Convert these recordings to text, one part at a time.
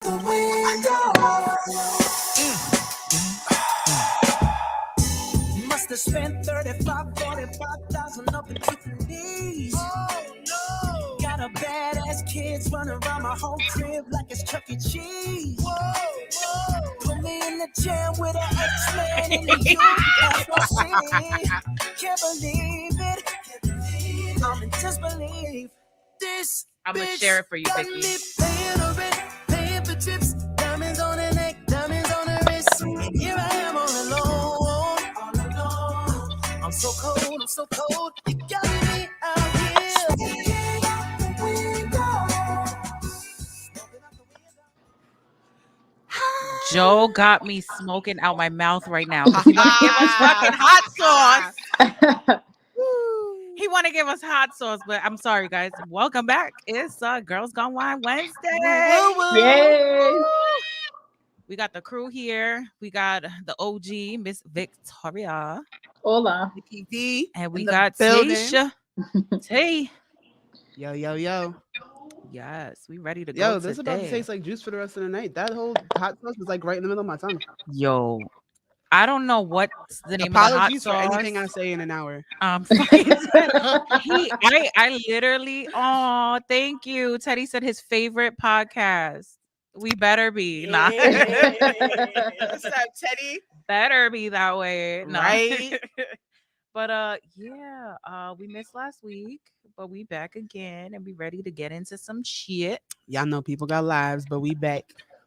Must have spent 45,000 up in Tiffany's. Oh no! Got a badass kids running around my whole crib like it's Chuck E. Cheese. Whoa! Put me in the gym with an X-Men in the UFC. Can't believe it. I'm in disbelief. This I'm gonna share it for you, Vicky. Paying for trips, diamonds on her neck, diamonds on her wrist. Here I am all alone. I'm so cold. You got me out here. Joe got me smoking out my mouth right now. He want to give us fucking hot sauce. He want to give us hot sauce, but I'm sorry, guys. Welcome back. It's Girls Gone Wine Wednesday. Yay! We got the crew here. We got the OG, Miss Victoria. Hola. Vicky D. And we in the got building. Tasha. Tay. Yo. Yes, we ready to go Yo, this is today. about to taste like juice for the rest of the night. That whole hot sauce was like right in the middle of my tongue. Yo, I don't know what's the name of the hot Apologies for sauce. anything I say in an hour. I literally, oh, thank you. Teddy said his favorite podcast. We better be. Nah. What's up, Teddy? Better be that way. No. Right? But we missed last week, but we back again and we ready to get into some shit. Y'all know people got lives, but we back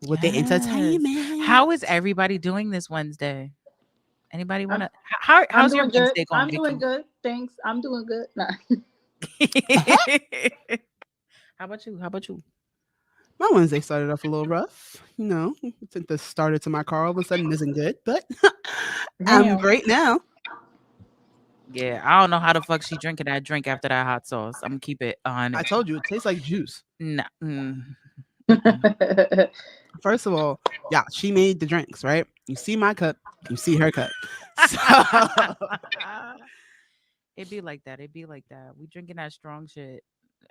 with the Yes. entertainment. How is everybody doing this Wednesday? Anybody want to? How's your Wednesday going? I'm doing good. Thanks. I'm doing good. Nah. How about you? My Wednesday started off a little rough. You know, since the starter to my car all of a sudden isn't good, but I'm Damn. great now. Yeah, I don't know how the fuck she drinking that drink after that hot sauce. I'm gonna keep it on. I told you it tastes like juice. Nah. First of all, yeah, she made the drinks, right? You see my cup, you see her cup. So It'd be like that. We drinking that strong shit.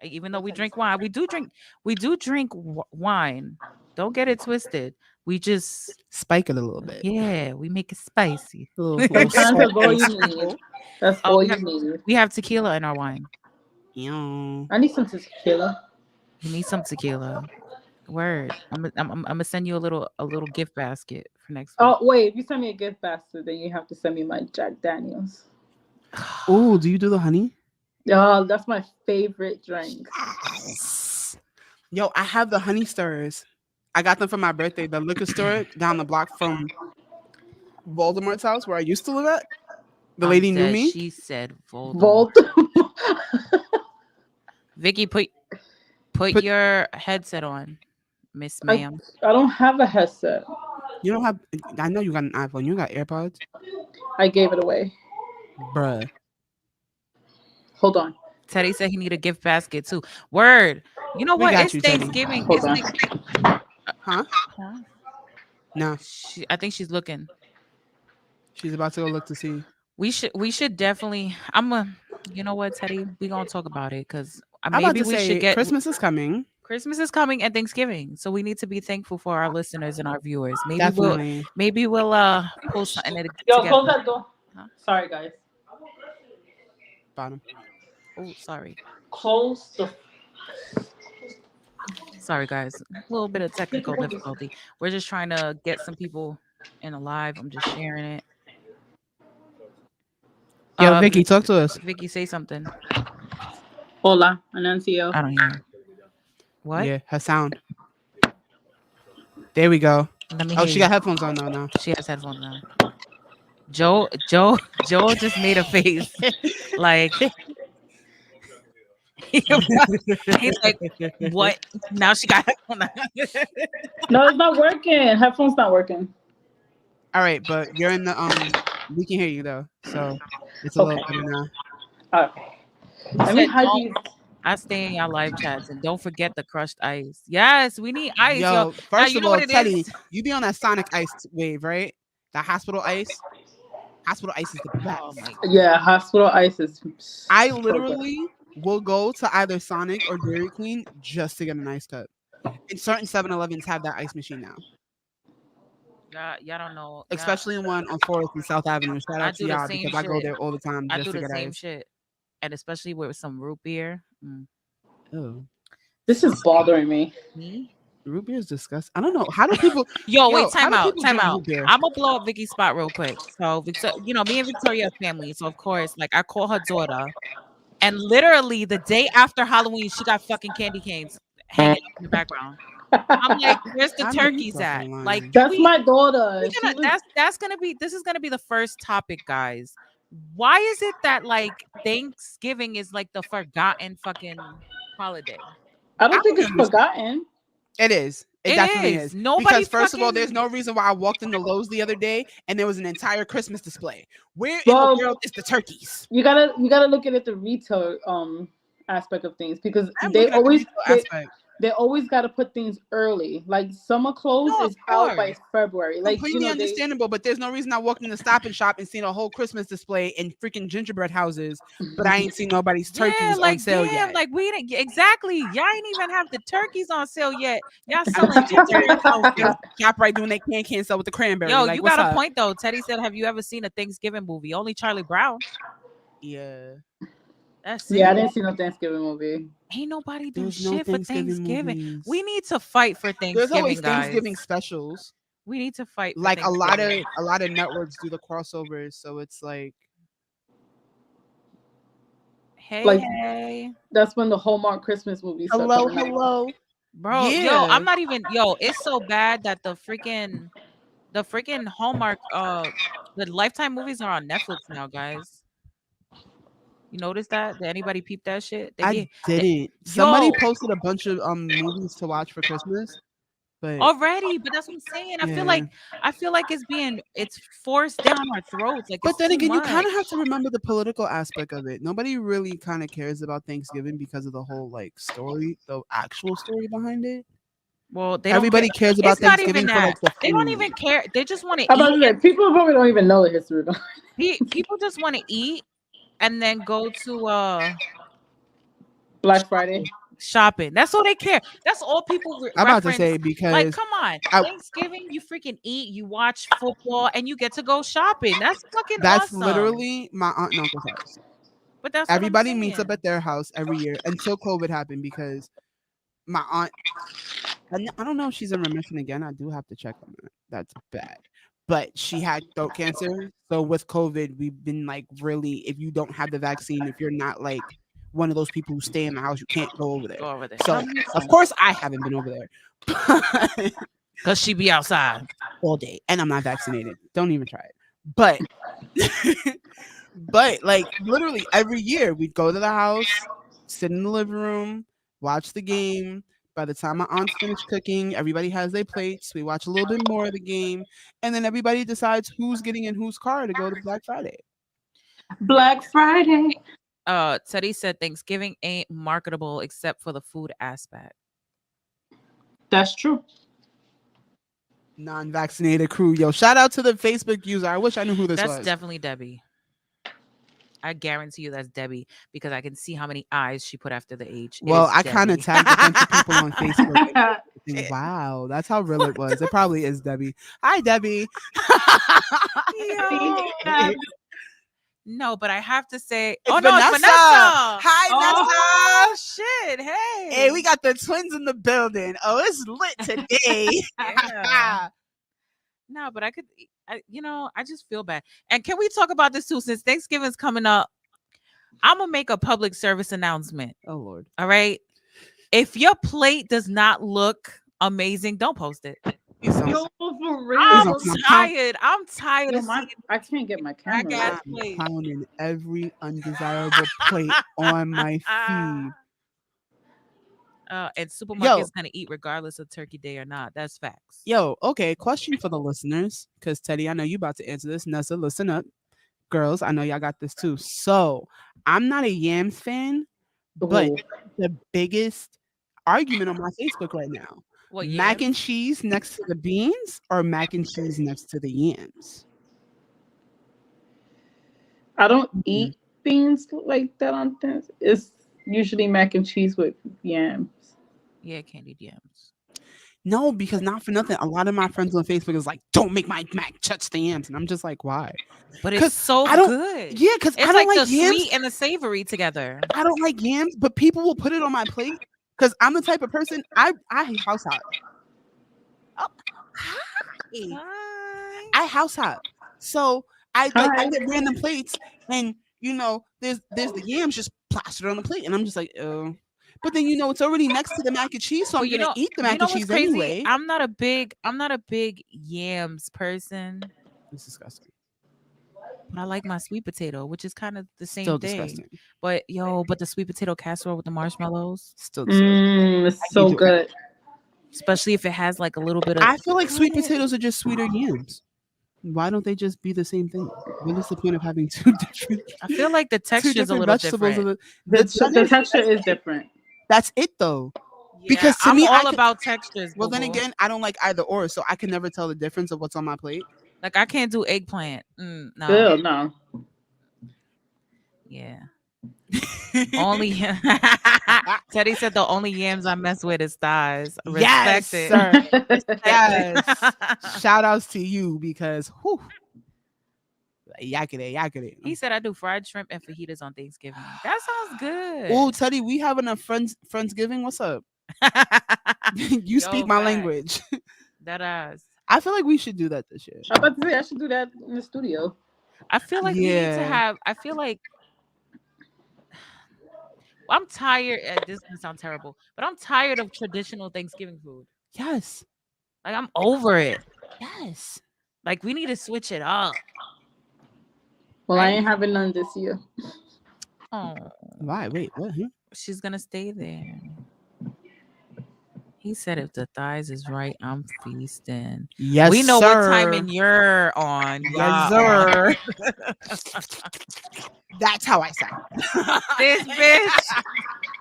Even though we drink wine, we do drink wine. Don't get it twisted. We just spike it a little bit. Yeah, we make it spicy. That's all you need. That's all you need. We have tequila in our wine. Yeah. I need some tequila. You need some tequila. Word. I'm gonna send you a little gift basket for next week. Oh wait, if you send me a gift basket, then you have to send me my Jack Daniels. Oh, do you do the honey? Oh, that's my favorite drink. Yes. Yo, I have the honey stirrers. I got them for my birthday. The liquor store down the block from Voldemort's house where I used to live at. The lady knew me. She said Voldemort. Vicky, put your headset on, Miss Ma'am. I don't have a headset. You don't have. I know you got an iPhone. You got AirPods. I gave it away. Bruh. Hold on. Teddy said he need a gift basket too. Word. You know what? It's Thanksgiving. Huh? No. I think she's looking. She's about to go look to see. We should definitely. You know what, Teddy? We gonna talk about it because maybe we should get. Christmas is coming. Christmas is coming and Thanksgiving, so we need to be thankful for our listeners and our viewers. Definitely. Maybe we'll post something together. Yo, close that door. Huh? Sorry, guys. Bottom. Oh, sorry. Close the. Sorry, guys. A little bit of technical difficulty. We're just trying to get some people in alive. I'm just sharing it. Yo, Vicky, talk to us. Vicky, say something. Hola, anuncio. I don't hear. What? Yeah, her sound. There we go. She got headphones on now. She has headphones now. Joe just made a face like he's like, what? Now she got headphones on. No, it's not working. Headphones not working. All right, but you're in the we can hear you though, so it's a little better now. Okay. Let me hide these. I stay in y'all live chats and don't forget the crushed ice. Yes, we need ice. Yo, first of all, Teddy, you be on that Sonic Ice wave, right? The hospital ice. Hospital ice is the best. Oh my God. Yeah, hospital ice is. I literally will go to either Sonic or Dairy Queen just to get an ice cup. And certain 7-Elevens have that ice machine now, Y'all don't know. especially the one on Forest and South Avenue. Shout I out to do the y'all same because I go shit. there all the time I just do to the get same ice. shit, and especially with some root beer. Oh, This is bothering me. Me? root beer is disgusting. I don't know how do people. Yo, Yo, wait, how time do out, people time drink out. root beer? I'm gonna blow up Vicky's spot real quick. So, me and Victoria are family. So, of course, like I call her daughter, and literally the day after Halloween, she got fucking candy canes hanging up in the background. I'm like, where's the I know you turkeys at? fucking lying. Like, That's my daughter. we gonna, that's gonna be. This is gonna be the first topic, guys. Why is it that like Thanksgiving is like the forgotten fucking holiday? I don't think don't it's forgotten. It is. It It definitely is. is. Nobody Because first of all, fucking- there's no reason why I walked into Lowe's the other day and there was an entire Christmas display. Where in Well, the world is the turkeys? You gotta look at it the retail aspect of things, because I'm they looking at the always retail aspect. they always got to put things early. Like summer clothes No, is of out by course. February. Like Completely understandable, but there's no reason I walked in the Stop and Shop and seen a whole Christmas display in freaking gingerbread houses, but I ain't seen nobody's turkeys on sale yet. Like we didn't exactly. Y'all ain't even have the turkeys on sale yet. Y'all selling gingerbread houses. ShopRite doing they can sell with the cranberry. Yo, like, you what's got a up? point though. Teddy said, "Have you ever seen a Thanksgiving movie? Only Charlie Brown." Yeah. That's Yeah, I it. didn't see no Thanksgiving movie. Ain't nobody do There's no shit for Thanksgiving Thanksgiving. movies. We need to fight for There's Thanksgiving, always guys. Thanksgiving specials. We need to fight. For Like a lot Thanksgiving. of networks do the crossovers, so it's like Hey, Like- hey, That's when the Hallmark Christmas movies start coming out. hello. bro. Yo, Yeah. I'm not even. Yo, it's so bad that the freaking Hallmark, the Lifetime movies are on Netflix now, guys. You notice that? Did anybody peep that shit? I didn't. Somebody Yo. posted a bunch of movies to watch for Christmas, but Already, but that's what I'm saying. I feel like it's forced down our throats. Like, but it's then too again, you kind of much. have to remember the political aspect of it. Nobody really kind of cares about Thanksgiving because of the whole like story, the actual story behind it. Well, Everybody cares about It's not Thanksgiving even for like that. the They don't food. even care. They just want to I'm about to eat. say, people probably don't even know the history behind People just want to eat and then go to Black Friday. shopping. That's all they care. That's all people I'm about to reference. say because Like, come on, Thanksgiving, you freaking eat, you watch football, and you get to go shopping. That's fucking that's awesome. literally my aunt and uncle's house. But that's what I'm Everybody meets up saying. at their house every year until COVID happened because my aunt, I don't know if she's in remission again. I do have to check on that. That's bad. But she had throat cancer. So with COVID, we've been like really, if you don't have the vaccine, if you're not like one of those people who stay in the house, you can't go over there. Go over there. So of course I haven't been over there. Because she be outside all day and I'm not vaccinated. Don't even try it. But but like literally every year we'd go to the house, sit in the living room, watch the game. By the time my aunt's finished cooking, everybody has their plates. We watch a little bit more of the game, and then everybody decides who's getting in whose car to go to Black Friday. Black Friday. Teddy said Thanksgiving ain't marketable except for the food aspect. That's true. Non-vaccinated crew. Yo, shout out to the Facebook user. I wish I knew who this was. That's definitely Debbie. I guarantee you that's Debbie because I can see how many eyes she put after the H. Well, I kind of tagged a bunch of people on Facebook. And wow, that's how real it was. It probably is Debbie. Hi, Debbie. No, but I have to say, It's it's Vanessa. Vanessa. Hi, Oh shit! Hey, Hey, we got the twins in the building. Oh, it's lit today. Yeah. No, but I just feel bad. And can we talk about this too? Since Thanksgiving's coming up, I'm gonna make a public service announcement. Oh Lord. All right. If your plate does not look amazing, don't post it. Yo, for real. I'm tired. I'm tired of seeing I can't get my camera. gas I'm plate. pounding every undesirable plate on my feed. And supermarket's gonna eat regardless of Turkey Day or not. That's facts. Yo, okay, question for the listeners, because Teddy, I know you about to answer this. Nessa, listen up. Girls, I know y'all got this too. So I'm not a Yams fan, but Ooh. the biggest argument on my Facebook right now. What, mac yams? and cheese next to the beans or mac and cheese next to the yams? I don't eat beans like that on things. It's usually mac and cheese with yams. Yeah, candied yams. No, because not for nothing. A lot of my friends on Facebook is like, "Don't make my mac touch the yams," and I'm just like, "Why?" But 'Cause it's so I don't- good. Yeah, because It's I don't like like the yams. sweet and the savory together. I don't like yams, but people will put it on my plate because I'm the type of person I house hop. Oh, hi. Hi. I house hop, so I Hi. get random plates, and there's the yams just plastered on the plate, and I'm just like, oh. But then it's already next to the mac and cheese, so I'm But gonna eat the mac and what's cheese crazy? anyway. I'm not a big yams person, It's disgusting. but I like my sweet potato, which is kind of the same Still thing. disgusting. But the sweet potato casserole with the marshmallows, Still disgusting. It's so do it. good. especially if it has like a little bit of. I feel like sweet potatoes are just sweeter yams. Why don't they just be the same thing? What is the point of having two different? I feel like the two texture is a different little vegetables? different. The texture is different. That's it though. Yeah, Because to I'm me, all about textures. Well, then boo-boo. again, I don't like either or, so I can never tell the difference of what's on my plate. Like I can't do eggplant. No. Still, no. Yeah. Only Teddy said the only yams I mess with is thighs. Yes, Respect it. sir. Yes. Shout outs to you because yakety. He said I do fried shrimp and fajitas on Thanksgiving. That sounds good. Oh, Teddy, we having a friendsgiving. What's up? You speak my facts. language. That ass. I feel like we should do that this year. I'm about to say I should do that in the studio. I feel like we need to Yeah. have. I feel like I'm tired. This is gonna sound terrible, but I'm tired of traditional Thanksgiving food. Yes. Like I'm over it. Yes. Like we need to switch it up. Well, I Right. ain't having none this year. Oh, Why? Wait, what? Huh? she's gonna stay there. He said if the thighs is right, I'm feasting. Yes, We know what sir. timing you're on. Yes, y'all. sir. That's how I sound. This bitch.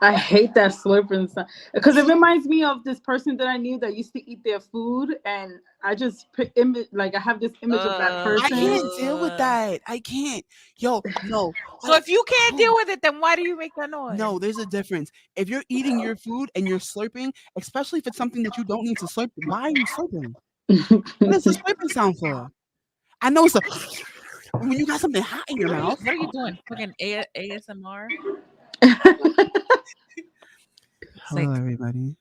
I hate that slurping sound because it reminds me of this person that I knew that used to eat their food, and I just I have this image of that I person. can't deal with that. I can't. Yo, no. So if you can't deal with it, then why do you make that noise? No, there's a difference. If you're eating your food and you're slurping, especially if it's something that you don't need to slurp, why are you slurping? What is the slurping sound for? I know it's when you got something hot in your mouth. What are you doing? Fucking ASMR? Hello, everybody.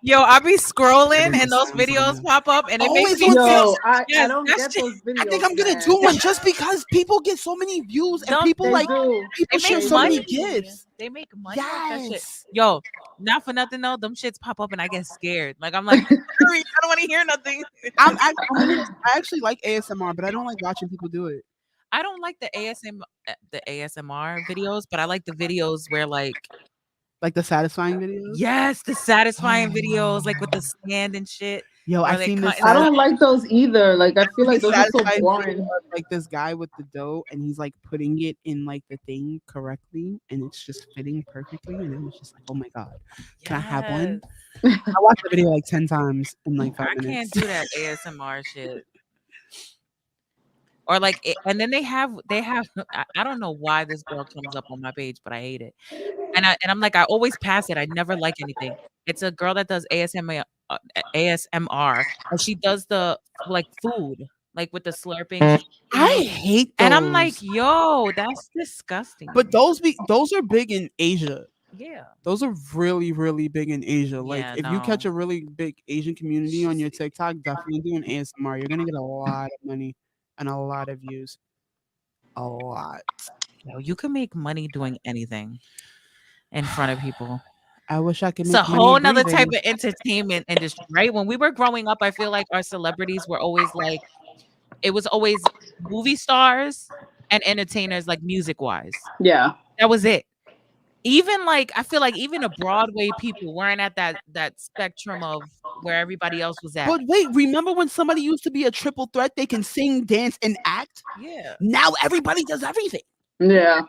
Yo, I be scrolling and those videos pop up and it makes me Yo, I Yes, don't that get shit- those videos. I think I'm gonna man. do one just because people get so many views and Don't people They like do. people They share make so many money. gifts. They make money off that shit. Yes. Yo, not for nothing though. Them shits pop up and I get scared. Like I'm like, hurry, I don't want to hear nothing. I actually like ASMR, but I don't like watching people do it. I don't like the ASMR videos, but I like the videos where like Like the satisfying videos. yes, the satisfying Oh, videos like with wow. the stand and shit. Yo, Or I they seen cut this. it I don't like those either. Like I feel like those are so satisfying boring. video of, like this guy with the dough, and he's like putting it in like the thing correctly, and it's just fitting perfectly, and it was just like, oh my god, can I have one? Yes. I watched the video like 10 times in like 5 I can't minutes. do that ASMR shit. Or like, and then they have. I don't know why this girl comes up on my page, but I hate it. And I'm like, I always pass it. I never like anything. It's a girl that does ASMR, and she does the like food, like with the slurping. I hate those. And I'm like, yo, that's disgusting. but those are big in Asia. yeah, Those are really, really big in Asia. Like, Yeah, if you catch no. a really big Asian community on your TikTok, definitely doing ASMR. You're gonna get a lot of money and a lot of views. A lot. yo, you can make money doing anything in front of people. I wish I could. It's Make a whole money nother type breathing. of entertainment industry, right? When we were growing up, I feel like our celebrities were always like, it was always movie stars and entertainers, like music wise. Yeah. That was it. Even like, I feel like even the Broadway people weren't at that spectrum of where everybody else was at. But wait, remember when somebody used to be a triple threat? They can sing, dance, and act. Yeah, Now everybody does everything. Yeah.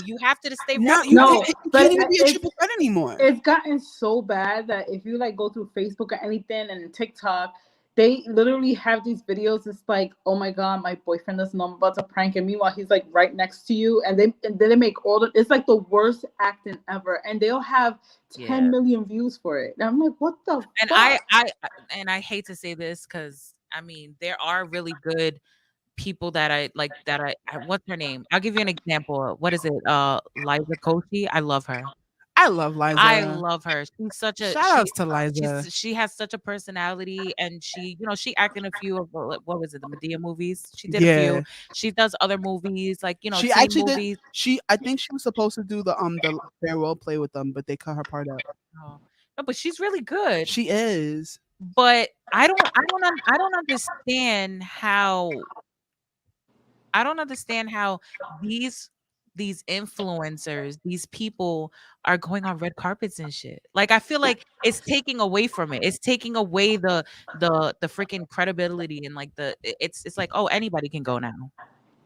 you have to stay Now relevant. you, No, you but can't even be a it's- triple threat anymore. It's gotten so bad that if you like go through Facebook or anything and TikTok, they literally have these videos. It's like, oh my god, my boyfriend doesn't know I'm about to prank him. Meanwhile, he's like right next to you, and then they make all the. It's like the worst acting ever, and they'll have 10 million views for it. And I'm like, what the? And fuck? I hate to say this because I mean there are really good people that I like that what's her name? I'll give you an example. What is it? Liza Koshy. I love her. I love Liza. I love her. She's such a Shout outs to Liza. she has such a personality, and she, she acted in a few of what was it, the Medea movies. She did a few. She does other movies like she teen actually movies. I think she was supposed to do the farewell play with them, but they cut her part out. Oh. No, but she's really good. She is. But I don't understand how. I don't understand how these influencers, these people are going on red carpets and shit. Like I feel like it's taking away from it. It's taking away the freaking credibility and like it's like, oh, anybody can go now.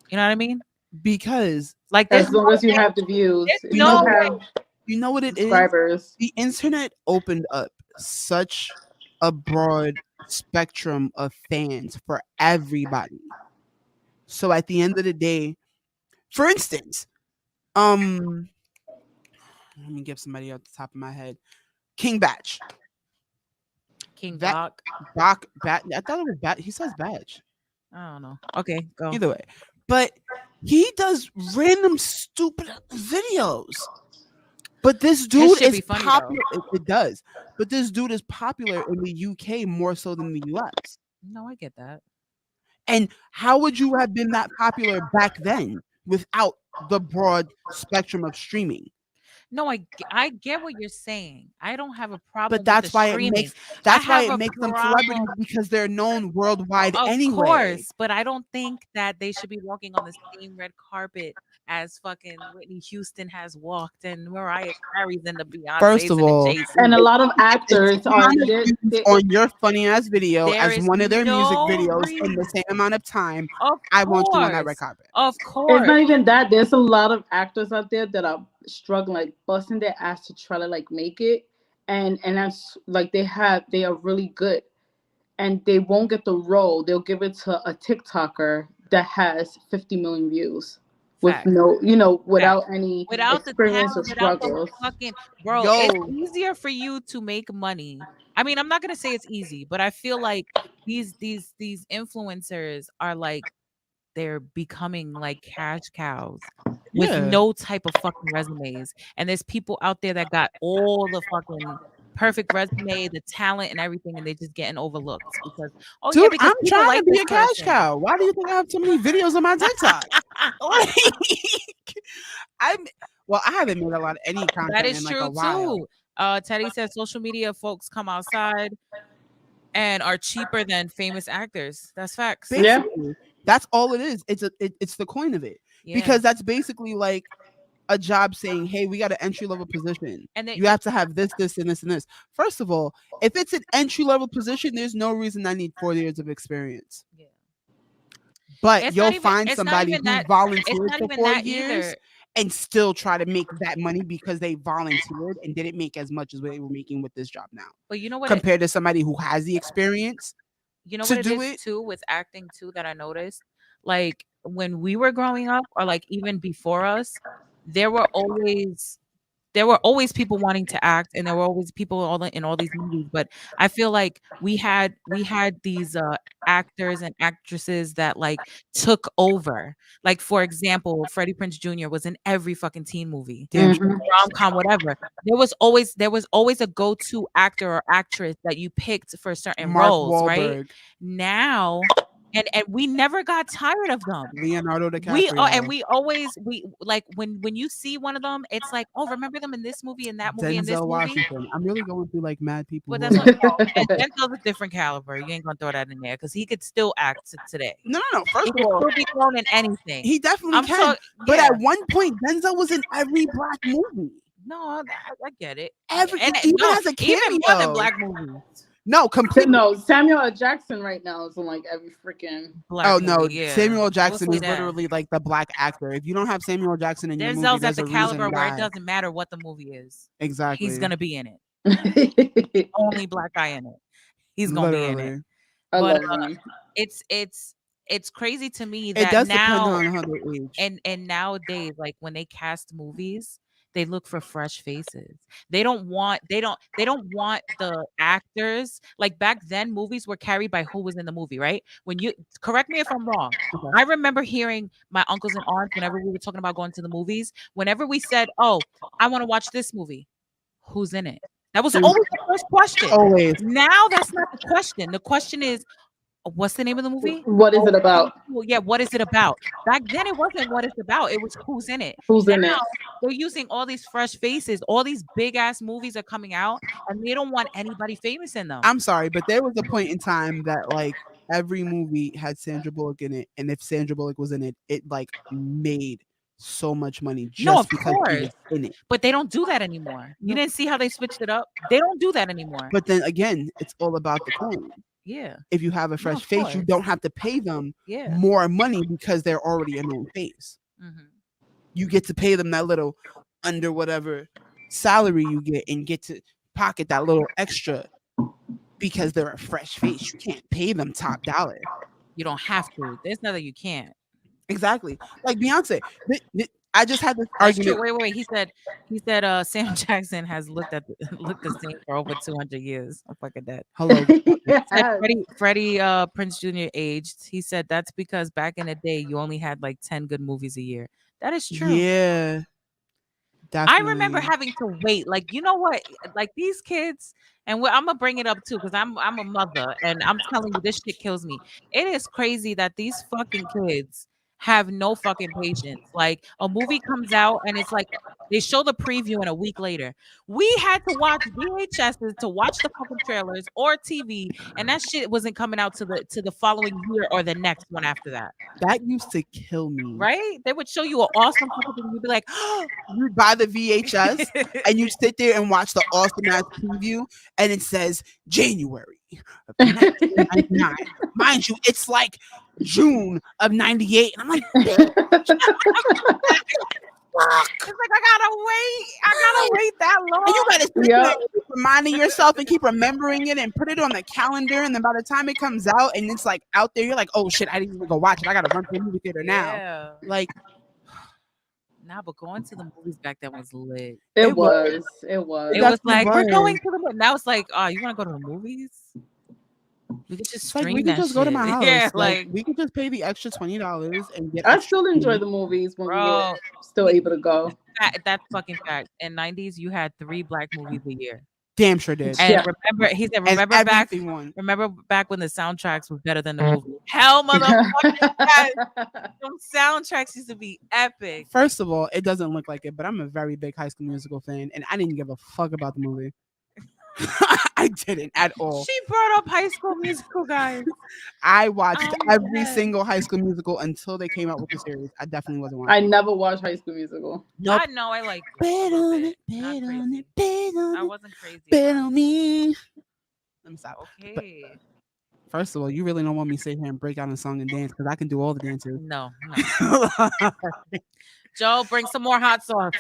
You know what I mean? Because like as long as you have the views, you know what it subscribers. Is? The internet opened up such a broad spectrum of fans for everybody. So at the end of the day, for instance, let me give somebody off the top of my head. King Batch. King Bach. I thought it was Batch. He says Batch. I don't know. Okay, go. Either way. But he does random stupid videos. But this dude is popular. It does. But this dude is popular in the UK more so than the US. No, I get that. And how would you have been that popular back then without the broad spectrum of streaming? No, I get what you're saying. I don't have a problem. But that's with why streaming. it makes them celebrities, because they're known worldwide anyway. Of course, but I don't think that they should be walking on the same red carpet as fucking Whitney Houston has walked and Mariah Carey's and the Beyonce. First of all, and a lot of actors are on your funny ass video as one of their music videos in the same amount of time. I want you on that red carpet. Of course, it's not even that. There's a lot of actors out there that are struggling, like busting their ass to try to like make it, and that's like they are really good, and they won't get the role. They'll give it to a TikToker that has 50 million views. With without any experience or struggles. It's easier for you to make money. I mean, I'm not gonna say it's easy, but I feel like these influencers are like they're becoming like cash cows with no type of fucking resumes. And there's people out there that got all the fucking perfect resume, the talent and everything, and they just getting overlooked because dude, I'm trying to be a cash cow. Why do you think I have so many videos on my TikTok? I haven't made a lot of any content. That is in true like a while. Too. Teddy says social media folks come outside and are cheaper than famous actors. That's facts. Basically, that's all it is. It's the coin of it. Yeah. Because that's basically like a job saying, hey, we got an entry-level position. And then you have to have this, and this, and this. First of all, if it's an entry-level position, there's no reason I need 4 years of experience. Yeah. But you'll find somebody who volunteered for 4 years and still try to make that money because they volunteered and didn't make as much as what they were making with this job now. But you know what? Compared to somebody who has the experience. You know what it is too with acting too that I noticed? Like when we were growing up, or like even before us, there were always people wanting to act, and there were always people in all these movies. But I feel like we had these actors and actresses that like took over. Like for example, Freddie Prinze Jr. was in every fucking teen movie, rom-com, whatever. There was always a go-to actor or actress that you picked for certain roles, right? Now. And we never got tired of them. Leonardo DiCaprio. And we always like when you see one of them, it's like, oh, remember them in this movie and that movie and this movie. Washington. I'm really going through like mad people. But that's Denzel's a different caliber. You ain't gonna throw that in there because he could still act today. No. First of all, he could still be thrown in anything. He definitely can. But at one point, Denzel was in every black movie. No, I get it. Even as a cameo. Even more than black movies. No, completely. No, Samuel L. Jackson right now is in like every freaking black movie. Yeah. Samuel L. Jackson is literally like the black actor. If you don't have Samuel L. Jackson in your movie, Denzel's at the caliber where it doesn't matter what the movie is. Exactly. He's gonna be in it. Only black guy in it. He's gonna be in it. I But love them. it's crazy to me It that does depend now on how they age. and nowadays, like when they cast movies, they look for fresh faces. They don't want the actors. Like back then, movies were carried by who was in the movie, right? When you correct me if I'm wrong. Okay. I remember hearing my uncles and aunts whenever we were talking about going to the movies, whenever we said, "Oh, I want to watch this movie," who's in it? That was Mm. always the first question. Always. Now that's not the question. The question is, what's the name of the movie? What is it about? Well, yeah, what is it about? Back then, it wasn't what it's about. It was who's in it. Who's in it? They're using all these fresh faces. All these big ass movies are coming out, and they don't want anybody famous in them. I'm sorry, but there was a point in time that like every movie had Sandra Bullock in it, and if Sandra Bullock was in it, it like made so much money just No, of because she was course. in it. But they don't do that anymore. You didn't see how they switched it up? They don't do that anymore. But then again, it's all about the coin. Yeah, If you have a fresh of face, you course. don't have to pay them yeah. more money because they're already a known face. Mhm. You get to pay them that little under whatever salary you get and get to pocket that little extra because they're a fresh face. You can't pay them top dollar. You don't have to. There's nothing you can't. Exactly. Like Beyonce. I just had this That's true. argument. Wait. He said Sam Jackson has looked the same for over 200 years. I'm fucking dead. Hello. Yes. Freddie Prince Jr. aged. He said that's because back in the day you only had like 10 good movies a year. That is true. Yeah. I remember Definitely. having to wait. Like, you know what? Like these kids, and I'm gonna bring it up too because I'm a mother, and I'm telling you, this shit kills me. It is crazy that these fucking kids have no fucking patience. Like a movie comes out and it's like they show the preview and a week later. We had to watch VHSs to watch the fucking trailers or TV, and that shit wasn't coming out to the following year or the next one after that. That used to kill me. Right? They would show you an awesome fucking thing. You'd be like, You'd buy the VHS and you sit there and watch the awesome ass preview, and it says January of 1999. Mind you, it's like June of 98. And I'm like, it's like I gotta wait that long. and you gotta sit Yep. there and keep reminding yourself and keep remembering it and put it on the calendar. And then by the time it comes out and it's like out there, you're like, oh shit, I didn't even go watch it. I gotta run to the movie theater now. Yeah. Like, Nah, but going to the movies back then was lit. It was. It was. It That's was the like we're vibe. going to the movie. Now it's like, oh, you want to go to the movies? We could just it's like stream we that could just go to shit. my house. Yeah, like we could just pay the extra $20 and get. I extra still enjoy food. the movies when Bro. we're still able to go. that's fucking fact. In '90s, you had 3 black movies a year. Damn sure did. And Yeah. remember, he said, And remember back. everything won. Remember back when the soundtracks were better than the movie? Hell, motherfucker! Yes. Them soundtracks used to be epic. First of all, it doesn't look like it, but I'm a very big High School Musical fan, and I didn't give a fuck about the movie. I didn't at all. She brought up High School Musical, guys. I watched Oh, every yes. single High School Musical until they came out with the series. I definitely wasn't watching. I never watched High School Musical. Nope. I know I like Bet on it, Not bet on crazy. it, bet I on it, wasn't crazy. bet on me. Let me stop. Okay. First of all, you really don't want me to sit here and break out a song and dance because I can do all the dances. No. Joe, bring some more hot sauce.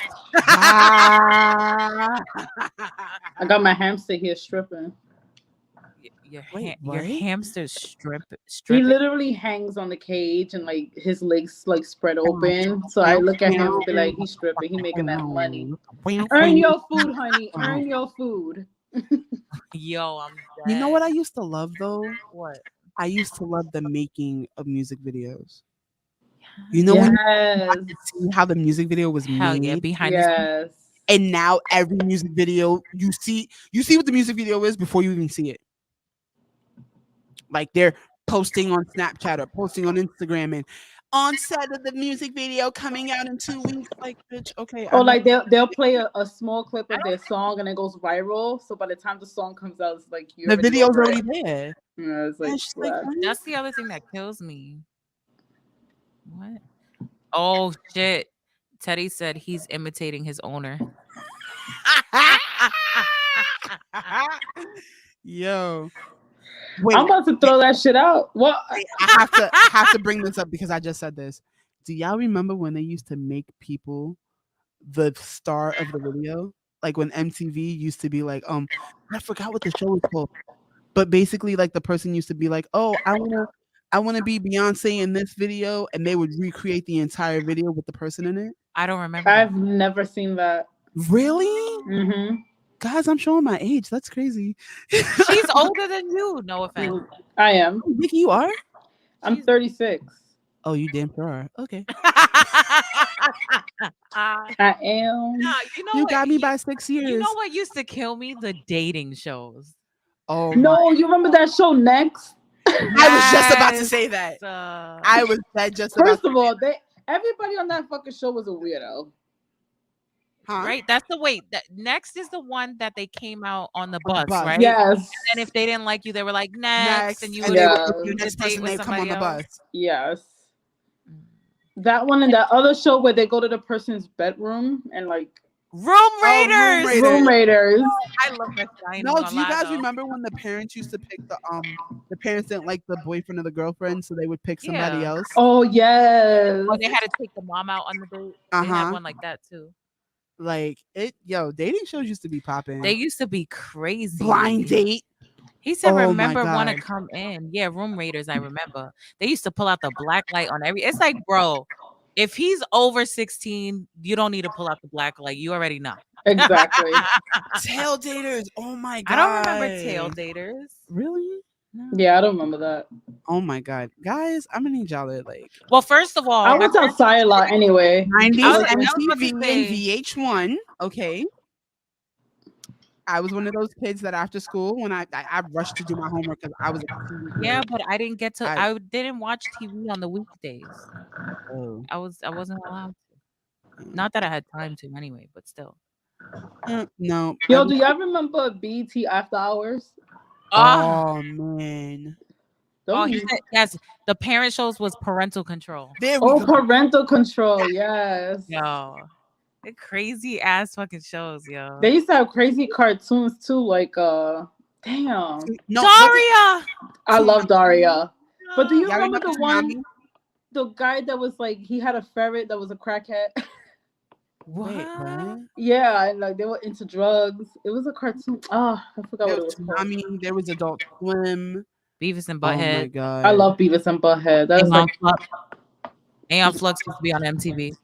I got my hamster here stripping. Your Wait, your what? hamster He stripping. literally hangs on the cage and like his legs like spread open. So I look at him and be like, he's stripping. He making that money. Earn your food, honey. Earn your food. Yo, I'm You know dead. what I used to love though? What? I used to love the making of music videos. You know when Yes. you see how the music video was Hell made, yeah, behind the Yes. and now every music video you see what the music video is before you even see it. Like they're posting on Snapchat or posting on Instagram and on set of the music video coming out in 2 weeks. Like, bitch, okay. Or I'm like they'll play a small clip of their song and it goes viral. So by the time the song comes out, it's like you the already video's over already it. there. Yeah, it's like, And she's like, wow. "What?" That's the other thing that kills me. What? Oh shit. Teddy said he's imitating his owner. Yo. Wait, I'm about to throw that shit out. What? I have to bring this up because I just said this. Do y'all remember when they used to make people the star of the video? Like when MTV used to be like, I forgot what the show was called. but basically like the person used to be like, oh, I want to be Beyonce in this video, and they would recreate the entire video with the person in it. I don't remember that. I've never seen that. Really? Mm-hmm. Guys, I'm showing my age. That's crazy. She's older than you. No offense. I am. Nikki, you are? I'm 36. Oh, you damn sure are. Okay. I am. Nah, you know You what? got me by 6 years. You know what used to kill me? The dating shows. Oh, No, you remember that show Next? I was just about to Yes. say that. Uh, I was that just about First of all, everybody on that fucking show was a weirdo. huh? right? That's the wait. That next is the one that they came out on the On the bus, bus. right? Yes. And if they didn't like you, they were like next, and you and would they Yeah. would you the next date person with they come on the somebody bus. Yes. Mm. That one and that other show where they go to the person's bedroom and like Room Raiders. Room Raiders. Room Raiders. I love that. I ain't No, gonna do you lie, guys though. remember when the parents used to pick the parents didn't like the boyfriend or the girlfriend, so they would pick somebody Yeah. else? Oh yes. Oh, they had to take the mom out on the date. They Uh-huh. had one like that too. Like dating shows used to be popping. They used to be crazy. Blind date. He said, Oh my "Remember, want to God. come in?" Yeah, Room Raiders. I remember. They used to pull out the black light on every. It's like, bro, if he's over 16, you don't need to pull out the black light. You already know. Exactly. Tail daters. Oh my God. I don't remember tail daters. Really? No. Yeah, I don't remember that. Oh my God. Guys, I'm gonna need y'all to like Well, first of all, I my was outside a lot anyway. 90s I was about to MTV and say- VH1. Okay. I was one of those kids that after school, when I rushed to do my homework because I was a TV kid. yeah, but I didn't get to. I- I didn't watch TV on the weekdays. Oh. I wasn't allowed to. Not that I had time to anyway, but still. No. Yo, do y'all remember BT After Hours? Oh, Oh man. oh, Those he said, yes. The parent shows was parental control. There we Oh, go. Parental Control. Yes. Yo, the crazy ass fucking shows, yo. They used to have crazy cartoons too, like damn. No, Daria. I love Daria. But do you y'all remember the one, Tsunami? the guy that was like he had a ferret that was a crackhead? What? Wait, what? Yeah, and like they were into drugs. It was a cartoon. Oh, I forgot There what it was was called. Tsunami, there was Adult Swim. Beavis and Oh my Butthead. God. I love Beavis and Butthead. That was Aeon like, Flux. Aeon Flux used to be on MTV.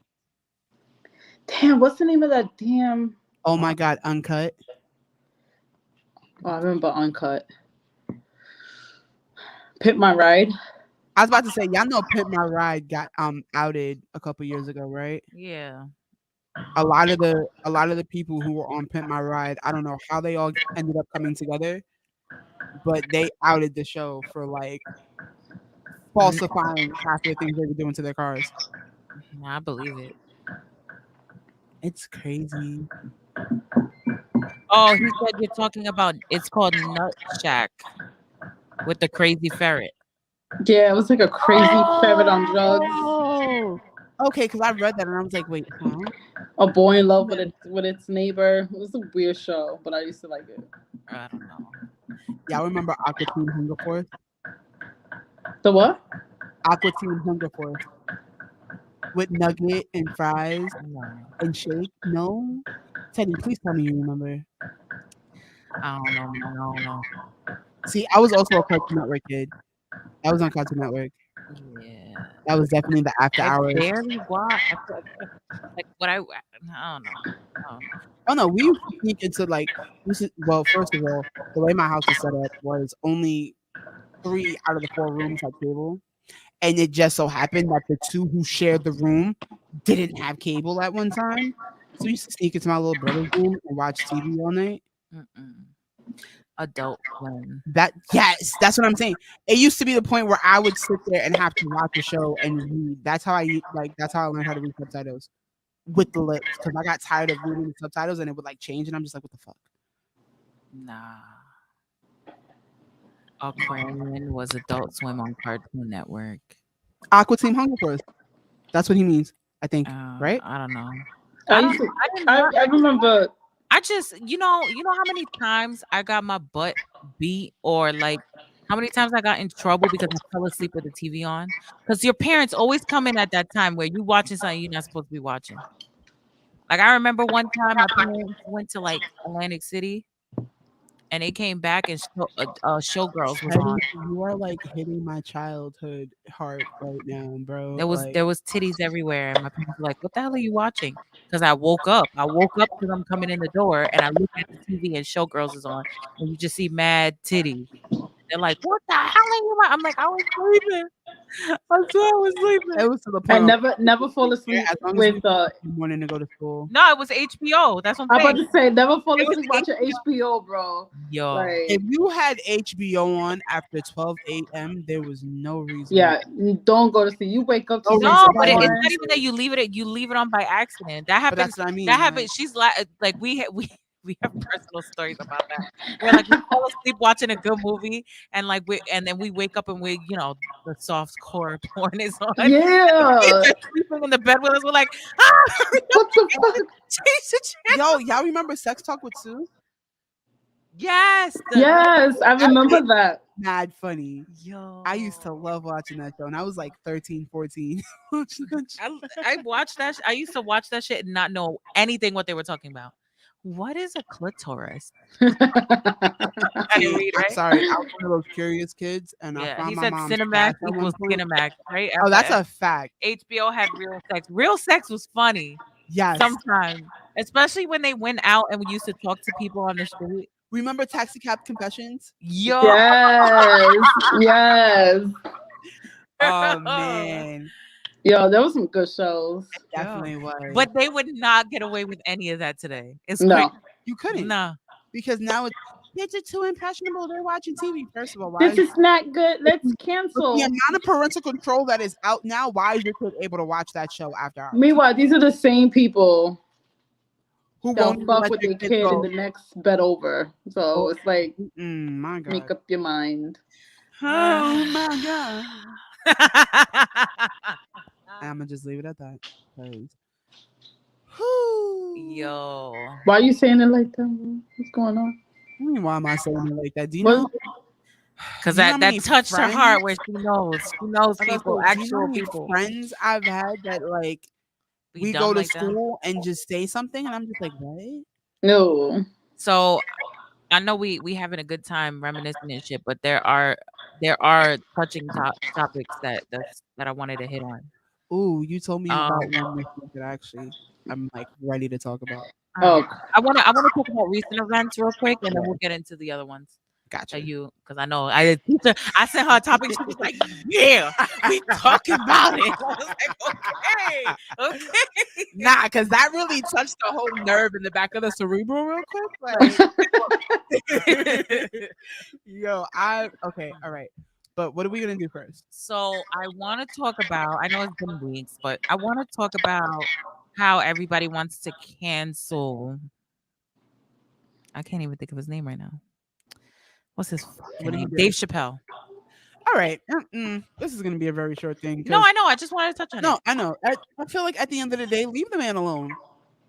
damn, what's the name of that damn? Oh my God, Uncut. Oh, I remember Uncut. Pimp My Ride. I was about to say, y'all know Pimp My Ride got outed a couple years ago, right? Yeah. A lot of the people who were on Pimp My Ride, I don't know how they all ended up coming together, but they outed the show for like falsifying half the things they were doing to their cars. I believe it. It's crazy. Oh, he said you're talking about it's called Nut Shack with the crazy ferret. Yeah, it was like a crazy ferret on drugs. Oh, okay, because I read that and I was like, wait, huh? A boy in love with its neighbor. It was a weird show, but I used to like it. I don't know. Y'all remember Aqua Teen Hunger Force? The what? Aqua Teen Hunger Force with Nugget and fries No. and shake. No, Teddy, please tell me you remember. I don't know. See, I was also a Cartoon Network kid. I was on Cartoon Network. Yeah. That was definitely the after I hours. barely watch. Like what I don't know. Oh no, we used to sneak into like well, first of all, the way my house was set up was only 3 out of the 4 rooms had cable. And it just so happened that the 2 who shared the room didn't have cable at one time. So we used to sneak into my little brother's room and watch TV all night. Mm-mm. Adult Swim. Yes, that's what I'm saying. It used to be the point where I would sit there and have to watch a show and read. That's how I learned how to read subtitles with the lips, because I got tired of reading the subtitles and it would like change and I'm just like, what the fuck? Nah. Aquarian was Adult Swim on Cartoon Network. Aqua Team Hunger Force. That's what he means, I think. Right? I don't know. I used to, I remember. I just, you know how many times I got my butt beat, or like how many times I got in trouble because I fell asleep with the TV on? Because your parents always come in at that time where you watching something you're not supposed to be watching. Like I remember one time my parents went to like Atlantic City, and they came back and Showgirls was Teddy, on. you are like hitting my childhood heart right now, bro. There was titties everywhere, and my parents were like, "What the hell are you watching?" Because I woke up. I woke up to them coming in the door, and I look at the TV, and Showgirls is on, and you just see mad titties. They're like, "What the hell are you?" I'm like, "I was sleeping. I swear I was sleeping." It was to the I point. never fall asleep As long as with we wanted to go to school. No, it was HBO. That's what I'm I'm about saying. to say never fall It was asleep watching HBO, bro. Yo, Like If you had HBO on after 12 a.m., there was no reason. yeah, don't go to sleep. You wake up to No, some no, but it's porn. not even that you leave it on by accident. That But happens. that's what I mean. That happens. She's like we have personal stories about that. Where like we fall asleep watching a good movie, and then we wake up and the soft core porn is on. Yeah. They're sleeping in the bed with us. We're like, ah, What the fuck? change the channel. Yo, y'all remember Sex Talk with Sue? Yes. Yes, I remember that. Mad funny. Yo. I used to love watching that show, and I was like 13, 14. I watched that. I used to watch that shit and not know anything what they were talking about. What is a clitoris? I didn't read, I'm right? sorry, I was one of those curious kids, and I Yeah, found he my said mom's Cinemax trash at one equals point. Skinemax, right? Oh, that's After a fact. HBO had Real Sex. Real Sex was funny Yes. sometimes, especially when they went out and we used to talk to people on the street. Remember Taxi Cab Confessions? Yo, Yes, yes. Oh man, Yo, there was some good shows. definitely was. but they would not get away with any of that today. It's No, you couldn't, Nah. because now kids are too impressionable. They're watching TV. First of all, why this is not good. Let's cancel. the amount of parental control that is out now? Why is your kid able to watch that show after hours? Meanwhile, these are the same people Who that won't fuck let with their their kid kid go? in the next bed over. So it's like, My God. make up your mind. Oh my God. I'm gonna just leave it at that. 'cause- Yo. Why are you saying it like that? What's going on? I mean, why am I saying it like that? Do you What- know? Because Do you know how that many touched her friends- heart where she knows. She knows I was people, like, do you know how actual many people. friends I've had that like be we dumb go to like that. school and just say something, and I'm just like, what? No. So I know we having a good time reminiscing and shit, but there are touching topics that I wanted to hit on. Ooh, you told me about Um, one that actually I'm like ready to talk about. Oh, I wanna talk about recent events real quick, and then we'll get into the other ones. Gotcha. Because I know I sent her a topic. She was like, "Yeah, we talking about it." I was like, "Okay." Nah, because that really touched the whole nerve in the back of the cerebral real quick. Like, yo, okay, all right. But what are we gonna do first? So I want to talk about. I know it's been weeks, but I want to talk about how everybody wants to cancel. I can't even think of his name right now. What's his What do you do? Dave Chappelle. All right. This is gonna be a very short thing. No, 'cause- I know. I just wanted to touch on no, it. I know. I feel like at the end of the day, leave the man alone.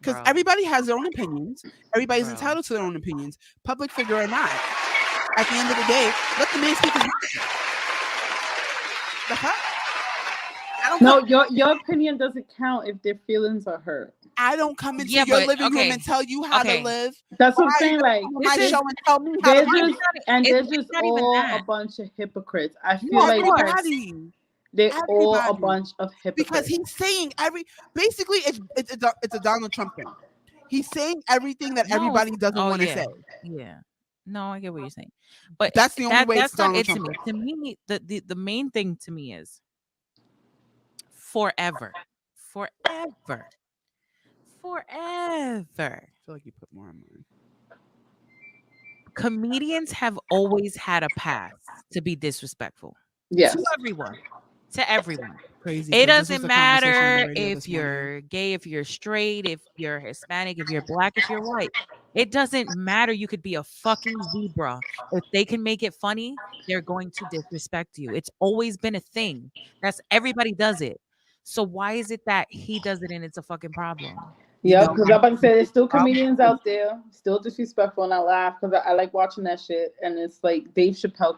Because Bro. everybody has their own opinions. Everybody's Bro. entitled to their own opinions, public figure or not. At the end of the day, let the man speak his mind. The fuck? I don't no, come, your opinion doesn't count if their feelings are hurt. I don't come into Yeah, your but, living okay. room and tell you how Okay. to live. That's what I'm Why saying. you Like, come on my This is- show and tell me how they're to live. just and it's- they're it's just not even all that. a bunch of hypocrites. I feel No, like everybody. they're all a everybody. bunch of hypocrites. Because he's saying basically it's a Donald Trump thing. He's saying everything that No, everybody doesn't oh, want to yeah. say. Yeah. No, I get what you're saying. But That's the only way that's it's not Donald it to Trump. me. To me, the main thing to me is forever. Forever. Forever. I feel like you put more on mine. Comedians have always had a path to be disrespectful yes. to everyone. To everyone. Crazy. It 'cause this was doesn't the conversation on the matter radio if this morning. you're gay, if you're straight, if you're Hispanic, if you're black, if you're white. It doesn't matter. You could be a fucking zebra. If they can make it funny, they're going to disrespect you. It's always been a thing. Everybody does it. So why is it that he does it and it's a fucking problem? Yeah, know, because I'm about to say there's still problem comedians out there, still disrespectful, and I laugh because I like watching that shit. And it's like Dave Chappelle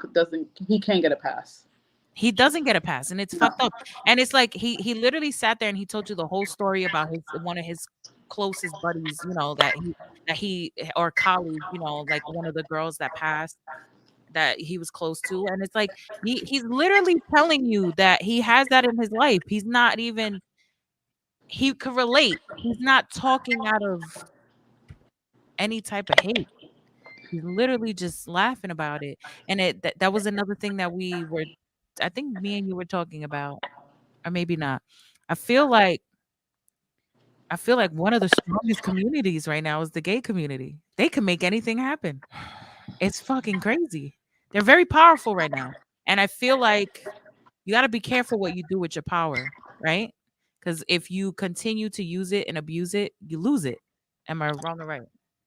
he can't get a pass. He doesn't get a pass, and it's fucked up. And it's like he literally sat there and he told you the whole story about one of his closest buddies, that he or colleagues, like one of the girls that passed that he was close to, and it's like he's literally telling you that he has that in his life. He's not even he could relate. He's not talking out of any type of hate. He's literally just laughing about it. And that was another thing that I think me and you were talking about, or maybe not. I feel like one of the strongest communities right now is the gay community. They can make anything happen. It's fucking crazy. They're very powerful right now. And I feel like you got to be careful what you do with your power, right? Because if you continue to use it and abuse it, you lose it. Am I wrong or right?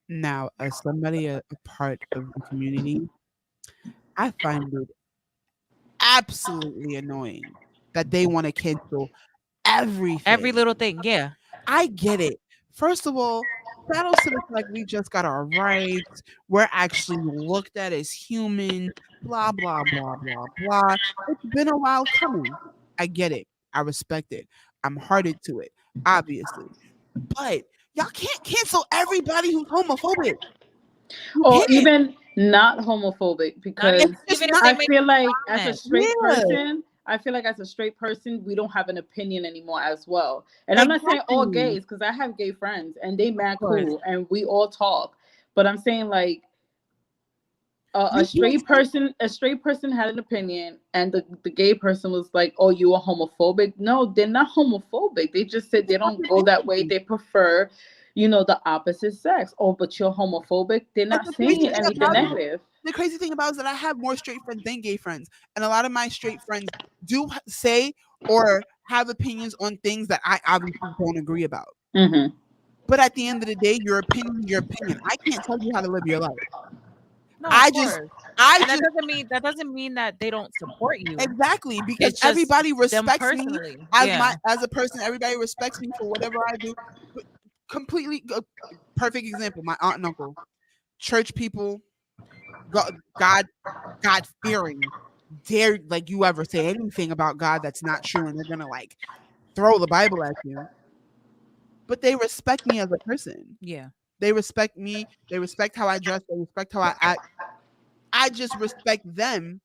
Now, as somebody a part of the community, I find it absolutely annoying that they want to cancel everything. Every little thing, yeah. I get it. First of all, battle to the fact we just got our rights. We're actually looked at as human. Blah blah blah blah blah. It's been a while coming. I get it. I respect it. I'm hearted to it, obviously. But y'all can't cancel everybody who's homophobic. Or even not homophobic, because I feel like as a straight person, we don't have an opinion anymore as well. And I'm not saying all gays, because I have gay friends and they mad cool and we all talk. But I'm saying like a straight person had an opinion and the gay person was like, oh, you are homophobic. No, they're not homophobic. They just said they don't go that way. They prefer, the opposite sex. Oh, but you're homophobic. They're not saying anything negative. The crazy thing about it is that I have more straight friends than gay friends. And a lot of my straight friends do say or have opinions on things that I obviously don't agree about. Mm-hmm. But at the end of the day, your opinion is your opinion. I can't tell you how to live your life. No, that doesn't mean that they don't support you. Exactly, because everybody respects me as a person. Everybody respects me for whatever I do. Completely perfect example. My aunt and uncle, church people, God fearing. Dare like you ever say anything about God that's not true, and they're gonna like throw the Bible at you. But they respect me as a person. Yeah. They respect me. They respect how I dress. They respect how I act. I just respect them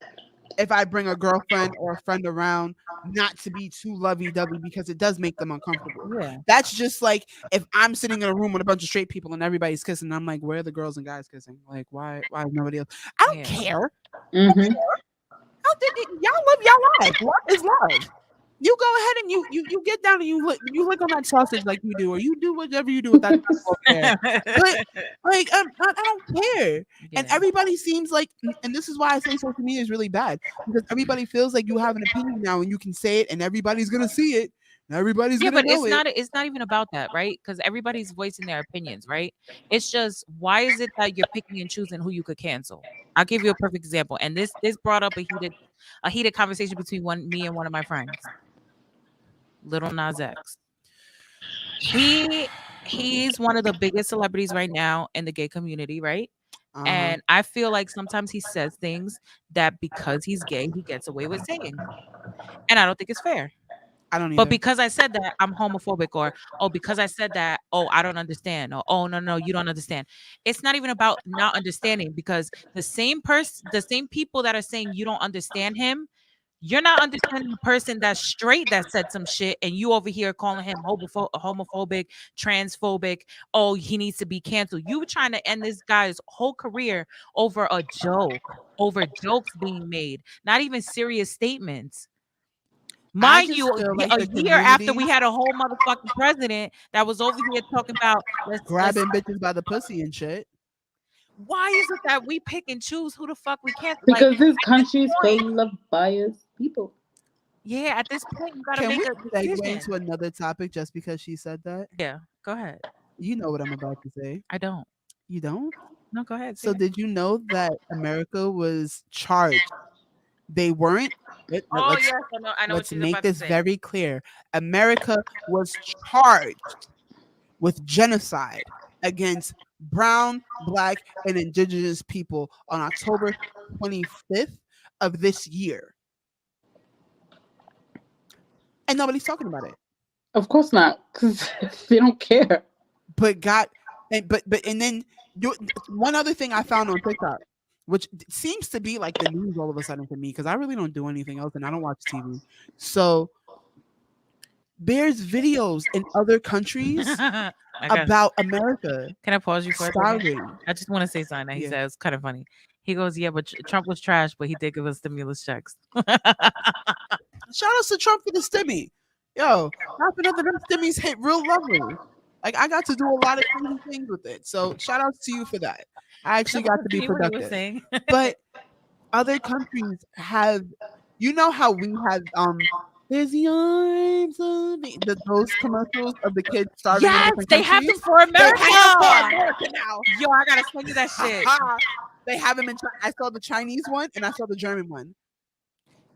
if I bring a girlfriend or a friend around, not to be too lovey-dovey, because it does make them uncomfortable. Yeah. That's just like if I'm sitting in a room with a bunch of straight people and everybody's kissing, I'm like, where are the girls and guys kissing? Like, why is nobody else? I don't care. Mm-hmm. Y'all live your life. Love is love. You go ahead and you get down and you lick on that sausage like you do, or you do whatever you do with that. But like I don't care. Yeah. And everybody seems like, and this is why I say social media is really bad, because everybody feels like you have an opinion now and you can say it and everybody's gonna see it. And everybody's gonna know it. It's not even about that, right? Because everybody's voicing their opinions, right? It's just, why is it that you're picking and choosing who you could cancel? I'll give you a perfect example, and this brought up a heated conversation between me and one of my friends. Lil Nas X. He's one of the biggest celebrities right now in the gay community, right? And I feel like sometimes he says things that because he's gay, he gets away with saying. And I don't think it's fair. I don't either. But because I said that, I'm homophobic, or because I said that, I don't understand, or no, you don't understand. It's not even about not understanding, because the same people that are saying you don't understand him, you're not understanding the person that's straight that said some shit, and you over here calling him homophobic, transphobic. Oh, he needs to be canceled. You were trying to end this guy's whole career over a joke, over jokes being made, not even serious statements. Mind you, a year after we had a whole motherfucking president that was over here talking about grabbing bitches by the pussy and shit. Why is it that we pick and choose who the fuck we cancel? Because this country is full of biased people. Yeah, at this point, you gotta make a decision. Can we segue into another topic just because she said that? Yeah, go ahead. You know what I'm about to say. I don't. You don't? No, go ahead. So did you know that America was charged? They weren't. Yes, I know. Let's make this very clear. America was charged with genocide against brown, black, and indigenous people on October 25th of this year. And nobody's talking about it. Of course not, because they don't care. but then one other thing I found on TikTok, which seems to be like the news all of a sudden for me, because I really don't do anything else and I don't watch TV. So there's videos in other countries about America. Can I pause you for a second? starving. I just want to say something that he Yeah. says kind of funny. He goes, "Yeah, but Trump was trash, but he did give us stimulus checks." Shout out to Trump for the stimmy. Yo, not for nothing, them stimmies hit real lovely. Like I got to do a lot of crazy things with it. So shout out to you for that. I actually got to be Continue what he was productive. saying. But other countries have, you know how we have there's the arms of those commercials of the kids starving in Yes, different they have them countries? for They have America. them for America now. Yo, I gotta send you that shit. They have them in. I saw the Chinese one and I saw the German one.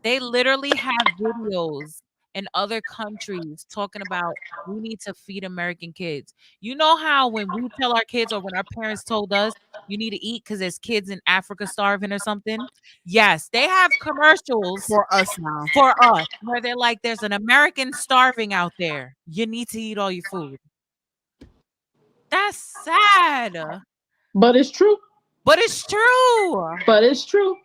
They literally have videos in other countries talking about we need to feed American kids. You know how when we tell our kids or when our parents told us you need to eat because there's kids in Africa starving or something? Yes, they have commercials For us now. for us where they're like, there's an American starving out there. You need to eat all your food. That's sad, But it's true. but it's true. But it's true.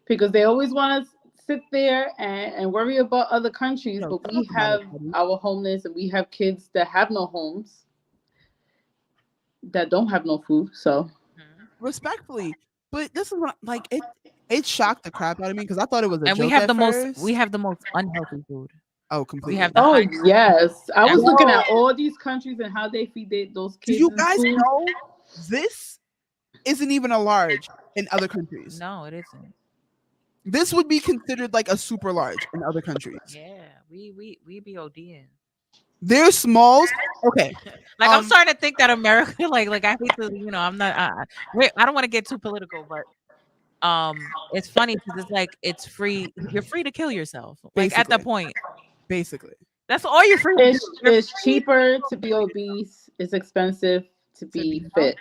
Because they always want to sit there and worry about other countries, Yo, but we talk about it, have buddy. our homeless and we have kids that have no homes, that don't have no food. So Respectfully, but this is what like it shocked the crap out of me because I thought it was a And joke we have at the first. most unhealthy food. Oh, completely. have the oh high- yes, I was Whoa. looking at all these countries and how they feed those Do kids. you in guys school. know this isn't even a large in other countries? No, it isn't. This would be considered like a super large in other countries. Yeah, we be ODing. They're smalls. Okay. Like I'm Um, starting to think that America, like I hate to, I'm not. I don't want to get too political, but it's funny because it's like it's free. You're free to kill yourself. Like at that Basically. point, Basically. that's all you're free. To do. It's cheaper to be obese. It's expensive to be fit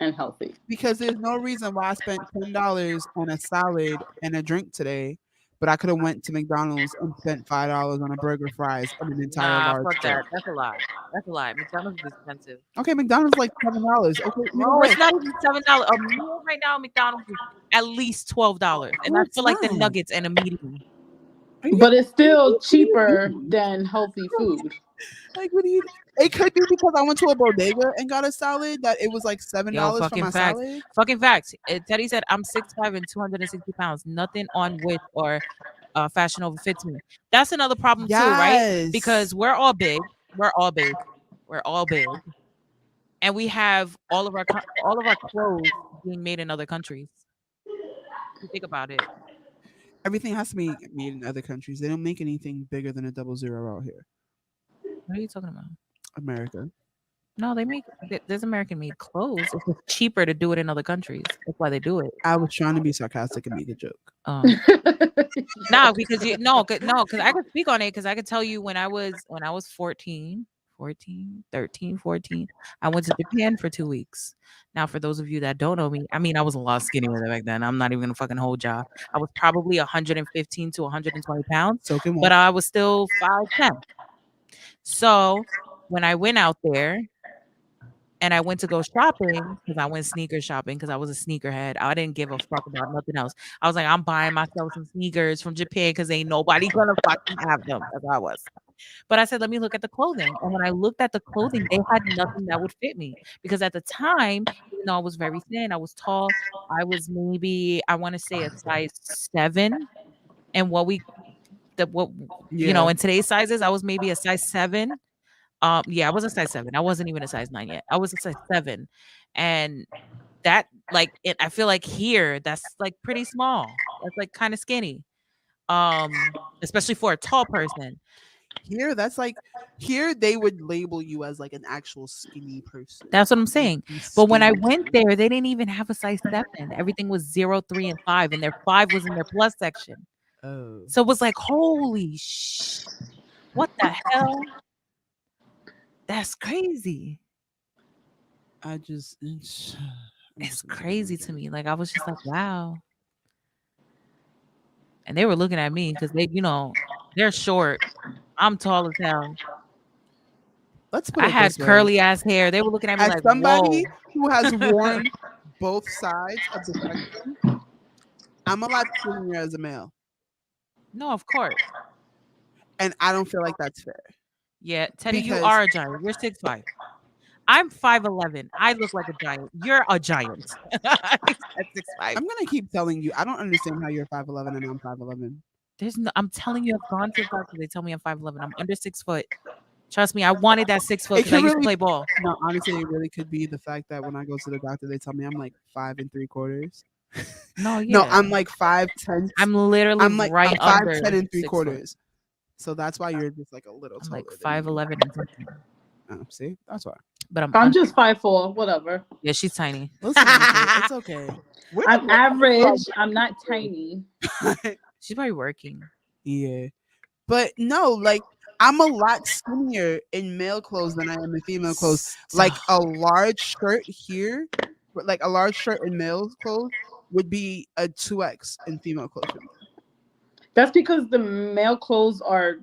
and healthy. Because there's no reason why I spent $10 on a salad and a drink today, but I could have went to McDonald's and spent $5 on a burger, fries, and an entire Nah, large fuck that. drink. That's a lie. That's a lie. McDonald's is expensive. Okay, McDonald's like $7. Okay, No, it's not even $7. A meal right now at McDonald's is at least $12, and No, that's it's for like the not. nuggets and a medium. But it's still cheaper than healthy food. Like, what do you? It could be because I went to a bodega and got a salad that it was like $7 for fucking my facts. salad. Fucking facts. Teddy said I'm 6'5" and 260 pounds. Nothing on width or fashion over fits me. That's another problem too, right? Yes. Because we're all big. We're all big. We're all big, and we have all of our clothes being made in other countries. You think about it. everything has to be made in other countries. They don't make anything bigger than a 00 out here. What are you talking about? America. No, there's American made clothes. It's just cheaper to do it in other countries. That's why they do it. I was trying to be sarcastic and make a joke. No, because because I could speak on it because I could tell you when I was 14, 13, 14, I went to Japan for 2 weeks. Now, for those of you that don't know me, I mean, I was a lot skinnier back then. I'm not even gonna fucking hold y'all. I was probably 115 to 120 pounds, So can but I was still 5'10". So when I went out there and I went to go shopping, because I went sneaker shopping because I was a sneakerhead. I didn't give a fuck about nothing else. I was like, I'm buying myself some sneakers from Japan because ain't nobody gonna fucking have them. That's how I was. But I said, let me look at the clothing. And when I looked at the clothing, they had nothing that would fit me. Because at the time, even though I was very thin, I was tall, I was maybe, I want to say a size 7. And in today's sizes, I was maybe a size 7. I was a size 7. I wasn't even a size 9 yet. I was a size 7. And that, I feel like here, that's like pretty small. That's like kind of skinny. Especially for a tall person. Here, that's like here they would label you as like an actual skinny person. That's what I'm saying. But when I Skinny. went there, they didn't even have a size 7. Everything was 0, 3, and 5, and their 5 was in their plus section. Oh. So it was like, holy shit. What the hell? That's crazy. It's crazy to me. Like, I was just like, wow. And they were looking at me because they're short. I'm tall as hell. let's put I it had this way. curly ass hair. They were looking at me As like, somebody whoa. who has worn both sides of the spectrum, I'm a lot skinnier as a male, No, of course. and I don't feel like that's fair. Yeah, Teddy, you Because- are a giant. You're 6'5". I'm 5'11". I look like a giant. You're a giant. At 6'5". I'm gonna keep telling you, I don't understand how you're 5'11" and I'm 5'11. There's no. I'm telling you, I've gone to the doctor. They tell me I'm 5'11". I'm under 6 foot. Trust me, I wanted that 6 foot It because I could used to really- play ball. No, honestly, it really could be the fact that when I go to the doctor, they tell me I'm like 5 3/4. No, yeah. No, I'm like 5'10". I'm literally I'm like right I'm under 5'10" and 6 foot. 3/4. So that's why you're just like a little I'm taller. like than me. 5'11" and something. Oh, see, that's why. But I'm I'm just 5'4", whatever. yeah, she's tiny. Listen, Michael, it's okay. We're I'm not- average. I'm not tiny. She's probably working. Yeah, but no, like I'm a lot skinnier in male clothes than I am in female clothes. Like a large shirt here, but like a large shirt in male clothes would be a 2X in female clothes. for me. That's because the male clothes are,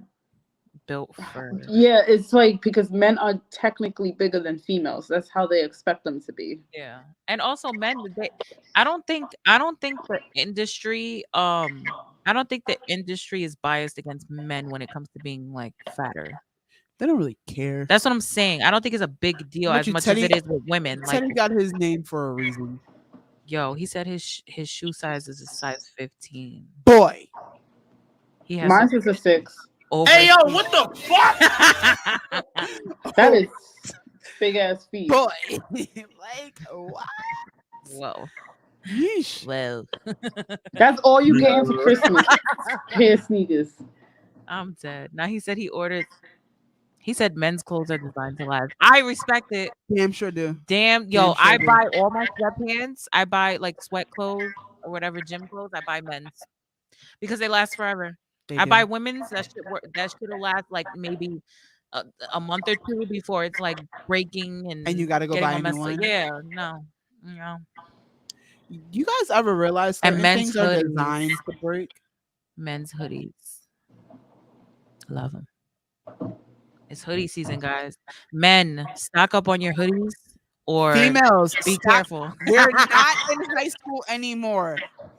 built for yeah, it's like because men are technically bigger than females. That's how they expect them to be. yeah. And also men I don't think the industry I don't think the industry is biased against men when it comes to being like fatter. They don't really care. That's what I'm saying. I don't think it's a big deal Look as at much Teddy- as it is with women. Like, Teddy got his name for a reason. yo, he said his shoe size is a size 15. Boy, He has Mine's is a 6. over Hey yo, what the fuck? That is big ass feet. boy, like what? Whoa. Yeesh. Whoa. That's all you getting for Christmas. Pair of sneakers. I'm dead. Now he said men's clothes are designed to last. I respect it. Damn sure do. Damn, yo, Damn sure I do. buy all my sweatpants. I buy like sweat clothes or whatever, gym clothes. I buy men's because they last forever. They I do. buy women's that shit'll last like maybe a month or two before it's like breaking and And you gotta go getting buy all a new messed up. one? Yeah, no. You guys ever realize And certain men's things are hoodies. designed to break? Men's hoodies, love them. It's hoodie season, guys. Men, stock up on your hoodies or Females, be stop. careful. We're not in high school anymore.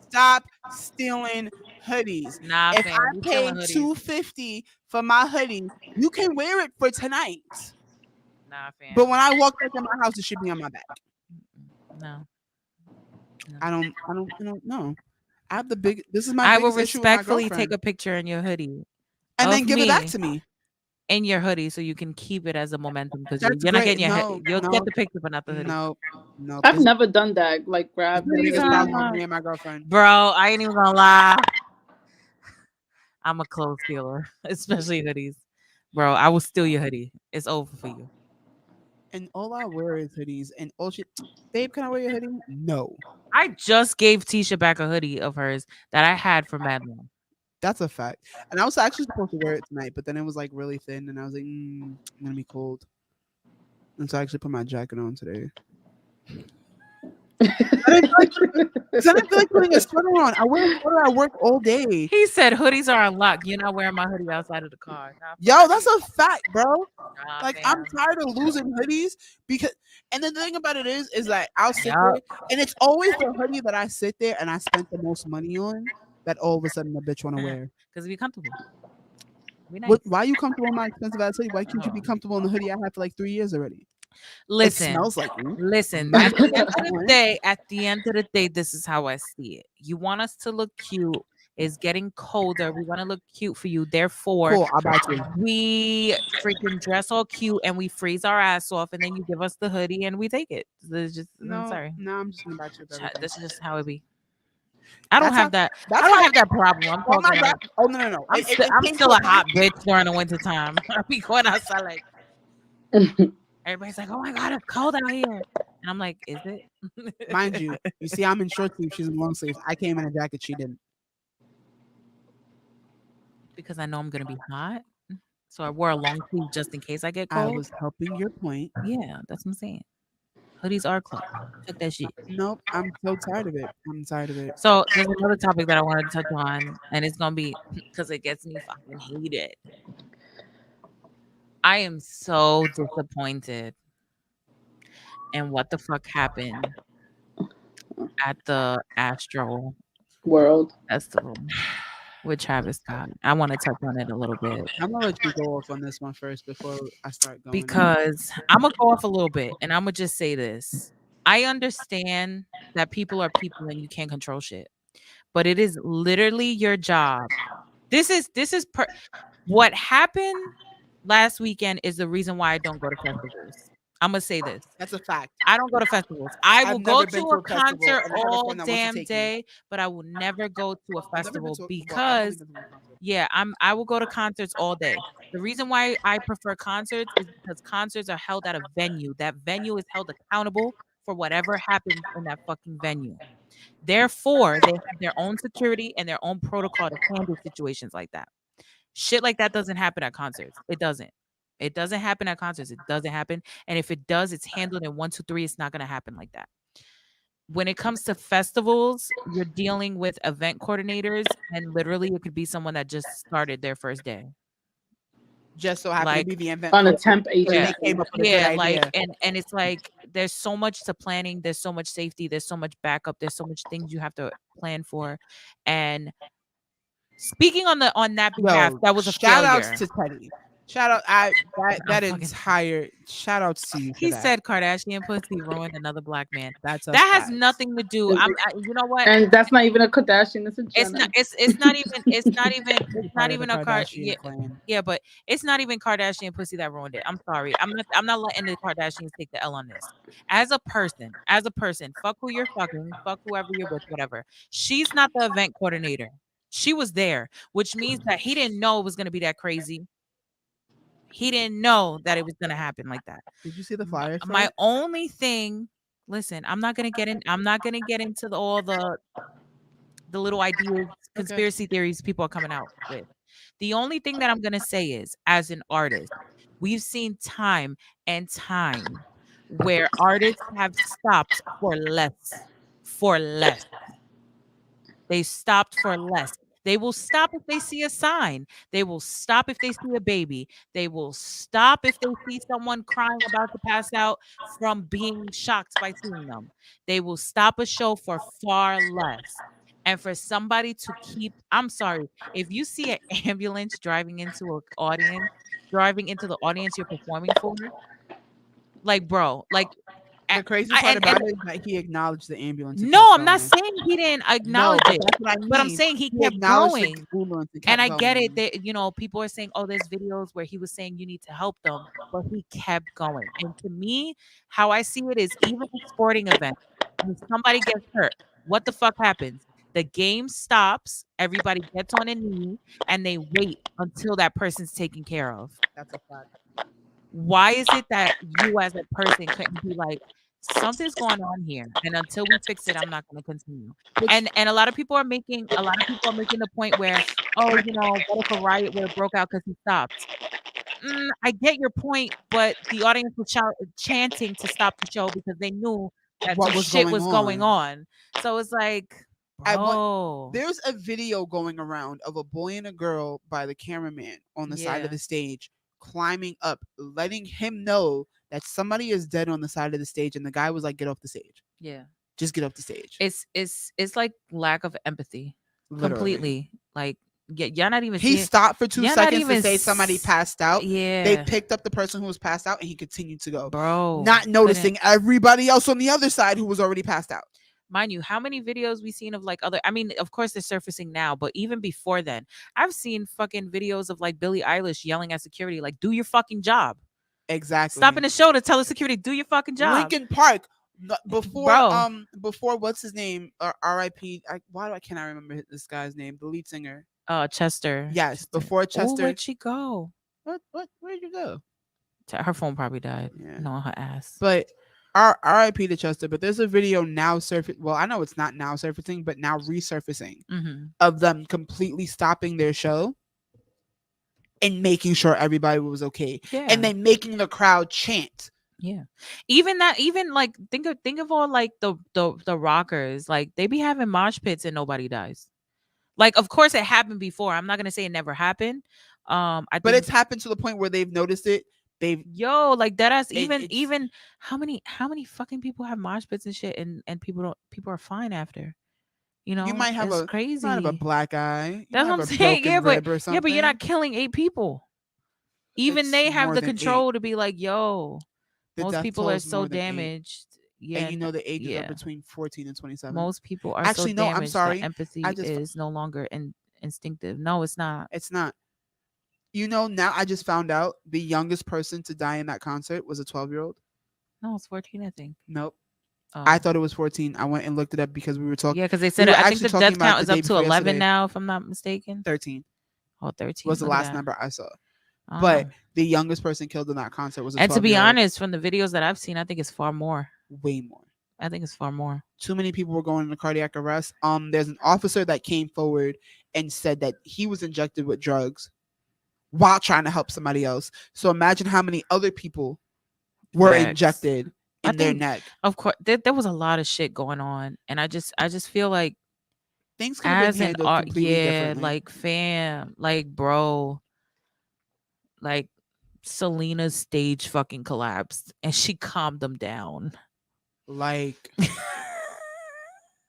Stop stealing hoodies. Nah, If fam, I we paid stealing hoodies. $250 for my hoodie, you can wear it for tonight. Nah, fam. But when I walk back in my house, it should be on my back. No. I don't know. I have the big. This is my. I will biggest issue with my respectfully take girlfriend. a picture in your hoodie. and then of give it back me. to me. In your hoodie so you can keep it as a momentum because That's you're not great. getting your No, you'll no, get the picture but not the hoodie. No. I've This never done that. Like grab is the biggest Anytime. problem with me and my girlfriend. Bro, I ain't even gonna lie. I'm a clothes stealer, especially hoodies. Bro, I will steal your hoodie. It's over for you. And all I wear is hoodies. And all shit. Babe, can I wear your hoodie? No. I just gave Tisha back a hoodie of hers that I had from Madman. That's a fact. And I was actually supposed to wear it tonight, but then it was like really thin, and I was like, I'm gonna be cold. And so I actually put my jacket on today. I didn't feel like putting a sweater on. I wear a sweater at work all day. He said hoodies are unlocked. You're not wearing my hoodie outside of the car. Nah, Yo, that's a fact, bro. nah, Like fam. I'm tired of losing hoodies because, and the thing about it is like I'll sit Yup. there, and it's always the hoodie that I sit there and I spent the most money on that all of a sudden the bitch want to wear. Because be comfortable. Be nice. What? Why are you comfortable in my expensive ass hoodie? Why can't you be comfortable in the hoodie I had for like 3 years already? Listen. It smells like me. Listen, Not at the end of the one. day, this is how I see it. You want us to look cute. It's getting colder. We want to look cute for you. Therefore, Cool, I'll buy two. we freaking dress all cute and we freeze our ass off, and then you give us the hoodie and we take it. It's just, I'm sorry. No, I'm just gonna buy two. of everything. This is just how it be. I don't That's have how- that. that's I don't how- have that problem. I'm Oh my talking god! about. Oh no! I'm, It I'm came still to a hot bitch during the winter time. I be going outside like everybody's like, "Oh my god, it's cold out here," and I'm like, "Is it?" Mind you, you see, I'm in short sleeves. She's in long sleeves. I came in a jacket. She didn't. because I know I'm gonna be hot. So I wore a long sleeve just in case I get I cold. was helping your point. Yeah, that's what I'm saying. Hoodies are clothes. Check that shit. Nope, I'm so tired of it. I'm tired of it. So there's another topic that I wanted to touch on, and it's gonna be because it gets me fucking heated. I am so disappointed in what the fuck happened at the Astro World. Festival with Travis Scott. I want to touch on it a little bit I'm gonna let you go off on this one first before I start going. because I'm gonna go off a little bit and I'm gonna just say this. I understand that people are people and you can't control shit, but it is literally your job. This is what happened last weekend is the reason why I don't go to festivals. I'm gonna say this. That's a fact. I don't go to festivals. I will I've go never been to to a a festival, concert and I have a all friend that wants to damn take me. day, but I will never go to a I've never been festival to a- well, I've only because been to one concert. yeah, I will go to concerts all day. The reason why I prefer concerts is because concerts are held at a venue. That venue is held accountable for whatever happens in that fucking venue. Therefore, they have their own security and their own protocol to handle situations like that. Shit like that doesn't happen at concerts. It doesn't. It doesn't happen at concerts. It doesn't happen. And if it does, it's handled in 1, 2, 3. It's not going to happen like that. When it comes to festivals, you're dealing with event coordinators, and literally it could be someone that just started their first day. Just so happened Like- to be the event On a coordinator, temp and they agency. came up with a Yeah, good like idea. and it's like there's so much to planning, there's so much safety, there's so much backup, there's so much things you have to plan for. And speaking on that behalf, Yo, that was a shout failure. outs to Teddy. Shout out that fucking- entire shout outs to you. For He that. said Kardashian pussy ruined another black man. That's a That has fact. nothing to do. You know what? And that's not even a Kardashian. It's a Jenner. It's not. It's not even. It's not even. It's Part not of even the a car. Kardashian clan. Yeah, but it's not even Kardashian pussy that ruined it. I'm sorry. I'm not letting the Kardashians take the L on this. As a person, fuck who you're fucking, fuck whoever you're with, whatever. She's not the event coordinator. She was there, which means that he didn't know it was gonna be that crazy. He didn't know that it was gonna happen like that. Did you see the flyers? for My it? only thing, listen, I'm not gonna get into all the little ideas, conspiracy theories people are coming out with. The only thing that I'm gonna say is, as an artist, we've seen time and time where artists have stopped for less. They stopped for less. They will stop if they see a sign. They will stop if they see a baby. They will stop if they see someone crying about to pass out from being shocked by seeing them. They will stop a show for far less. And for somebody to keep, I'm sorry, if you see an ambulance driving into the audience you're performing for, like, bro, like, The crazy I- part and- about it is that he acknowledged the ambulance. and no, kept I'm not going. saying he didn't acknowledge No, it, that's what I but I'm mean. saying he He kept acknowledged the going. ambulance and And I kept get it going. that, people are saying, oh, there's videos where he was saying you need to help them, but he kept going. And to me, how I see it is, even a sporting event, when somebody gets hurt, what the fuck happens? The game stops, everybody gets on a knee, and they wait until that person's taken care of. That's a fact. Why is it that you as a person couldn't be like, something's going on here, and until we fix it, I'm not going to continue? And a lot of people are making the point where, oh, what if a riot would have broke out because he stopped? I get your point, but the audience was chanting to stop the show because they knew that What some was shit going was going on. So it's like, bro, There's a video going around of a boy and a girl by the cameraman on the side Yeah. of the stage, climbing up, letting him know that somebody is dead on the side of the stage, and the guy was like, "Get off the stage. yeah, Just get off the stage." it's like lack of empathy, Literally. completely. Like, y'all not even. He seeing, stopped for 2 You're not seconds to even say somebody passed out. Yeah, They picked up the person who was passed out, and he continued to go, bro, not couldn't- noticing everybody else on the other side who was already passed out. Mind you, how many videos we seen of like other? I mean, of course they're surfacing now, but even before then, I've seen fucking videos of like Billie Eilish yelling at security, like, "Do your fucking job! Exactly. Stopping the show to tell the security, do your fucking job." Lincoln Park. Before Bro. before what's his name? R.I.P. Can't I remember this guy's name? The lead singer. Chester. Yes, before Oh, Chester. where'd she go? What? Where'd you go? Her phone probably died. Yeah. No, on her ass. But R.I.P. to Chester. But there's a video now surfacing. Well, I know it's not now surfacing, but now resurfacing Mm-hmm. of them completely stopping their show and making sure everybody was okay, Yeah. and then making the crowd chant. Yeah. Even like think of all like the rockers, like they be having mosh pits and nobody dies. Like, of course it happened before. I'm not gonna say it never happened, I But think it's happened to the point where they've noticed it. They've like that ass it's- even how many fucking people have mosh pits and shit and people are fine after. You you know, might have it's a you might have a crazy. black eye. You That's might what I'm have a saying. broken rib or something. But you're not killing 8 people. Even It's they have more the than 8. control to be like, yo, The most death people toll are is so more than 8. damaged. Yeah, And you know the ages are yeah. between 14 and 27. Most people are so Actually, no, I'm damaged that sorry. empathy I just is no longer instinctive. No, it's not. it's not. You know, now I just found out the youngest person to die in that concert was a 12-year-old. No, it's 14, I think. Nope. Oh. I thought it was 14. I went and looked it up because we were talking. Yeah, because they said were I think actually the talking death about count the is day up to before 11 yesterday. now, if I'm not mistaken. 13 Oh, 13 was the look at last that. number I saw. Oh. But the youngest person killed in that concert was a 12-year-old. And to be honest, from the videos that I've seen, I think it's far more. Way more. I think it's far more. Too many people were going into cardiac arrest. There's an officer that came forward and said that he was injected with drugs while trying to help somebody else. So imagine how many other people were Facts. injected in their neck. Of course, there was a lot of shit going on, and I just feel like Things could have as been an handled art, completely yeah, differently. like fam, like bro, like Selena's stage fucking collapsed, and she calmed them down. Like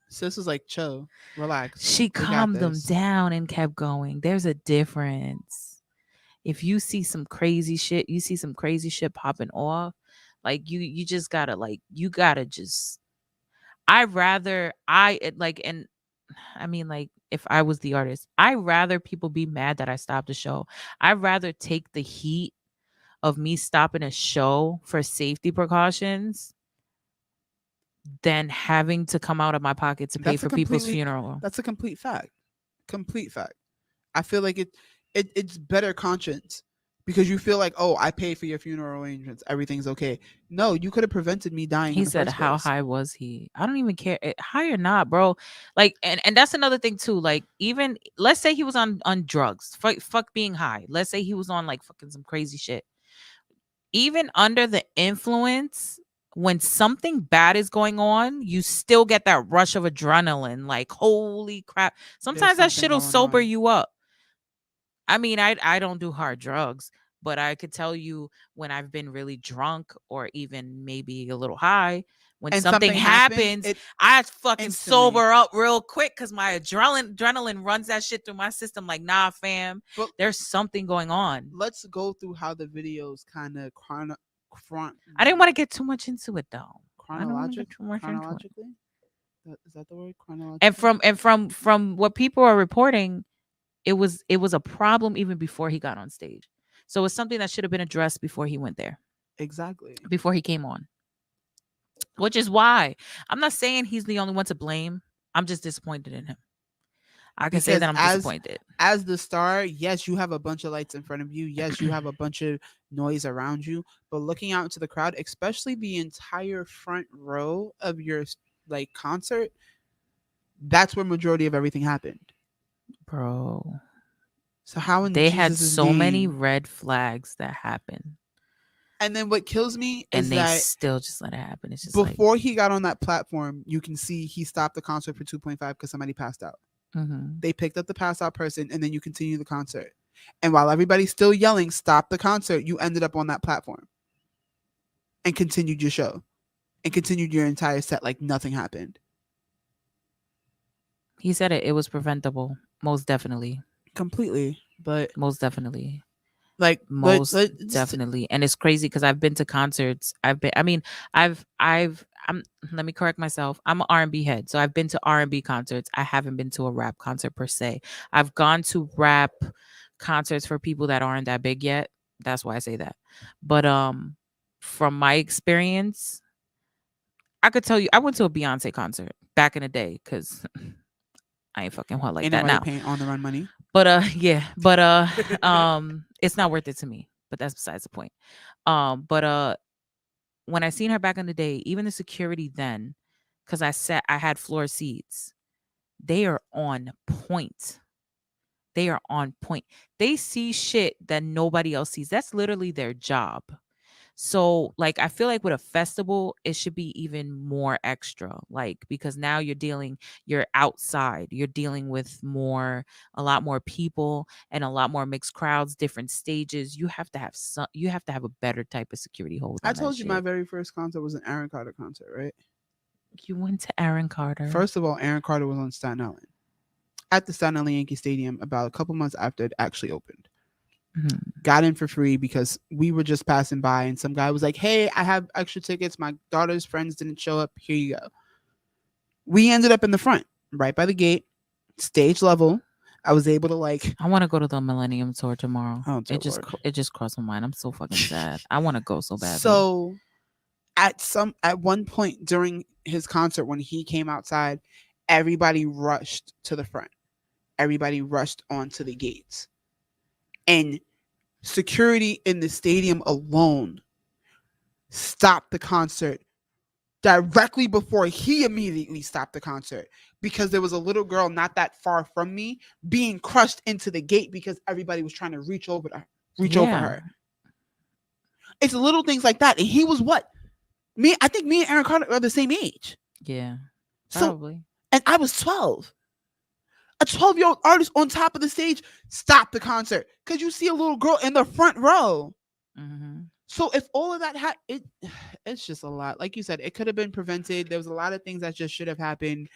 sis was like, chill, relax. She We got calmed them this. down and kept going. There's a difference. If you see some crazy shit, popping off, like you just gotta just. If I was the artist, I'd rather people be mad that I stopped the show. I'd rather take the heat of me stopping a show for safety precautions than having to come out of my pocket to pay That's a for people's completely- funeral. That's a complete fact. Complete fact. I feel like it's better conscience because you feel like, oh, I paid for your funeral arrangements. Everything's okay. No, you could have prevented me dying. He in the said, first how place. high was he? I don't even care. High or not, bro. Like, and that's another thing too. Like, even let's say he was on drugs. Fuck being high. Let's say he was on like fucking some crazy shit. Even under the influence, when something bad is going on, you still get that rush of adrenaline. Like, holy crap. Sometimes that something shit'll going sober on. you up. I mean, I don't do hard drugs, but I could tell you when I've been really drunk or even maybe a little high, when And something something happens, happens, it I fucking instantly- sober up real quick because my adrenaline runs that shit through my system. Like, nah, fam, But there's something going on. let's go through how the videos kind of I didn't want to get too much into it though. I don't wanna get chronologic too much into it. chronologically. Is that the word? Chronologically. And from what people are reporting, it was a problem even before he got on stage. So it's something that should have been addressed before he went there, Exactly. before he came on. Which is why I'm not saying he's the only one to blame. I'm just disappointed in him. I can say Because that I'm disappointed. As the star, yes, you have a bunch of lights in front of you. Yes, you have a bunch of noise around you. But looking out into the crowd, especially the entire front row of your like concert, that's where majority of everything happened. Bro, So how in they had Jesus' so many name- red flags that happened, And then what kills me and is they that still just let it happen. It's just like, before he got on that platform, you can see he stopped the concert for 2.5 because somebody passed out. mhm. They picked up the passed out person, and then you continue the concert. And while everybody's still yelling, "Stop the concert!" you ended up on that platform and continued your show and continued your entire set like nothing happened. He said it was preventable, most definitely. Completely, but Most definitely. like Most let- definitely. And it's crazy because I've been to concerts. Let me correct myself. I'm an R&B head. So I've been to R&B concerts. I haven't been to a rap concert per se. I've gone to rap concerts for people that aren't that big yet. That's why I say that. But from my experience, I could tell you I went to a Beyonce concert back in the day because I ain't fucking what like that anybody now. paying on the run money. But yeah, but it's not worth it to me. But that's besides the point. But when I seen her back in the day, even the security then, because I had floor seats, they are on point. They are on point. They see shit that nobody else sees. That's literally their job. So like I feel like with a festival, it should be even more extra. Like because now you're outside. You're dealing with a lot more people and a lot more mixed crowds, different stages. You have to have a better type of security hold on I that told you my shit. very first concert was an Aaron Carter concert, right? You went to Aaron Carter. First of all, Aaron Carter was on Staten Island at the Staten Island Yankee Stadium about a couple months after it actually opened. Mhm. Got in for free because we were just passing by and some guy was like, hey, I have extra tickets. My daughter's friends didn't show up. Here you go. We ended up in the front, right by the gate, stage level. I was able to like, I want to go to the Millennium Tour tomorrow. oh, dear It Lord. it just crossed my mind. I'm so fucking sad. I want to go so badly. So at one point during his concert when he came outside, everybody rushed to the front. Everybody rushed onto the gates. And security in the stadium alone stopped the concert directly before he immediately stopped the concert because there was a little girl not that far from me being crushed into the gate because everybody was trying to reach over her. It's little things like that. And he was what? I think me and Aaron Carter are the same age. Yeah. So, Probably. and I was 12. A 12-year-old artist on top of the stage stopped the concert because you see a little girl in the front row. Mm-hmm. So if all of that it's just a lot. Like you said, it could have been prevented. There was a lot of things that just should have happened.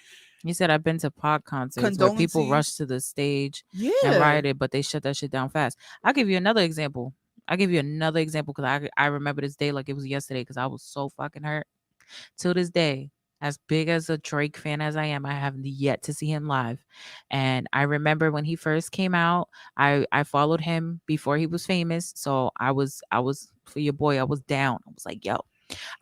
You said I've been to Pac concerts where people rushed to the stage and rioted, but they shut that shit down fast. I'll give you another example. Because I remember this day like it was yesterday because I was so fucking hurt. To this day, as big as a Drake fan as I am, I have yet to see him live. And I remember when he first came out, I followed him before he was famous. So I was for your boy, I was down. I was like, yo,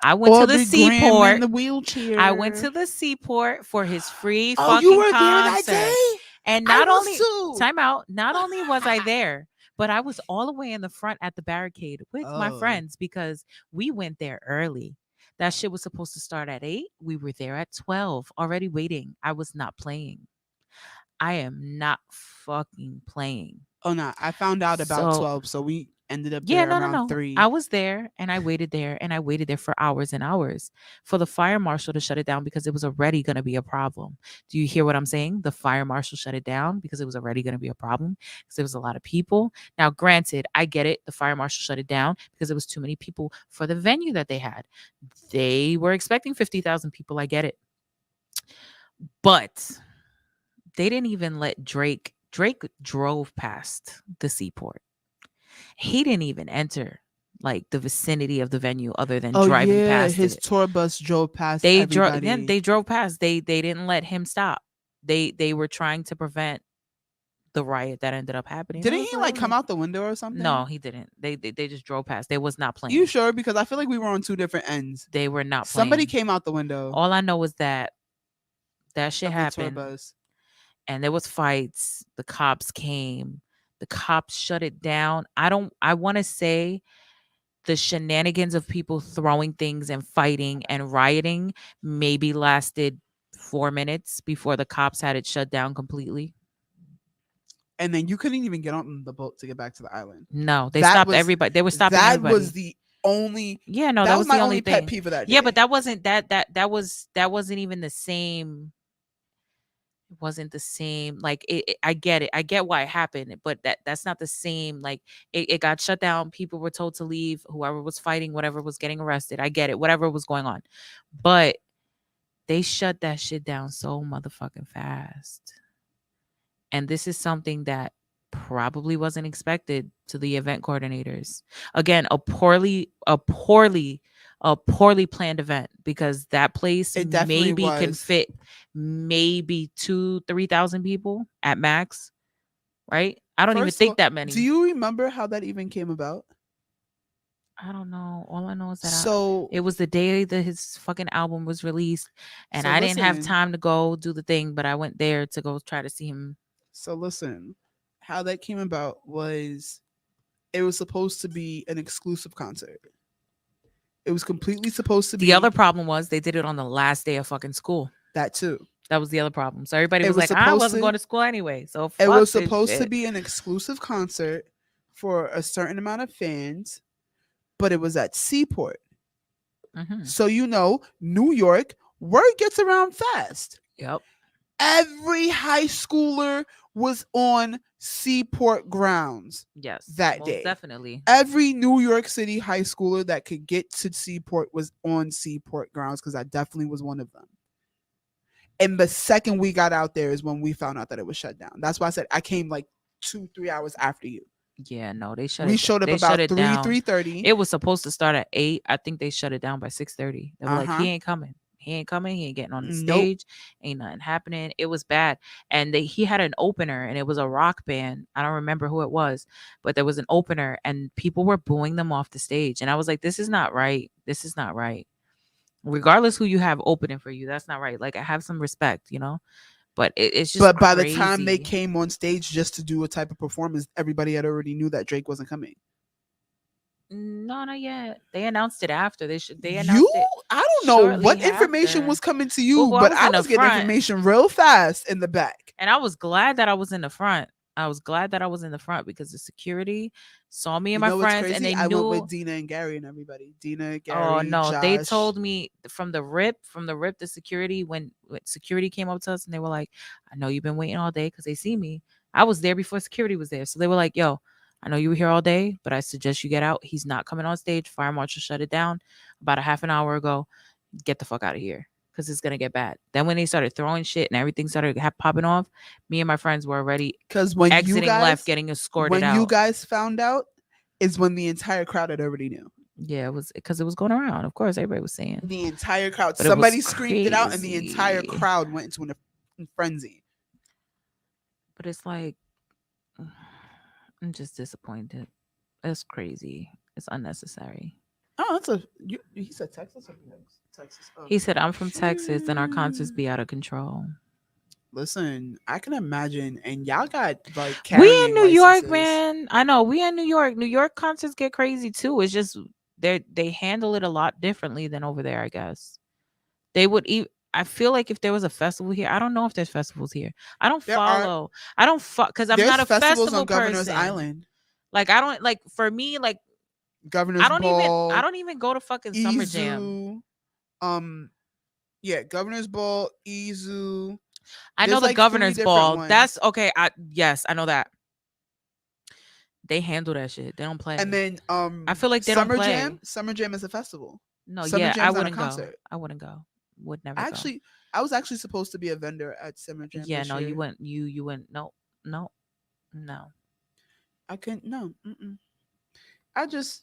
I went to the seaport. In the wheelchair. I went to the seaport for his free Oh, fucking you were concert. there that day? And not only was I there, but I was all the way in the front at the barricade with my friends because we went there early. That shit was supposed to start at 8. We were there at 12, already waiting. I was not playing. I am not fucking playing. Oh no, I found out about 12, so we ended up there around 3. I was there and I waited there for hours and hours for the fire marshal to shut it down because it was already going to be a problem. Do you hear what I'm saying? The fire marshal shut it down because it was already going to be a problem because there was a lot of people. Now, granted, I get it. The fire marshal shut it down because there was too many people for the venue that they had. They were expecting 50,000 people. I get it. But they didn't even let Drake drove past the seaport. He didn't even enter like the vicinity of the venue other than driving past his it. Tour bus drove past They everybody. drove past. They didn't let him stop. They were trying to prevent the riot that ended up happening. Didn't he like come out the window or something? No, he didn't. They just drove past. They was not playing. You sure? Because I feel like we were on 2 different ends. They were not playing. Somebody came out the window. All I know is that shit happened. Bus. And there was fights. The cops came. The cops shut it down. I want to say the shenanigans of people throwing things and fighting and rioting maybe lasted 4 minutes before the cops had it shut down completely. And then you couldn't even get on the boat to get back to the island. No, they stopped everybody. They were stopping everybody. That was the only. Yeah, no, that was my the only pet thing. peeve of that. Yeah, day. but that wasn't that wasn't even the same. It wasn't the same. Like I get it. I get why it happened, but that's not the same. Like it got shut down. People were told to leave. Whoever was fighting, whatever was getting arrested. I get it. Whatever was going on, but they shut that shit down so motherfucking fast. And this is something that probably wasn't expected to the event coordinators. Again, a poorly planned event because that place maybe can fit maybe 2,000-3,000 people at max, right? I don't even think that many. Do you remember how that even came about? I don't know. All I know is that it was the day that his fucking album was released, and I didn't have time to go do the thing, but I went there to go try to see him. So listen, how that came about was it was supposed to be an exclusive concert. It was completely supposed to be. The other problem was they did it on the last day of fucking school. That too. That was the other problem. So everybody was like, I wasn't going to school anyway. So it was supposed to be an exclusive concert for a certain amount of fans. but it was at Seaport. Mhm. So New York, word gets around fast. Yep. Every high schooler was on Seaport grounds Yes. that most day. Definitely. Every New York City high schooler that could get to Seaport was on Seaport grounds, because I definitely was one of them. And the second we got out there is when we found out that it was shut down. That's why I said I came like 2-3 hours after you. Yeah, no, they shut We it. showed up they about shut it down. 3:30. It was supposed to start at 8. I think they shut it down by 6:30. They were like, Uh-huh. he ain't coming. He ain't coming. He ain't getting on the Nope. stage. Ain't nothing happening. It was bad. And he had an opener, and it was a rock band. I don't remember who it was, but there was an opener, and people were booing them off the stage. And I was like, this is not right. This is not right. Regardless who you have opening for you, that's not right. Like, I have some respect, but it's just. But by the time they crazy. came on stage just to do a type of performance, everybody had already knew that Drake wasn't coming. No, not yet. They announced it after. They announced You? it. I don't know shortly what information after. was coming to you, Well, I but was I in the was getting front. information real fast in the back. And I was glad that I was in the front. I was glad that I was in the front because the security saw me and my what's friends, and crazy? they I knew. went with Dina and Gary and everybody. Dina, Gary, Oh no, they Josh. told me from the rip, the security, when security came up to us, and they were like, "I know you've been waiting all day," because they see me. I was there before security was there, so they were like, "Yo, I know you were here all day, but I suggest you get out. He's not coming on stage. Fire marshal shut it down about a half an hour ago. Get the fuck out of here, because it's gonna get bad." Then when they started throwing shit and everything started popping off, me and my friends were already Because when exiting you guys left, getting escorted out. when you guys found out is when the entire crowd had already knew. Yeah, it was because it was going around. Of course, everybody was saying. The entire crowd. But it was Somebody screamed it out, and the entire crazy. crowd went into a frenzy. But it's like, I'm just disappointed. It's crazy. It's unnecessary. Oh, he said Texas or Texas. Oh. He said, I'm from Texas, and our concerts be out of control. Listen, I can imagine, and y'all got like We in New York, licenses. man. I know we in New York. New York concerts get crazy too. It's just they handle it a lot differently than over there. I guess they would. I feel like if there was a festival here, I don't know if there's festivals here. I don't follow. I don't because I'm There's not a festivals festival on Governor's person. Island. Like I don't like for me like Governor's Ball. I don't even go to fucking Summer Jam. Yeah, Governor's Ball, Izu. I know the Governor's Ball. That's okay. Yes, I know that. They handle that shit. They don't play. And then I feel like they Summer don't play. Jam. Summer Jam is a festival. No, Summer yeah, Jam's I not a wouldn't go. concert. I wouldn't go. Would never. Actually, I was actually supposed to be a vendor at Summer Jam. Yeah, this no, year. you went. You went. No. I couldn't. No. I just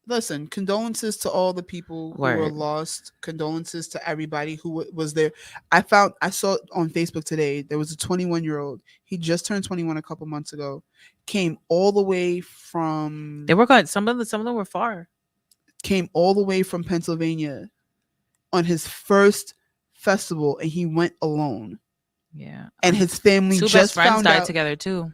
listen. Condolences to all the people who were lost. Condolences to everybody who was there. I saw on Facebook today there was a 21-year-old. He just turned 21 a couple months ago. Came all the way from. They were good. Some of them were far. Came all the way from Pennsylvania on his first festival, and he went alone. Yeah, and his family two just best friends found died out together too.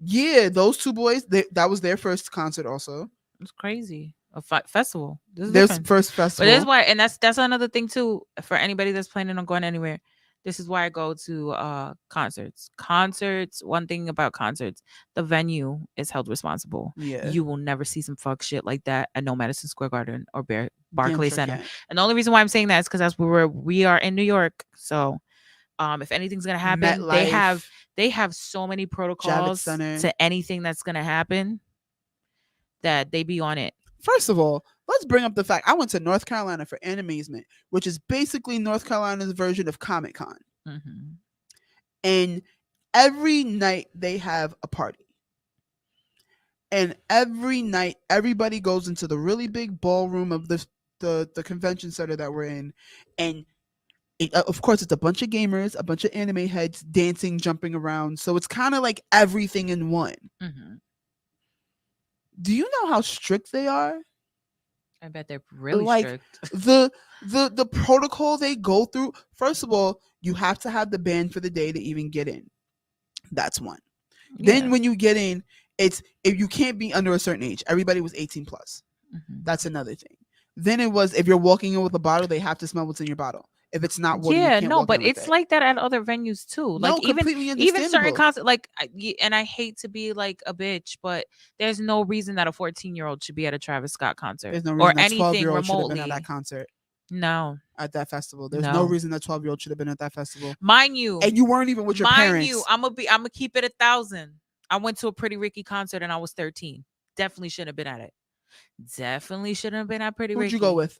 Yeah, those two boys. That was their first concert. Also, it's crazy. A festival. This is their different. first festival. But that's why, and that's another thing too for anybody that's planning on going anywhere. This is why I go to concerts. Concerts. One thing about concerts, the venue is held responsible. Yeah, you will never see some fuck shit like that at no Madison Square Garden or Barclays Center. Can't. And the only reason why I'm saying that is because that's where we are in New York. So, if anything's gonna happen, MetLife, they have so many protocols to anything that's gonna happen that they be on it. First of all, let's bring up the fact I went to North Carolina for Animazement, which is basically North Carolina's version of Comic-Con. Mm-hmm. And every night they have a party. And every night everybody goes into the really big ballroom of the convention center that we're in. And of course, it's a bunch of gamers, a bunch of anime heads dancing, jumping around. So it's kind of like everything in one. Mm-hmm. Do you know how strict they are? I bet they're really strict. The protocol they go through. First of all, you have to have the band for the day to even get in. That's one. Yeah. Then when you get in, it's if you can't be under a certain age. Everybody was 18 plus. Mm-hmm. That's another thing. Then it was if you're walking in with a bottle, they have to smell what's in your bottle. If it's not water, you Yeah, can't no, walk in but with it's it. like that at other venues too. No, Like completely even certain understandable. concerts, like and I hate to be like a bitch, but there's no reason that a 14-year-old should be at a Travis Scott concert There's no or reason that anything 12-year-old should have been at remotely. that concert, No, at that festival. There's no no. reason that 12-year-old should have been at that festival. Mind you, And you weren't even with your mind you, parents. I'm gonna keep it 1,000. I went to a Pretty Ricky concert and I was 13. Definitely shouldn't have been at it. Definitely shouldn't have been at Pretty Who'd Ricky. you go with?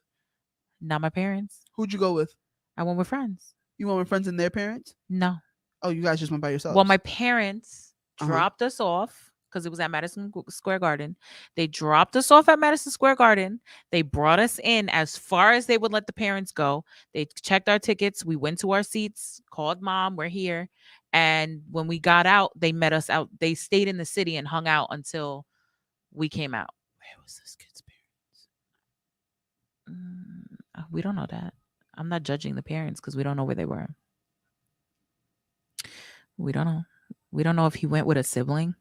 Not my parents. Who'd you go with? I went with friends. You went with friends and their parents? No. Oh, you guys just went by yourselves. Well, my parents Uh-huh. dropped us off because it was at Madison Square Garden. They dropped us off at Madison Square Garden. They brought us in as far as they would let the parents go. They checked our tickets. We went to our seats, called mom, we're here. And when we got out, they met us out. They stayed in the city and hung out until we came out. Where was this kid's parents? We don't know that. I'm not judging the parents because we don't know where they were. We don't know. We don't know if he went with a sibling.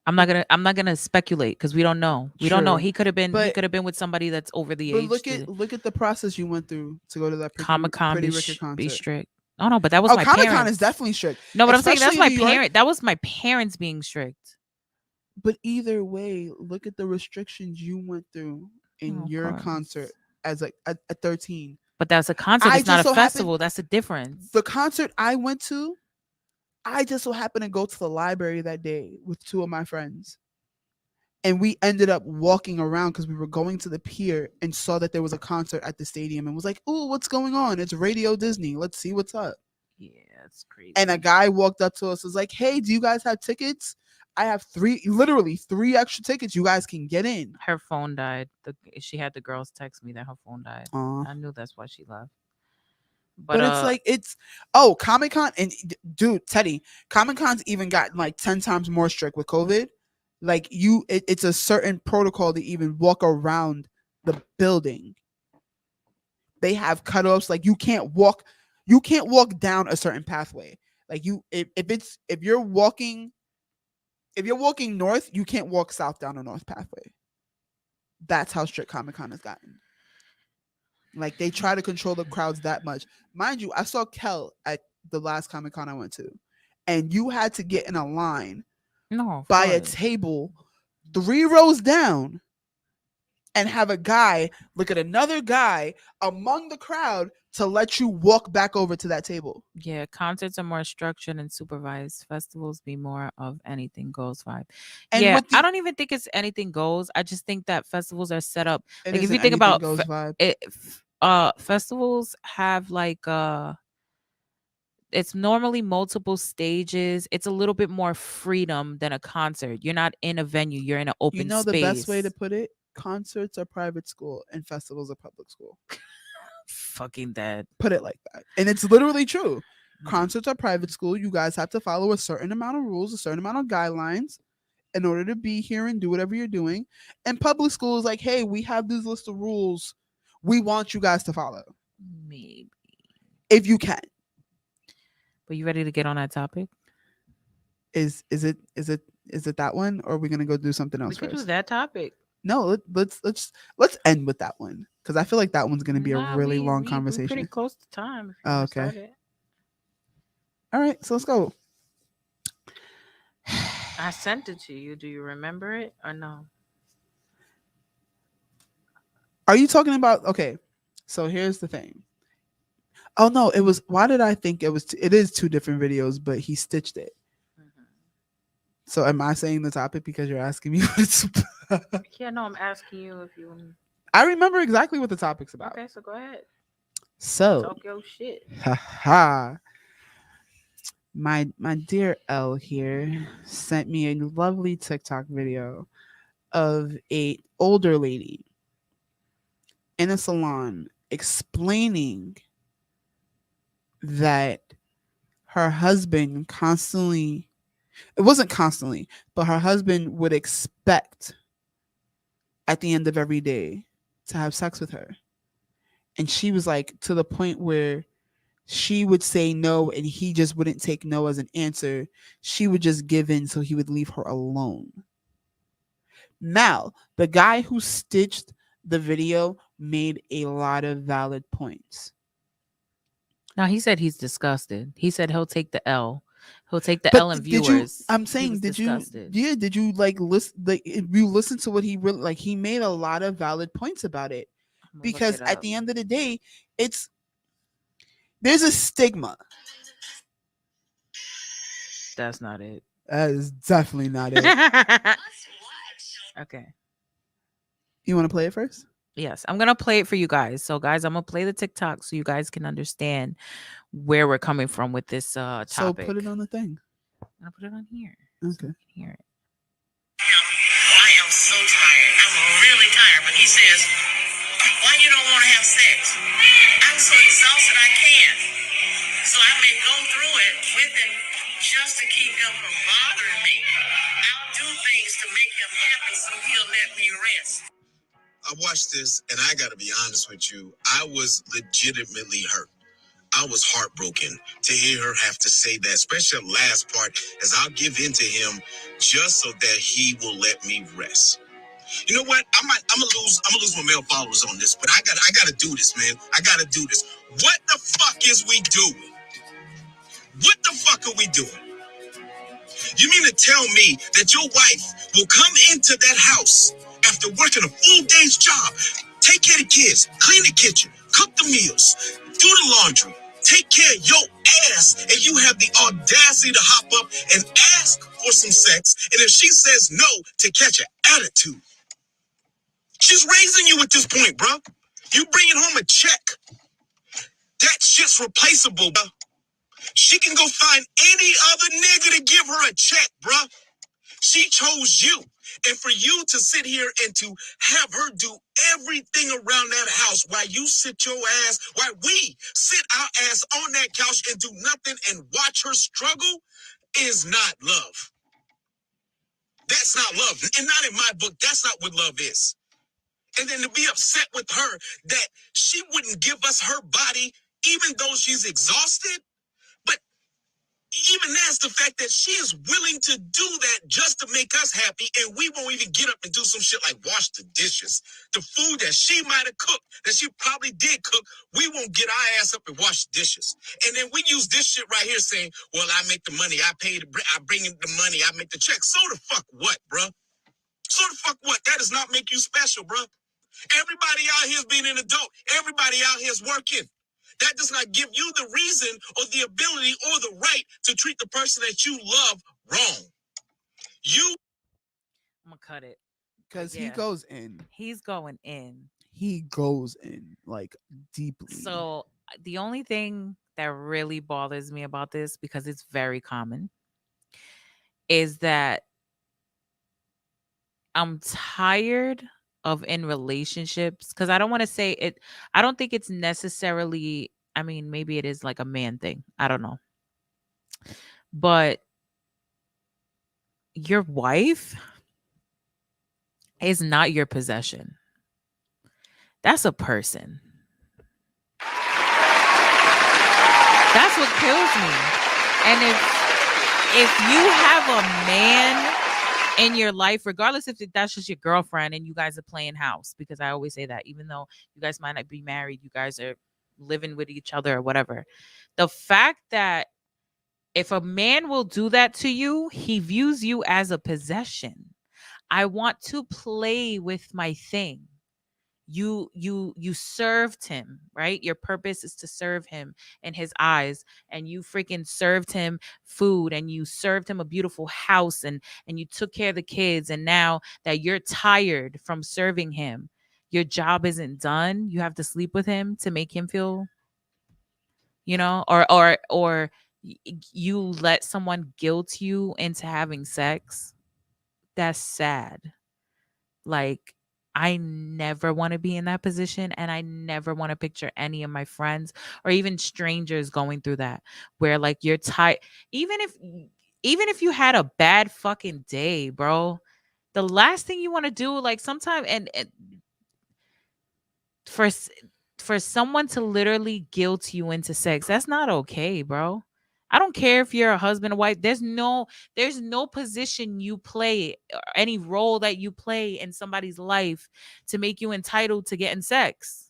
I'm not gonna speculate because we don't know. We don't know. True. He could have been But- with somebody that's over the But age. look at the process you went through to go to that Comic-Con Pretty be, Ricky concert. be strict. Oh no, but that was my Comic-Con parents. is definitely strict. No, but I'm saying that's especially my in New York. parent. That was my parents being strict. But either way, look at the restrictions you went through in Oh, of your course. concert as like at 13. But that's a concert. I It's not just a so happened- festival. That's a difference. The concert I went to, I just so happened to go to the library that day with two of my friends. And we ended up walking around because we were going to the pier and saw that there was a concert at the stadium and was like, "Oh, what's going on? It's Radio Disney. Let's see what's up." Yeah, it's crazy. And a guy walked up to us, was like, "Hey, do you guys have tickets? I have literally three extra tickets. You guys can get in." Her phone died. She had the girls text me that her phone died. Aw. I knew that's why she left. But it's Comic-Con and dude, Teddy, Comic-Con's even got like 10 times more strict with COVID. Like it's a certain protocol to even walk around the building. They have cutoffs, like you can't walk down a certain pathway. Like if you're walking north, you can't walk south down a north pathway. That's how strict Comic-Con has gotten. Like they try to control the crowds that much. Mind you, I saw Kel at the last Comic-Con I went to, and you had to get in a line by a table 3 rows down and have a guy look at another guy among the crowd to let you walk back over to that table. Yeah, concerts are more structured and supervised. Festivals be more of anything goes vibe. And Yeah, with the- I don't even think it's anything goes. I just think that festivals are set up. It Like if isn't you think anything about goes vibe. festivals have like it's normally multiple stages. It's a little bit more freedom than a concert. You're not in a venue. You're in an open You know space. the best way to put it? Concerts are private school and festivals are public school. fucking dead. Put it like that. And it's literally true. Mhm. Concerts are private school. You guys have to follow a certain amount of rules, a certain amount of guidelines in order to be here and do whatever you're doing. And public school is like, hey, we have this list of rules we want you guys to follow Maybe. if you can. But you ready to get on that topic? Is it that one, or are we gonna go do something We else could do first? that topic. No, let's end with that one because I feel like that one's gonna be Nah, a really long we're conversation. pretty close to time. If you Oh, wanna okay. start it. All right, so let's go. I sent it to you. Do you remember it or no? Are you talking about? Okay, so here's the thing. Oh no, it was. Why did I think it was? It is 2 different videos, but he stitched it. Mhm. So am I saying the topic because you're asking me? What it's about? Yeah, no, I'm asking you if you. I remember exactly what the topic's about. Okay, so go ahead. So, Talk your shit. haha. My dear L here sent me a lovely TikTok video of a older lady in a salon explaining that her husband constantly, it wasn't constantly, but her husband would expect at the end of every day to have sex with her. And she was like, to the point where she would say no and he just wouldn't take no as an answer. She would just give in so he would leave her alone. Now, the guy who stitched the video made a lot of valid points. Now he said he's disgusted. He said he'll take the L. He'll take the But L in did you? viewers. I'm He saying, was did you? disgusted. Yeah, did you like listen? Like, if you listen to what he really like, he made a lot of valid points about it. I'm gonna look Because it at up. the end of the day, there's a stigma. That's not it. That is definitely not it. Okay. You want to play it first? Yes, I'm gonna play it for you guys. So, guys, I'm gonna play the TikTok so you guys can understand where we're coming from with this topic. So put it on the thing. I'm gonna put it on here. So Okay. you can hear it. I am so tired. I'm really tired. But he says, why you don't want to have sex? I'm so exhausted I can't. So I may go through it with him just to keep him from bothering me. I'll do things to make him happy so he'll let me rest. I watched this and I gotta be honest with you. I was legitimately hurt. I was heartbroken to hear her have to say that, especially the last part, as I'll give in to him just so that he will let me rest. You know what? I'm gonna lose my male followers on this, but I gotta do this, man. I gotta do this. What the fuck is we doing? What the fuck are we doing? You mean to tell me that your wife will come into that house after working a full day's job, take care of the kids, clean the kitchen, cook the meals, do the laundry, take care of your ass, and you have the audacity to hop up and ask for some sex, and if she says no, to catch an attitude? She's raising you at this point, bro. You bringing home a check. That shit's replaceable, bro. She can go find any other nigga to give her a check, bro. She chose you. And for you to sit here and to have her do everything around that house while you sit your ass, while we sit our ass on that couch and do nothing and watch her struggle is not love. That's not love. And not in my book, that's not what love is. And then to be upset with her that she wouldn't give us her body even though she's exhausted. But even that's the fact that she is willing to do that just to make us happy, and we won't even get up and do some shit like wash the dishes. The food that she might have cooked, that she probably did cook, we won't get our ass up and wash the dishes. And then we use this shit right here saying, well, I make the money, I bring in the money, I make the check. So the fuck what, bruh? So the fuck what? That does not make you special, bruh. Everybody out here is being an adult. Everybody out here is working. That does not give you the reason or the ability or the right to treat the person that you love wrong. I'm gonna cut it. Because he Yeah. goes in. He's going in. He goes in like deeply. So the only thing that really bothers me about this, because it's very common, is that I'm tired of in relationships, because I don't want to say it. I don't think it's necessarily, I mean, maybe it is like a man thing. I don't know. But your wife is not your possession. That's a person. That's what kills me. And if you have a man in your life, regardless if that's just your girlfriend and you guys are playing house, because I always say that, even though you guys might not be married, you guys are living with each other or whatever. The fact that if a man will do that to you, he views you as a possession. I want to play with my thing. You served him, right? Your purpose is to serve him in his eyes, and you freaking served him food, and you served him a beautiful house, and you took care of the kids, and now that you're tired from serving him, your job isn't done. You have to sleep with him to make him feel, or you let someone guilt you into having sex. That's sad. Like, I never want to be in that position, and I never want to picture any of my friends or even strangers going through that, where like you're tired. Even if you had a bad fucking day, bro, the last thing you want to do, like, sometime, and for someone to literally guilt you into sex, that's not okay, bro. I don't care if you're a husband or wife. There's no position you play or any role that you play in somebody's life to make you entitled to getting sex.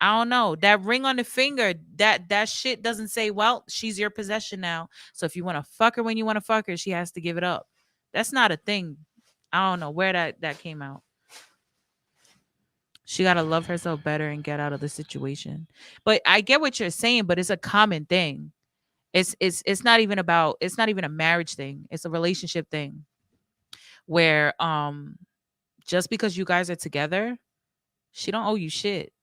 I don't know. That ring on the finger, that shit doesn't say, well, she's your possession now. So if you want to fuck her when you want to fuck her, she has to give it up. That's not a thing. I don't know where that came out. She got to love herself better and get out of the situation. But I get what you're saying, but it's a common thing. It's not even about, it's not even a marriage thing. It's a relationship thing where just because you guys are together, she don't owe you shit.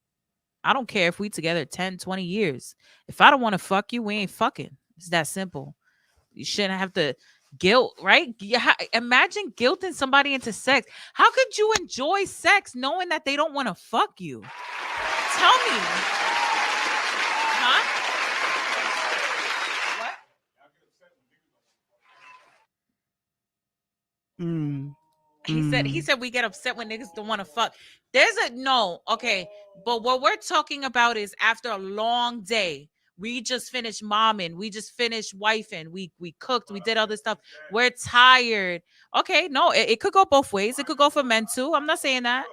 I don't care if we together 10, 20 years. If I don't want to fuck you, we ain't fucking. It's that simple. You shouldn't have to guilt, right? Yeah, imagine guilting somebody into sex. How could you enjoy sex knowing that they don't want to fuck you? Tell me. Huh? What? Mm. He said we get upset when niggas don't want to fuck. There's a no, okay. But what we're talking about is after a long day. We just finished momming, we just finished wifing, we cooked, we did other stuff. We're tired. Okay, no, it could go both ways. It could go for men too. I'm not saying that.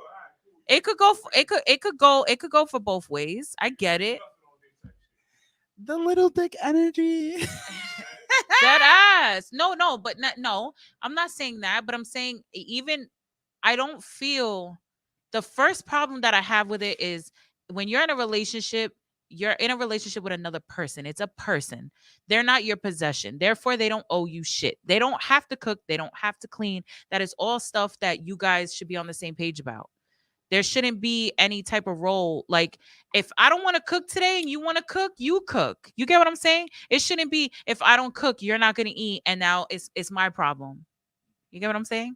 It could go it could go for both ways. I get it. The little dick energy. Dead ass. No, but not no. I'm not saying that, but I'm saying even I don't feel the first problem that I have with it is when you're in a relationship with another person. It's a person. They're not your possession. Therefore, they don't owe you shit. They don't have to cook. They don't have to clean. That is all stuff that you guys should be on the same page about. There shouldn't be any type of role. Like, if I don't want to cook today and you want to cook, you cook. You get what I'm saying? It shouldn't be if I don't cook, you're not gonna eat, and now it's my problem. You get what I'm saying?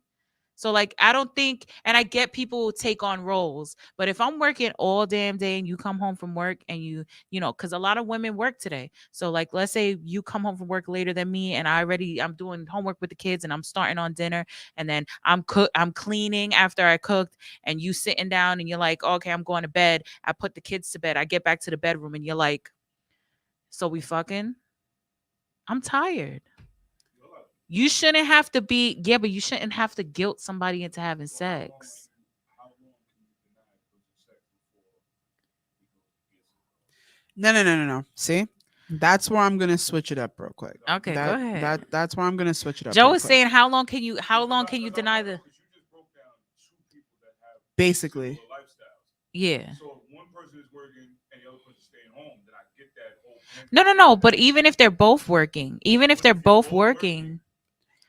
So like I don't think, and I get people take on roles, but if I'm working all damn day and you come home from work and because a lot of women work today. So like let's say you come home from work later than me, and I'm doing homework with the kids and I'm starting on dinner, and then I'm cleaning after I cooked, and you sitting down and you're like, okay, I'm going to bed. I put the kids to bed. I get back to the bedroom and you're like, so we fucking? I'm tired. You shouldn't have to be, yeah, but you shouldn't have to guilt somebody into having sex. No. See, that's where I'm gonna switch it up real quick. Okay, go ahead. That's where I'm gonna switch it up. Joe real is quick. saying, how long can you deny the? Basically, Yeah. So if one person is working and the other person is staying home, then I get that whole. No. But even if they're both working,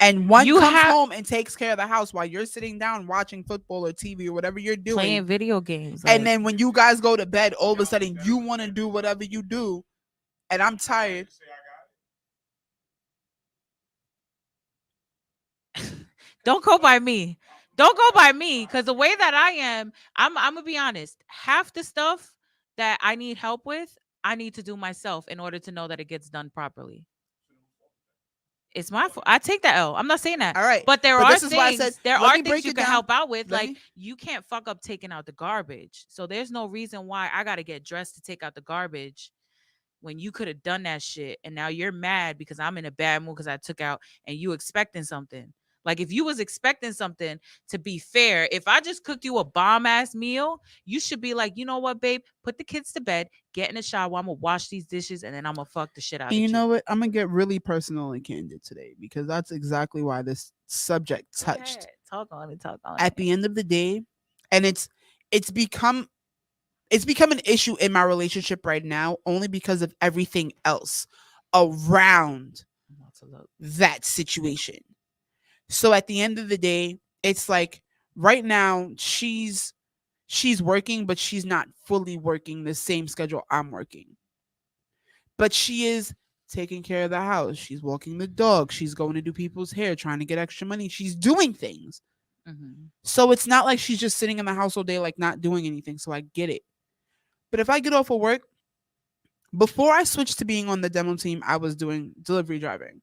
and one You comes have- home and takes care of the house while you're sitting down watching football or TV or whatever you're doing. playing video games, And then when you guys go to bed, all of a sudden you want to do whatever you do, and I'm tired. don't go by me. Don't go by me, because the way that I am, I'm gonna be honest. Half the stuff that I need help with, I need to do myself in order to know that it gets done properly. It's my fault. I take that L. I'm not saying that. All right, But there but are this is why I things. said, There let are me things break you it can down. help out with. Let Like me- you can't fuck up taking out the garbage. So there's no reason why I gotta get dressed to take out the garbage when you could have done that shit. And now you're mad because I'm in a bad mood because I took out and you expecting something. Like if you was expecting something, to be fair, if I just cooked you a bomb ass meal, you should be like, you know what, babe? Put the kids to bed, get in the shower. I'm gonna wash these dishes, and then I'm gonna fuck the shit out And of you you. know what? I'm gonna get really personal and candid today because that's exactly why this subject Go touched. ahead. Talk on it. At the end of the day, and it's become an issue in my relationship right now only because of everything else around I'm about to look. that situation. So at the end of the day, it's like right now she's working, but she's not fully working the same schedule I'm working. But she is taking care of the house. She's walking the dog. She's going to do people's hair, trying to get extra money. She's doing things. Mhm. So it's not like she's just sitting in the house all day, like not doing anything. So I get it. But if I get off of work, before I switched to being on the demo team, I was doing delivery driving.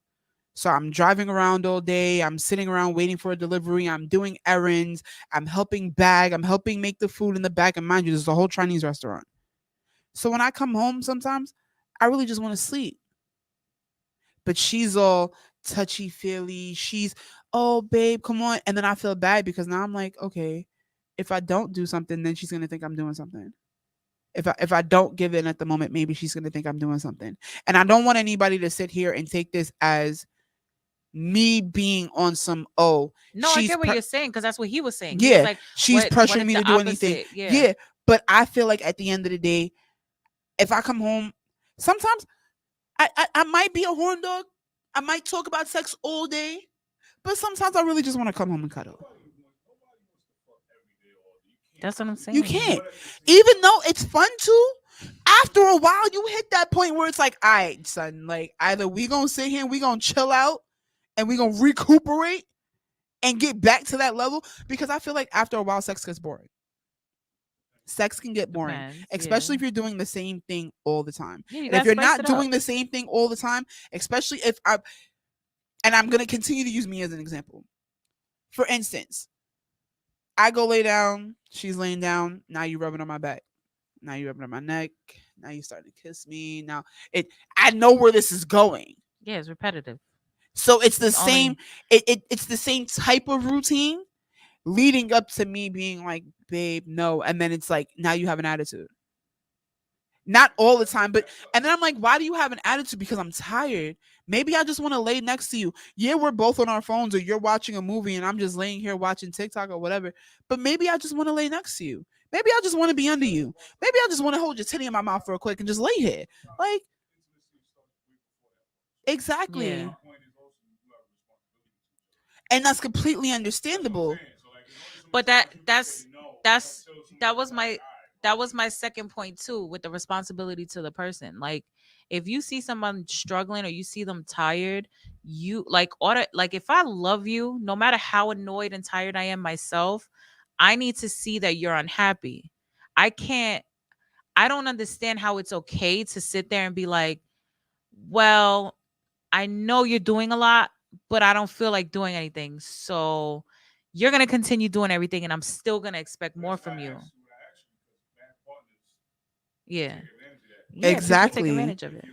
So I'm driving around all day. I'm sitting around waiting for a delivery. I'm doing errands. I'm helping bag. I'm helping make the food in the back. And mind you, this is a whole Chinese restaurant. So when I come home sometimes, I really just want to sleep. but she's all touchy feely. She's, oh babe, come on. And then I feel bad because now I'm like, okay, if I don't do something, then she's gonna think I'm doing something. If I don't give in at the moment, maybe she's gonna think I'm doing something. And I don't want anybody to sit here and take this as me being on some, oh, No, I she's get what pre- you're saying because that's what he was saying. He was yeah, like, she's what pressuring if me the to do anything. opposite? Yeah. Yeah, but I feel like at the end of the day, if I come home, sometimes I might be a horn dog. I might talk about sex all day, but sometimes I really just want to come home and cuddle. That's what I'm saying. You can't. Even though it's fun too, after a while you hit that point where it's like, all right, son, like either we gonna sit here and we gonna chill out and we gonna recuperate and get back to that level. Because I feel like after a while sex gets boring. Sex can get boring, Depends, especially yeah. if you're doing the same thing all the time. Yeah, you And if gotta you're spice not it doing up. the same thing all the time, especially if I'm gonna continue to use me as an example. For instance, I go lay down, she's laying down, now you rubbing on my back. Now you rubbing on my neck. Now you starting to kiss me. Now I know where this is going. Yeah, it's repetitive. So it's the It's only- same, it's the same type of routine leading up to me being like, babe, no. And then it's like, now you have an attitude. Not all the time, but and then I'm like, why do you have an attitude? Because I'm tired. Maybe I just want to lay next to you. Yeah, we're both on our phones, or you're watching a movie and I'm just laying here watching TikTok or whatever. But maybe I just want to lay next to you. Maybe I just want to be under you. Maybe I just want to hold your titty in my mouth real quick and just lay here. Like, exactly. Yeah. And that's completely understandable. But that was my second point too, with the responsibility to the person. Like, if you see someone struggling or you see them tired, you like if I love you, no matter how annoyed and tired I am myself, I need to see that you're unhappy. I don't understand how it's okay to sit there and be like, well, I know you're doing a lot, but I don't feel like doing anything. So you're going to continue doing everything and I'm still going to expect more from you. Yeah. Yeah, people Exactly. take advantage of it.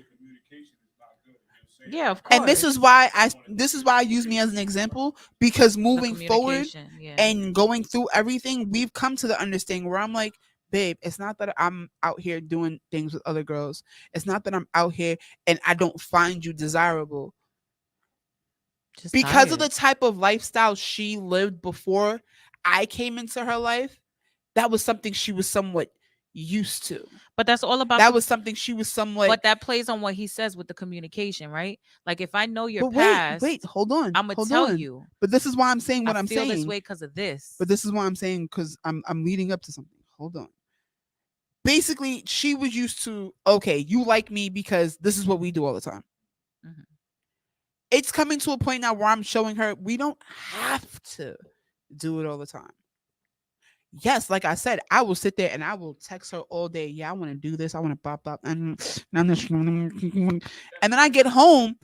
Yeah, of course. And this is why I use me as an example, because moving forward Yeah. and going through everything, we've come to the understanding where I'm like, babe, it's not that I'm out here doing things with other girls. It's not that I'm out here and I don't find you desirable. Just Because of tired. the type of lifestyle she lived before I came into her life, that was something she was somewhat used to. But that's all about That was something she was somewhat. But that plays on what he says with the communication, right? Like, if I know your But past, wait, hold on. I'm gonna hold tell on. you. But this is why I'm saying what I I'm feel saying. this way because of this. But this is why I'm saying, because I'm leading up to something. Hold on. Basically, she was used to, okay, you like me because this is what we do all the time. Mhm. It's coming to a point now where I'm showing her we don't have to do it all the time. Yes, like I said, I will sit there and I will text her all day. Yeah, I want to do this. I want to pop up. And then I get home.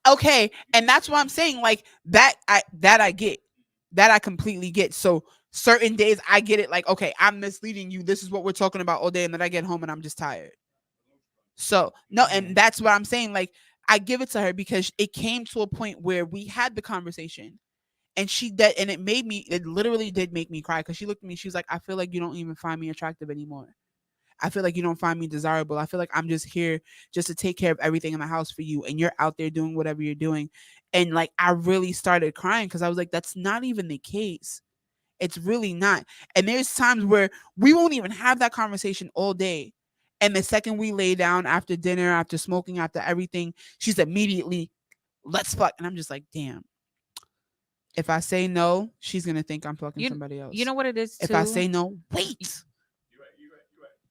Okay, and that's why I'm saying, like, that I get. That I completely get. So certain days I get it, like, okay, I'm misleading you. This is what we're talking about all day, and then I get home and I'm just tired. So no, and that's what I'm saying. Like, I give it to her because it came to a point where we had the conversation, and it literally did make me cry, because she looked at me, she was like, I feel like you don't even find me attractive anymore. I feel like you don't find me desirable. I feel like I'm just here just to take care of everything in the house for you, and you're out there doing whatever you're doing. And like, I really started crying, because I was like, that's not even the case. It's really not. And there's times where we won't even have that conversation all day. And the second we lay down after dinner, after smoking, after everything, she's immediately, let's fuck. And I'm just like, damn. If I say no, she's going to think I'm fucking somebody else. You know what it is, too? If I say no, wait.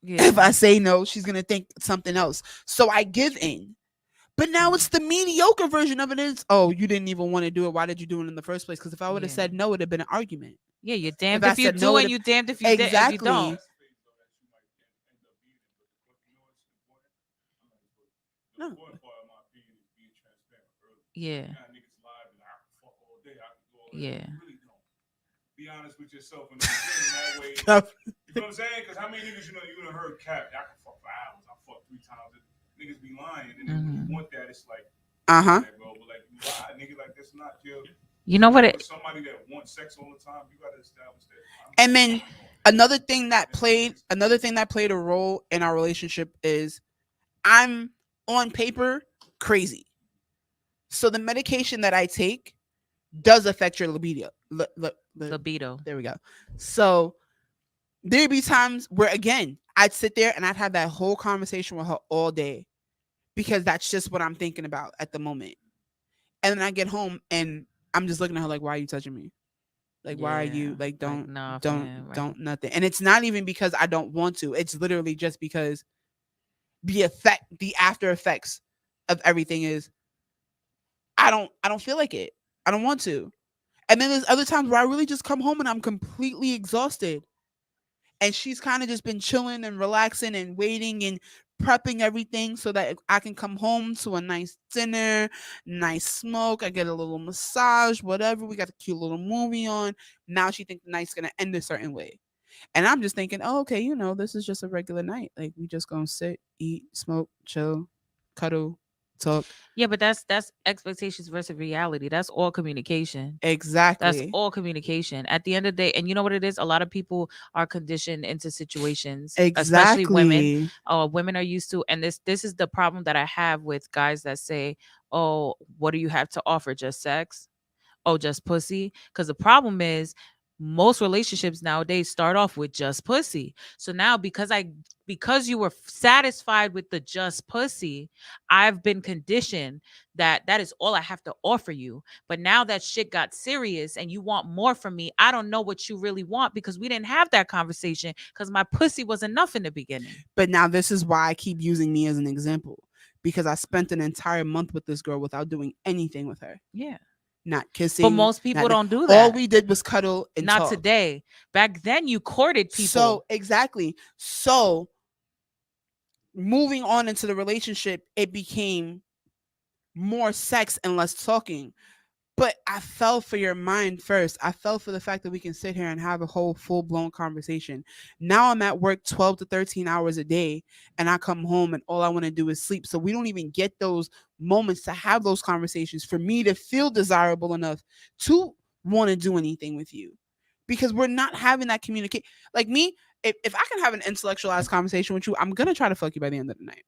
Yeah. If I say no, she's going to think something else. So I give in. But now it's the mediocre version of it is, oh, you didn't even want to do it. Why did you do it in the first place? Because if I would have said no, it would have been an argument. Yeah, you're damned If I if you said do no, and you damned if you exactly. if you don't. No. Yeah. Yeah. Be honest with yourself and that way. You know what I'm saying? Because how many niggas you done heard cap? I can fuck for hours. 3 times. Niggas be lying, and then when Mhm. you want that, it's like, Uh-huh. yeah, bro, but like you lie, nigga, like that's not your. You know what For it somebody that wants sex all the time, you gotta establish that. And then another thing that played a role in our relationship is I'm on paper crazy. So the medication that I take does affect your libido. libido. There we go. So there'd be times where again I'd sit there and I'd have that whole conversation with her all day because that's just what I'm thinking about at the moment. And then I get home and I'm just looking at her like, why are you touching me? Like, why are you Yeah, like don't nah, don't fam, right. don't nothing. And it's not even because I don't want to. It's literally just because the after effects of everything is I don't feel like it. I don't want to. And then there's other times where I really just come home and I'm completely exhausted. And she's kind of just been chilling and relaxing and waiting and prepping everything so that I can come home to a nice dinner, nice smoke. I get a little massage, whatever. We got a cute little movie on. Now she thinks the night's gonna end a certain way. And I'm just thinking, oh, okay, this is just a regular night. Like we just gonna sit, eat, smoke, chill, cuddle, talk. Yeah, but that's expectations versus reality. That's all communication. That's Exactly. all communication. At the end of the day, and you know what it is? A lot of people are conditioned into situations, especially women. Exactly. Women are used to, and this is the problem that I have with guys that say, "Oh, what do you have to offer? Just sex? Oh, just pussy?" Because the problem is most relationships nowadays start off with just pussy. So now because you were satisfied with the just pussy, I've been conditioned that that is all I have to offer you. But now that shit got serious and you want more from me, I don't know what you really want because we didn't have that conversation because my pussy was enough in the beginning. But now this is why I keep using me as an example because I spent an entire month with this girl without doing anything with her. Yeah. Not kissing. But most people not- don't do All that. we did was cuddle and Not talk. today. Back then you courted people. So exactly. So moving on into the relationship, it became more sex and less talking. But I fell for your mind first. I fell for the fact that we can sit here and have a whole full-blown conversation. Now I'm at work 12 to 13 hours a day and I come home and all I want to do is sleep. So we don't even get those moments to have those conversations for me to feel desirable enough to want to do anything with you. Because we're not having that communicate. Like me, if I can have an intellectualized conversation with you, I'm going to try to fuck you by the end of the night.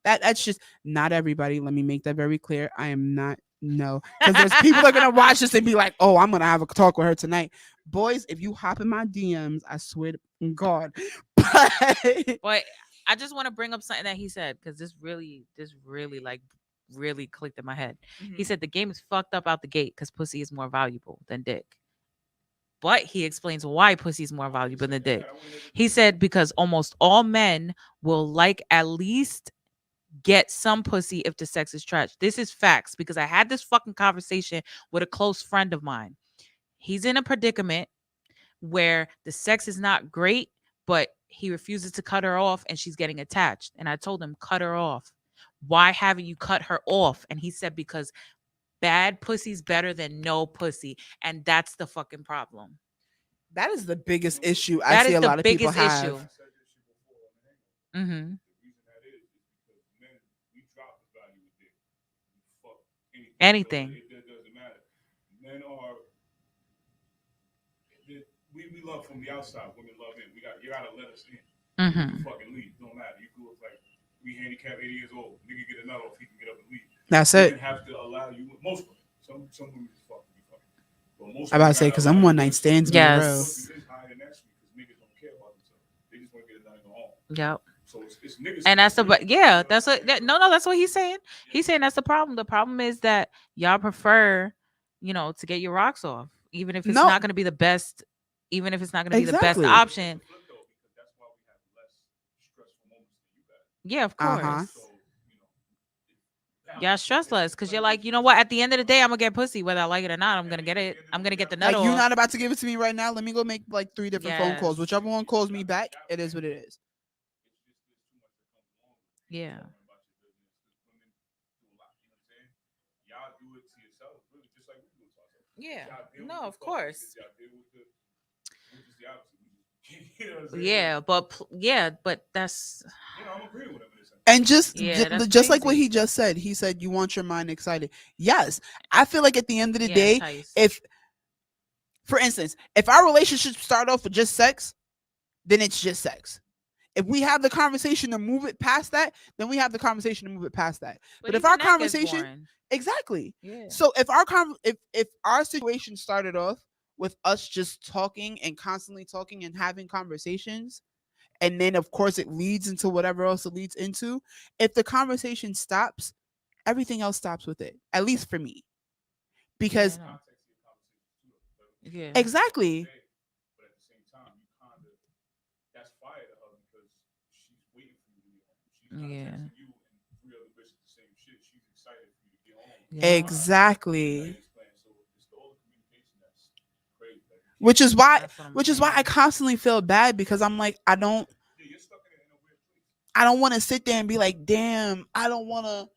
That's just not everybody. Let me make that very clear. I am not. No, because there's people that are gonna watch this and be like, "Oh, I'm gonna have a talk with her tonight." Boys, if you hop in my DMs, I swear to God. But I just want to bring up something that he said because this really like really clicked in my head. He said the game is fucked up out the gate because pussy is more valuable than dick. But he explains why pussy is more valuable than dick. He said because almost all men will like at least get some pussy if the sex is trash. This is facts because I had this fucking conversation with a close friend of mine. He's in a predicament where the sex is not great, but he refuses to cut her off and she's getting attached. And I told him, cut her off. Why haven't you cut her off? And he said, because bad pussy's better than no pussy. And that's the fucking problem. That is the biggest issue I That see is a the lot of people biggest have. issue. Mm-hmm. Anything. It doesn't matter. Men are. We love from the outside. Women love in. You gotta let us in. Mm-hmm. You fucking leave. Don't matter. You could look like we handicapped 80 years old. Nigga get a nut off. He can get up and leave. That's Women it. have to allow you. Most women. Some women just fucking be fucking. But most I'm about to women say gotta because allow I'm you one night to- stands. Yes. Pussy is higher than that shit because niggas don't care about themselves. They just want to get a nut and go home. Yep. So it's niggas. And that's the but yeah, that's what no, that's what he's saying. He's saying that's the problem. The problem is that y'all prefer, to get your rocks off, even if it's No. not going to be the best, even if it's not going to be the best Exactly. option. Flip though, because that's why we have less stressful moments than you guys. Yeah, of course. Uh-huh. So Y'all stress less because you're like, you know what? At the end of the day, I'm gonna get pussy whether I like it or not. I'm gonna get it. I'm gonna get the nut Like off. you're not about to give it to me right now. Let me go make like 3 different phone calls. Yes. Whichever one calls me back, it is what it is. Yeah. Y'all do it to yourself, really, just like we do it to ourselves. Yeah. Y'all deal No, with of the fuck, course. y'all deal with the, which is the opposite. You know what I'm saying? Yeah, but that's I'm agreeing with him in this sense. And just Yeah, that's just like what crazy. he just said, he said you want your mind excited. Yes, I feel like at the end of the Yeah, day, entice. if, for instance, if our relationship start off with just sex, then it's just sex. If we have the conversation to move it past that, then we have the conversation to move it past that. But if even our that gets conversation, boring. exactly. Yeah. So if if our situation started off with us just talking and constantly talking and having conversations, and then of course it leads into whatever else it leads into, if the conversation stops, everything else stops with it. At least for me. Because Yeah, yeah. exactly. But at the same time, you kind of that's fire to her because she's waiting for you to get home. She's not Yeah. texting you and three other bitches the same shit. She's excited for you to get home. Yeah. Exactly. So it's all the communication that's crazy. Like, Which is why That's what I'm which is why I saying. constantly feel bad because I'm like, yeah, you're stuck in a weird place. I don't want to sit there and be like, damn, I don't want to.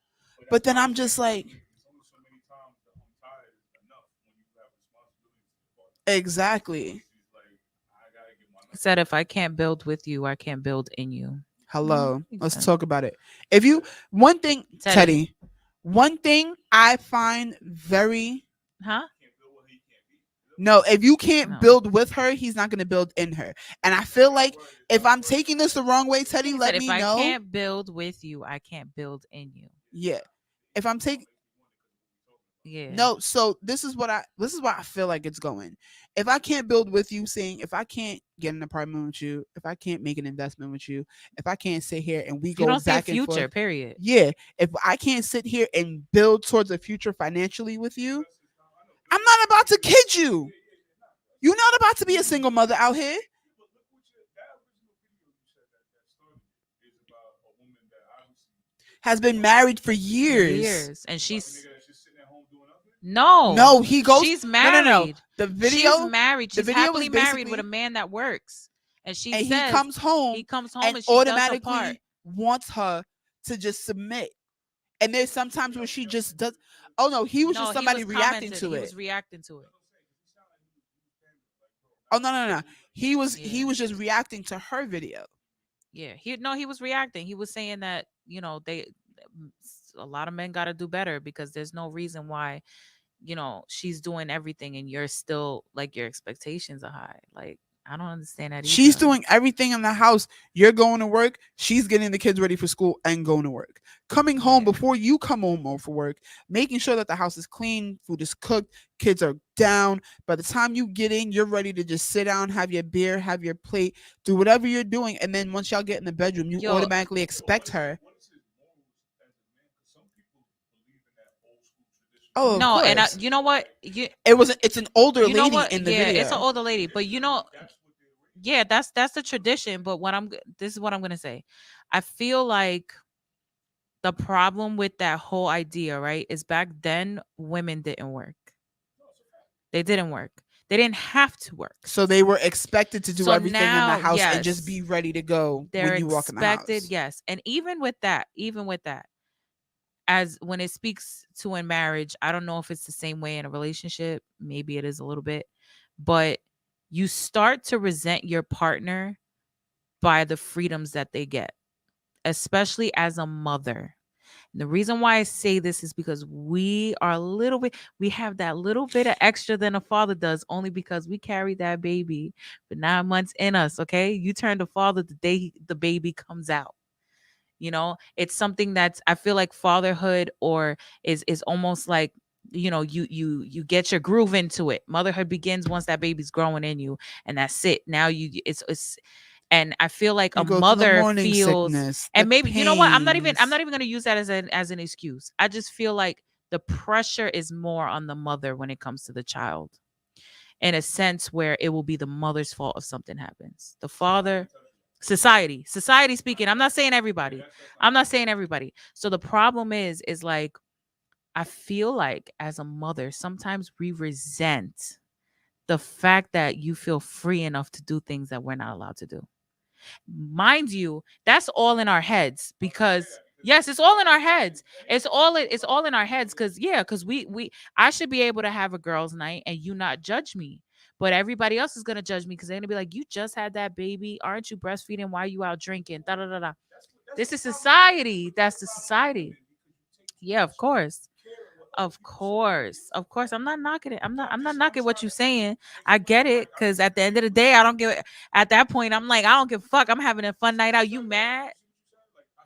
But then I'm just like, There's only so many times that I'm tired is enough when you have responsibilities to the partner. exactly. She's like, I gotta get my He said, if I can't build with you, I can't build in you. Hello. Makes Let's sense. talk about it. If you, one thing, Teddy. Teddy, one thing I find very, Huh? can't build what he can't be. no, if you can't No. build with her, he's not going to build in her. And I feel like if I'm taking this the wrong way, Teddy, He let said, me if I know. can't build with you, I can't build in you. Yeah. If I'm taking, Yeah. no, so this is what I feel like it's going. If I can't build with you, saying if I can't get an apartment with you, if I can't make an investment with you, if I can't sit here and we If you go don't see a back and future, forth, period. yeah, if I can't sit here and build towards a future financially with you, I'm not about to kid you. You're not about to be a single mother out here. But look what that original video you said that started is about a woman that obviously Has been married for years. Years. And like a she's nigga that's just sitting at home doing nothing. no. He goes. She's No, married. no, no. The video. She's married. the She's video happily is married with basically- a man that works. And she and says he comes home he comes home and and she does her part. automatically wants her to just submit. And there's sometimes where she just does. Oh no, he was just somebody reacting to He it. was reacting to it. Oh no. He was Yeah. just reacting to her video. Yeah. He was reacting. He was saying that, a lot of men got to do better because there's no reason why, she's doing everything and you're still like your expectations are high. Like, I don't understand that either. She's doing everything in the house. You're going to work. She's getting the kids ready for school and going to work. Coming home Yeah. before you come home for work, making sure that the house is clean, food is cooked, kids are down. By the time you get in, you're ready to just sit down, have your beer, have your plate, do whatever you're doing. And then once y'all get in the bedroom, you Yo. automatically expect her. What is his morals as a man? Because some people believe in that old school tradition. Oh, of No, and course. you know what? It's an older You know lady what? in the Yeah, video. it's an older lady, but That's what they yeah, that's the tradition. But this is what I'm gonna say. I feel like the problem with that whole idea, right, is back then women didn't work. They didn't work. They didn't have to work. So they were expected to do So everything in now, the house and just yes, be ready to go they're when you walk in the house. expected, yes. And even with that, as when it speaks to in marriage, I don't know if it's the same way in a relationship. Maybe it is a little bit, but you start to resent your partner by the freedoms that they get, especially as a mother. And the reason why I say this is because we have that little bit of extra than a father does, only because we carry that baby for 9 months in us. Okay. You turn to father the day the baby comes out. It's something that's, I feel like fatherhood or is almost like, you get your groove into it. Motherhood begins once that baby's growing in you, and that's it. Now it's and I feel like You a go through the mother morning feels, sickness, and the maybe you know what, I'm not even pains. going to use that as an excuse. I just feel like the pressure is more on the mother when it comes to the child, in a sense where it will be the mother's fault if something happens. The father, society speaking, I'm not saying everybody. So the problem is like, I feel like as a mother, sometimes we resent the fact that you feel free enough to do things that we're not allowed to do. Mind you, that's all in our heads because yes, it's all in our heads. It's all in our heads because we I should be able to have a girls' night and you not judge me. But everybody else is gonna judge me because they're gonna be like, you just had that baby. Aren't you breastfeeding? Why are you out drinking? Da da da da. This is society. That's the society. Yeah, of course. Of course. Of course. I'm not knocking it. I'm not knocking what you're saying. I get it. Cause at the end of the day, I don't give at that point, I'm like, I don't give a fuck. I'm having a fun night out. You mad? So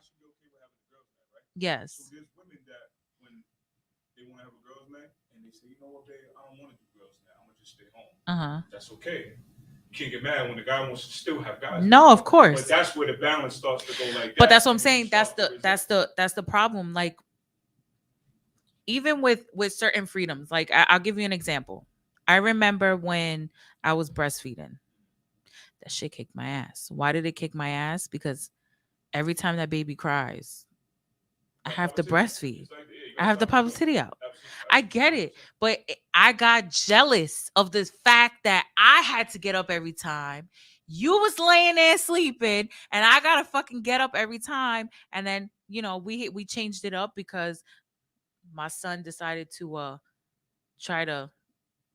Yes. there's women that when they want to have a girls' night and they say, you know what, babe, I don't want to do girls' night. I'm gonna just stay home. Uh-huh. That's okay. You can't get mad when the guy wants to still have guys. No, of But course. that's where the balance starts to go like that. But that's what I'm and then you saying. That's start to the resent. that's the problem. Like even with certain freedoms, like I'll give you an example. I remember when I was breastfeeding. That shit kicked my ass. Why did it kick my ass? Because every time that baby cries, I Like have to positivity. breastfeed. It's like, yeah, you I gotta have to stop pop the yourself. titty out. Absolutely. I get it, but I got jealous of the fact that I had to get up every time. You was laying there sleeping, and I gotta fucking get up every time. And then we changed it up because my son decided to try to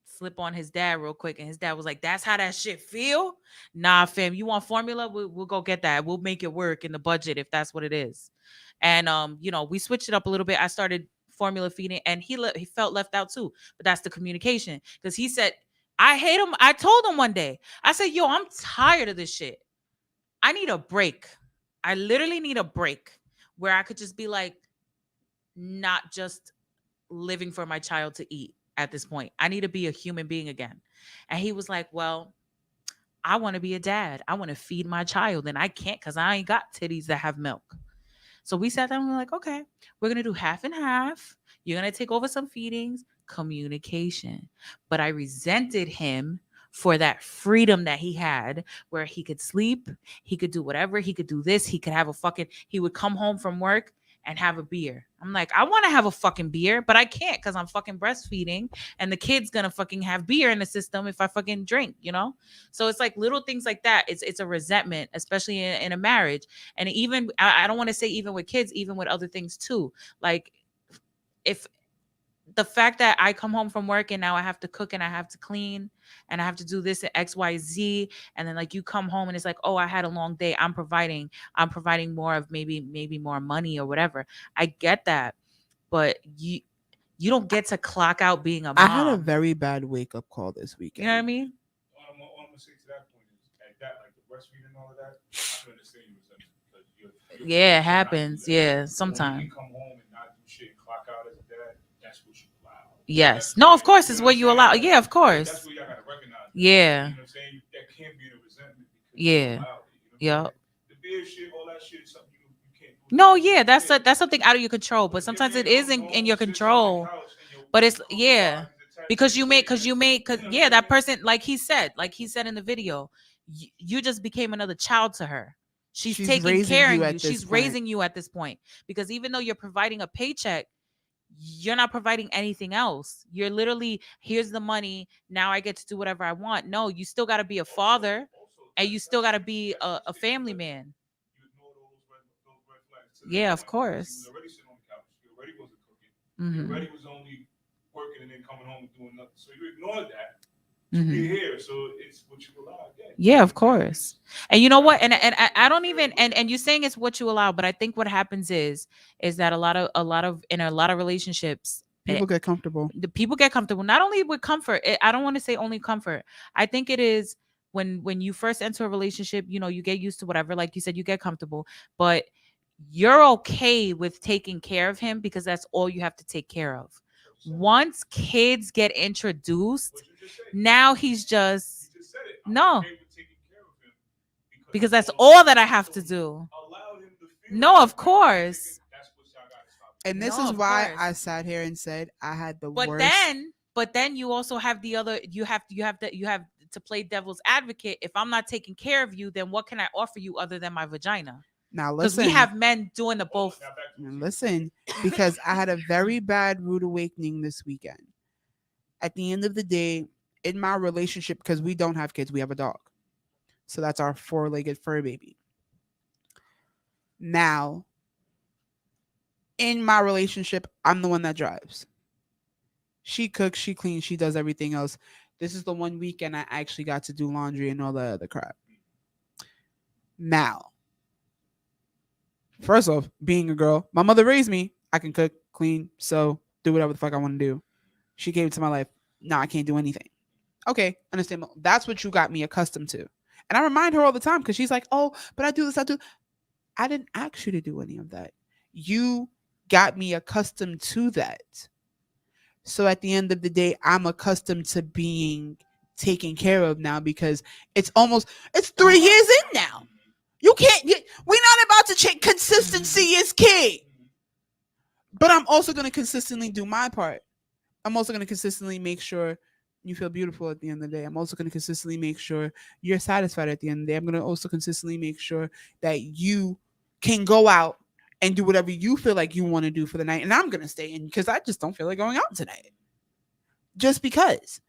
slip on his dad real quick, and his dad was like, "That's how that shit feel." Nah, fam, you want formula? We'll go get that. We'll make it work in the budget if that's what it is. And we switched it up a little bit. I started formula feeding, and he felt left out too. But that's the communication, because he said, "I hate him." I told him one day, I said, "Yo, I'm tired of this shit. I need a break. I literally need a break where I could just be like, not just living for my child to eat at this point. I need to be a human being again." And he was like, "Well, I want to be a dad. I want to feed my child, and I can't because I ain't got titties that have milk." So we sat down and we're like, "Okay, we're gonna do half and half. You're gonna take over some feedings, communication." But I resented him for that freedom that he had, where he could sleep, he could do whatever, he could do this, he could have he would come home from work and have a beer. I'm like, I want to have a fucking beer, but I can't because I'm fucking breastfeeding, and the kid's gonna fucking have beer in the system if I fucking drink. So it's like little things like that. It's a resentment, especially in a marriage. And even I don't want to say even with kids, even with other things too. Like if the fact that I come home from work and now I have to cook and I have to clean and I have to do this at XYZ, and then like you come home and it's like, "Oh, I had a long day. I'm providing more of maybe more money or whatever." I get that, but you don't get to clock out being a mom. I had a very bad wake up call this You weekend. know what I mean? All I'm gonna say to that point is at that, like the breastfeeding and all of that, I can understand you resentment because you're Yeah, it should not do happens. that. Yeah, But when you sometimes. can come home and not do shit and clock out as a dad, that's what you allow. Yes. That's No, of where- course, you it's know what what you I'm allow. saying? Yeah, of That's course. where y'all gotta recognize that. Yeah. You know what I'm saying? That can't be the resentment because you Yeah. allowed it. You know what I'm Yep. saying? The beer shit, all that shit is something you can't do. No, yeah, that's something out of your control, but Your sometimes man it is comes in your home, sits on the control. couch, and your But it's cooking yeah, while he's attached because to you the made table. because You know what yeah, I'm that saying? person, like he said in the video, you just became another child to her. She's She's taking raising care you of at you. this She's point. raising you at this point, because even though you're providing a paycheck, you're not providing anything else. You're literally, here's the money, now I get to do whatever I want. No, you still got to be a father, and you still got to be a family man. You ignored all those red flags. Yeah, of You course. was already sitting on the couch. You already wasn't cooking. You Mhm. already was only working and then coming home and doing nothing. So you ignored that to Mhm. be here. So it's what you allow again. Yeah, of course. And you know what? And I don't even and you're saying it's what you allow, but I think what happens is that a lot of in a lot of relationships, People get comfortable. the people get comfortable not only with comfort. I don't want to say only comfort. I think it is when you first enter a relationship, you get used to whatever, like you said, you get comfortable, but you're okay with taking care of him because that's all you have to take care of. Once kids get introduced, What you just said. now he's just You just said it. no. I'm okay with taking care of him Because that's all that I have to do. Allow him to feel No, like of course. that's what y'all gotta stop. And this No, is of why course. I sat here and said I had the But worst. then you also have the other. You have to play devil's advocate. If I'm not taking care of you, then what can I offer you other than my vagina? Now Because listen. we have men doing the both. Now back to And what you listen, because I had a very bad rude awakening this weekend. At the end of the day, in my relationship, because we don't have kids, we have a dog. So that's our 4-legged fur baby. Now, in my relationship, I'm the one that drives. She cooks, she cleans, she does everything else. This is the one weekend I actually got to do laundry and all the other crap. Now, First off, being a girl, my mother raised me. I can cook, clean, sew, do whatever the fuck I want to do. She came into my life. Nah, I can't do anything. Okay, understand. That's what you got me accustomed to. And I remind her all the time because she's like, oh, but I do this, I do. I didn't ask you to do any of that. You got me accustomed to that. So at the end of the day, I'm accustomed to being taken care of now because it's 3 years in now. You can't get, we're not about to change. Consistency is key. But I'm also going to consistently do my part. I'm also going to consistently make sure you feel beautiful at the end of the day. I'm also going to consistently make sure you're satisfied at the end of the day. I'm going to also consistently make sure that you can go out and do whatever you feel like you want to do for the night. And I'm going to stay in because I just don't feel like going out tonight. Just because.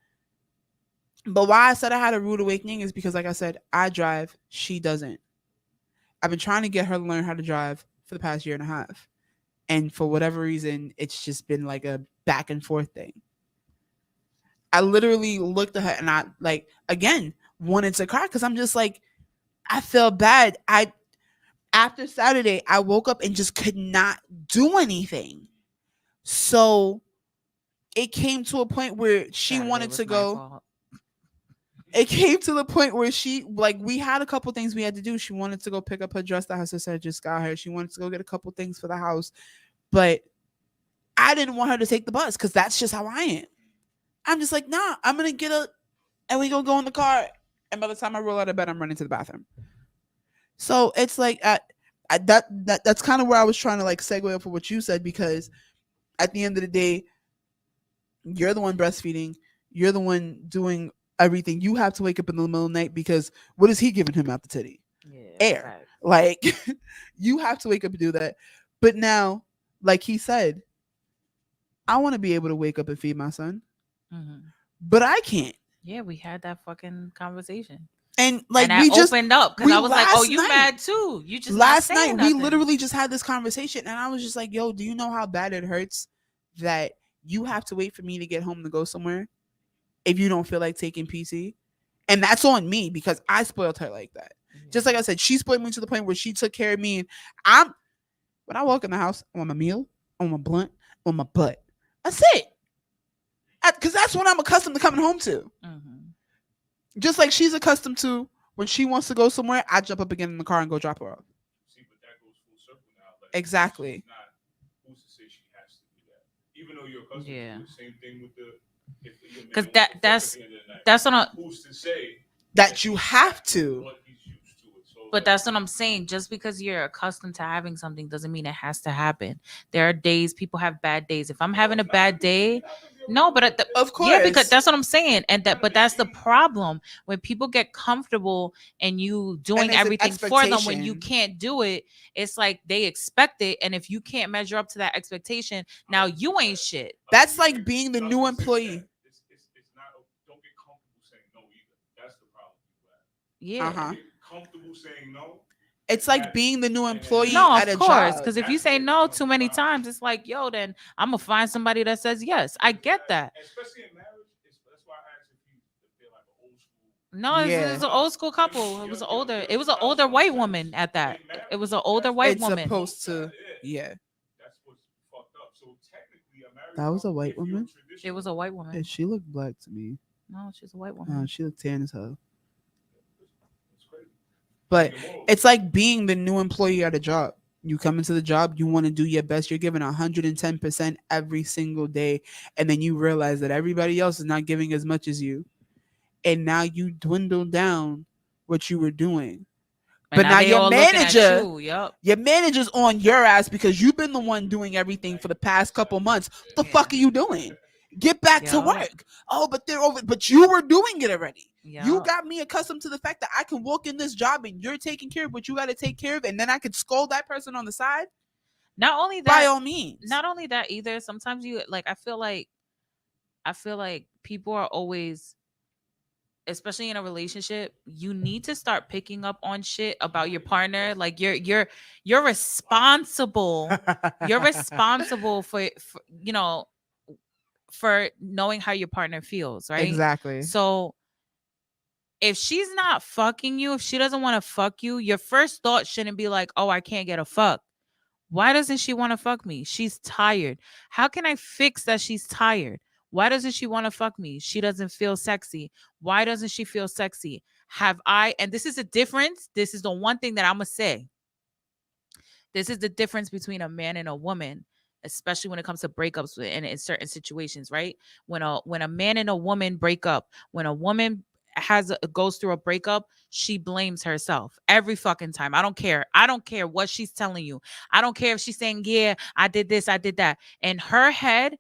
But why I said I had a rude awakening is because, like I said, I drive. She doesn't. I've been trying to get her to learn how to drive for the past year and a half. And for whatever reason, it's just been like a back and forth thing. I literally looked at her and I, like, again, wanted to cry because I'm just like, I feel bad. After Saturday, I woke up and just could not do anything. So it came to a point where she Saturday wanted was to my go. fault. It came to the point where she, like, we had a couple things we had to do. She wanted to go pick up her dress that her sister had just got her. She wanted to go get a couple things for the house. But I didn't want her to take the bus because that's just how I am. I'm just like, nah, I'm going to get up and we going to go in the car. And by the time I roll out of bed, I'm running to the bathroom. So it's like, that's kind of where I was trying to, like, segue up for what you said, because at the end of the day, you're the one breastfeeding. You're the one doing everything. You have to wake up in the middle of the night because what is he giving him out the titty? Yeah, Air. right. Like, you have to wake up and do that. But now, like he said, I want to be able to wake up and feed my son, but I can't. Yeah, we had that fucking conversation. And like, and we I just opened up because I was like, "Oh, you night- mad too? You just last not night saying we nothing." literally just had this conversation, and I was just like, "Yo, do you know how bad it hurts that you have to wait for me to get home to go somewhere if you don't feel like taking PC?" And that's on me because I spoiled her like that. Just like I said, she spoiled me to the point where she took care of me. And when I walk in the house, I want my meal, I want my blunt, I want my butt. That's it. Because that's what I'm accustomed to coming home to. Just like she's accustomed to when she wants to go somewhere, I jump up again in the car and go drop her off. See, but that goes full circle now. Like, Exactly. Who's to say she has to do that? Even though you're accustomed to the same thing with the. Because that's what Who's to say that you have to? What he's used to it. So, but that's what I'm saying. Just because you're accustomed to having something doesn't mean it has to happen. There are days people have bad days. If I'm having a bad day, no, but of course, yeah, because that's what I'm saying. And but that's the problem when people get comfortable and you doing everything for them when you can't do it. It's like they expect it, and if you can't measure up to that expectation, now you ain't shit. That's like being the new employee. It's not. Don't get comfortable saying no either. That's the problem. Yeah. Get comfortable saying no. It's like being the new employee. No, at of a course. job. Because if you say no too many times, it's like, yo, then I'm gonna find somebody that says yes. I get that. Especially in marriage, that's why I asked if they're like an old school. No, it's an old school couple. It was older. It was an older white woman at that. It was an older white woman. It's supposed to, yeah. That's what's fucked up. So technically, a married. That was a white woman. It was a white woman. Yeah, she looked black to me. No, she's a white woman. She looked tan as hell. But it's like being the new employee at a job. You come into the job, you want to do your best. You're giving 110% every single day. And then you realize that everybody else is not giving as much as you. And now you dwindle down what you were doing. But now your manager, your manager's on your ass because you've been the one doing everything for the past couple months. What the fuck are you doing? Get back to work. Oh, but they're over. But you were doing it already. You got me accustomed to the fact that I can walk in this job and you're taking care of what you got to take care of, and then I could scold that person on the side. Not only that, by all means. Not only that either. Sometimes you like. I feel like people are always, especially in a relationship, you need to start picking up on shit about your partner. Like you're responsible. You're responsible for for knowing how your partner feels, right? Exactly. So if she's not fucking you, if she doesn't want to fuck you, your first thought shouldn't be like, oh, I can't get a fuck. Why doesn't she want to fuck me? She's tired. How can I fix that she's tired? Why doesn't she want to fuck me? She doesn't feel sexy. Why doesn't she feel sexy? Have I, and this is a difference. This is the one thing that I'm going to say. This is the difference between a man and a woman, especially when it comes to breakups in certain situations, right? When a man and a woman break up, when a woman goes through a breakup, she blames herself every fucking time. I don't care. I don't care what she's telling you. I don't care if she's saying, yeah, I did this, I did that. In her head,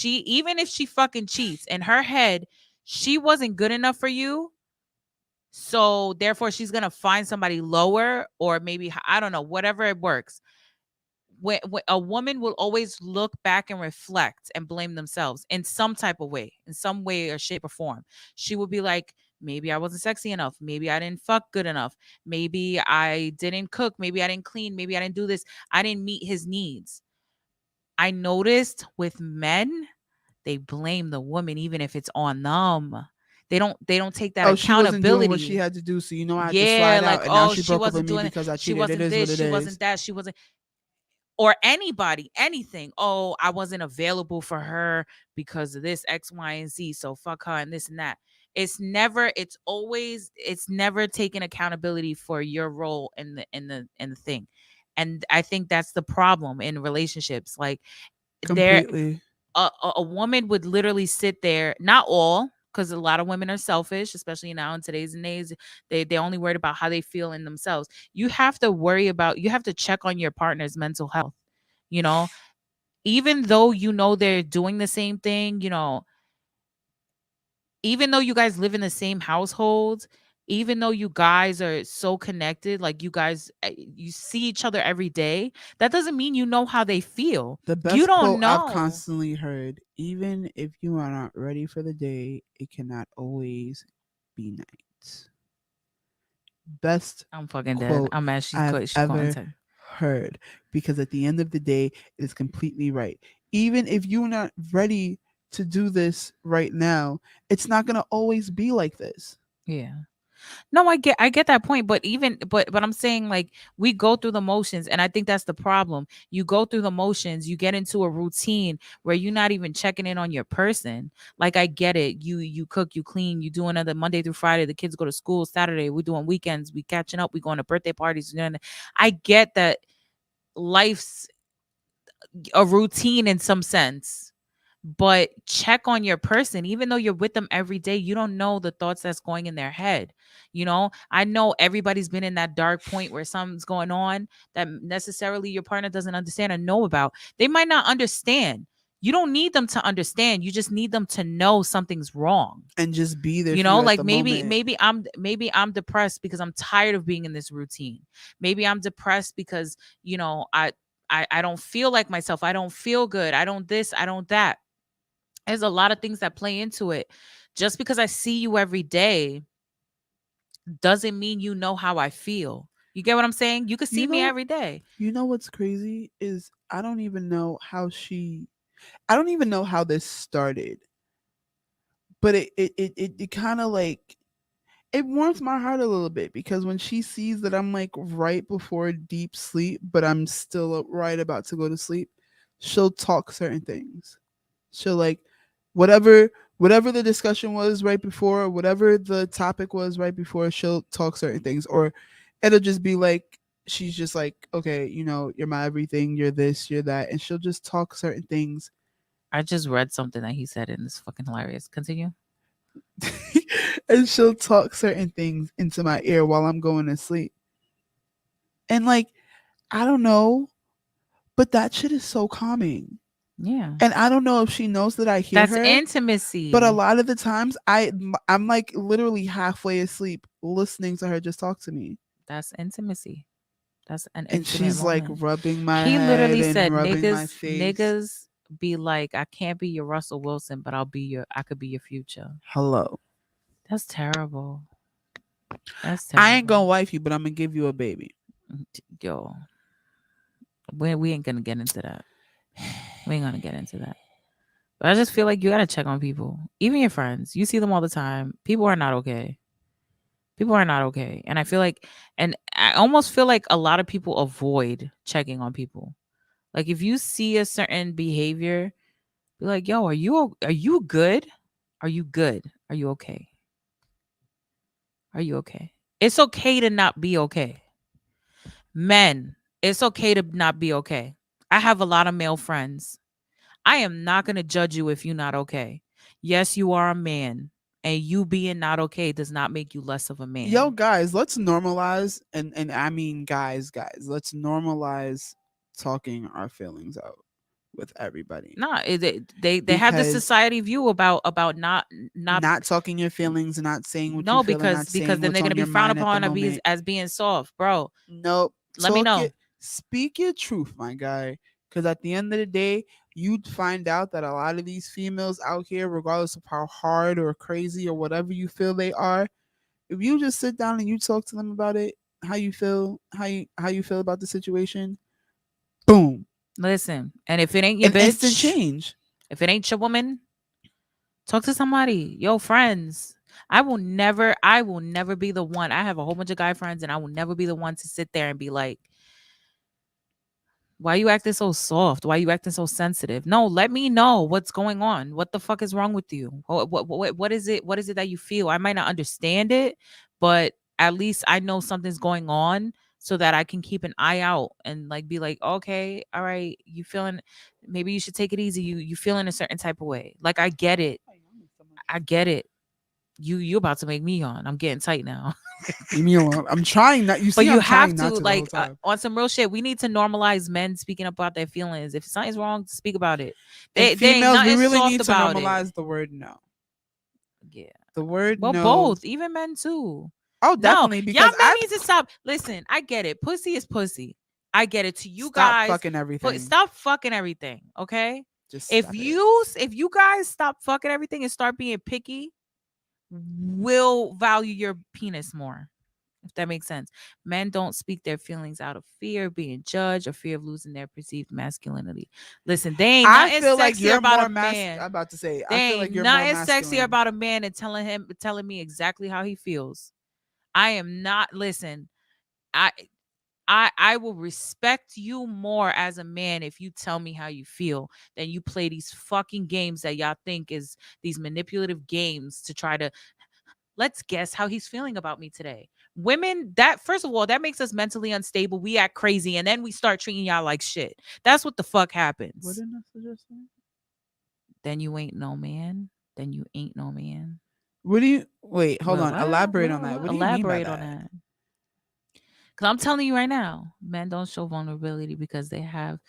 even if she fucking cheats, in her head, she wasn't good enough for you. So therefore she's going to find somebody lower, or maybe, I don't know, whatever it works. When a woman will always look back and reflect and blame themselves in some type of way, in some way or shape or form. She will be like, maybe I wasn't sexy enough. Maybe I didn't fuck good enough. Maybe I didn't cook. Maybe I didn't clean. Maybe I didn't do this. I didn't meet his needs. I noticed with men, they blame the woman even if it's on them. They don't take that Oh, she wasn't doing accountability. what she had to do, so you know I had to Yeah, slide like, out, and now oh, she she broke up with wasn't me doing it. because I She cheated. It wasn't is this. what it She is. wasn't that. She wasn't, or anybody, anything. Oh, I wasn't available for her because of this X, Y, and Z. So fuck her and this and that. It's never taking accountability for your role in the thing. And I think that's the problem in relationships. Like, Completely. a woman would literally sit there, not all, because a lot of women are selfish, especially now in today's days. They only worried about how they feel in themselves. You have to check on your partner's mental health. You know, even though they're doing the same thing, even though you guys live in the same household, even though you guys are so connected, like you see each other every day, that doesn't mean you know how they feel. The You best don't quote I've know. constantly heard: even if you are not ready for the day, it cannot always be night. Best I'm fucking dead. quote I'm mad I've she's calling ever to. heard, because at the end of the day, it is completely right. Even if you're not ready to do this right now, it's not going to always be like this. Yeah. No, I get that point, but I'm saying, like, we go through the motions, and I think that's the problem. You go through the motions, you get into a routine where you're not even checking in on your person. Like, I get it. You cook, you clean, you do another Monday through Friday, the kids go to school Saturday, we're doing weekends, we catching up, we going to birthday parties. I get that life's a routine in some sense, but check on your person. Even though you're with them every day, you don't know the thoughts that's going in their head. I know everybody's been in that dark point where something's going on that necessarily your partner doesn't understand or know about. They might not understand. You don't need them to understand. You just need them to know something's wrong. And just be there for you at Like, the maybe moment. maybe I'm depressed because I'm tired of being in this routine. Maybe I'm depressed because I don't feel like myself. I don't feel good. I don't this, I don't that. There's a lot of things that play into it. Just because I see you every day doesn't mean you know how I feel. You get what I'm saying? You could see me every day. You know what's crazy is I don't even know how this started. But it kind of like, it warms my heart a little bit, because when she sees that I'm like right before deep sleep, but I'm still right about to go to sleep, she'll talk certain things. She'll, like, whatever the discussion was right before, whatever the topic was right before, she'll talk certain things. Or it'll just be like, she's just like, okay, you're my everything, you're this, you're that, and she'll just talk certain things. I just read something that he said, and it's fucking hilarious. Continue. And she'll talk certain things into my ear while I'm going to sleep. And, like, I don't know, but that shit is so calming. Yeah. And I don't know if she knows that I hear That's her. intimacy. But a lot of the times I'm like literally halfway asleep listening to her just talk to me. That's intimacy. That's an And intimate she's moment. like rubbing my He head literally and said, rubbing my face. niggas be like, I can't be your Russell Wilson, but I could be your Future. Hello. That's terrible. That's terrible. I ain't gonna wife you, but I'm gonna give you a baby. Yo, we ain't gonna get into that. We ain't gonna get into that. But I just feel like you gotta check on people, even your friends. You see them all the time. People are not okay. People are not okay. And I almost feel like a lot of people avoid checking on people. Like if you see a certain behavior, be like, yo, are you good? Are you good? Are you okay? Are you okay? It's okay to not be okay. Men, it's okay to not be okay. I have a lot of male friends. I am not going to judge you if you're not okay. Yes, you are a man, and you being not okay does not make you less of a man. Yo, guys, let's normalize, and I mean, guys, let's normalize talking our feelings out with everybody. Nah, they have this Because society view about not not talking your feelings, not saying what no, you feel, and not because saying then what's they're on gonna be your frowned mind at the upon moment. as being soft, bro. Nope. Let me know. Speak your truth, my guy. Because at the end of the day, you'd find out that a lot of these females out here, regardless of how hard or crazy or whatever you feel they are, if you just sit down and you talk to them about it, how you feel, how you feel about the situation, boom, Listen, and if it ain't your an instant bitch, change. if it ain't your woman, talk to somebody. Yo, friends. I will never be the one. I have a whole bunch of guy friends, and I will never be the one to sit there and be like, why you acting so soft? Why you acting so sensitive? No, let me know what's going on. What the fuck is wrong with you? What is it? What is it that you feel? I might not understand it, but at least I know something's going on so that I can keep an eye out and like be like, okay, all right, you feeling maybe you should take it easy. You feeling a certain type of way. Like I get it. I get it. You about to make me yawn. I'm getting tight now. Leave me alone. I'm trying not. You see, But you I'm have trying not to to the like whole time. on some real shit. We need to normalize men speaking about their feelings. If something's wrong, speak about it. And They ain't females, we nothing really soft need to about normalize it. the word no. Yeah. The word Well, no. both, even men too. Oh, definitely. No, Because y'all men I need to stop. Listen, I get it. Pussy is pussy. I get it. To you stop guys, fucking everything. but stop fucking everything. Okay. Just If stop it. you guys stop fucking everything and start being picky, we'll value your penis more. If that makes sense. Men don't speak their feelings out of fear of being judged or fear of losing their perceived masculinity. Listen, they ain't I nothing feel like sexier you're about more a man. I'm about to say. They I feel ain't like you're more nothing masculine. sexier about a man than telling me exactly how he feels. I am not listen. I I will respect you more as a man if you tell me how you feel than you play these fucking games that y'all think is these manipulative games to try to let's guess how he's feeling about me today. Women, that first of all, that makes us mentally unstable. We act crazy and then we start treating y'all like shit. That's what the fuck happens. What did I suggest? Then you ain't no man. Then you ain't no man. What do you wait? Hold Well, on. what? Elaborate on that. What do you mean by Elaborate on that? that. Because I'm telling you right now, men don't show vulnerability because they have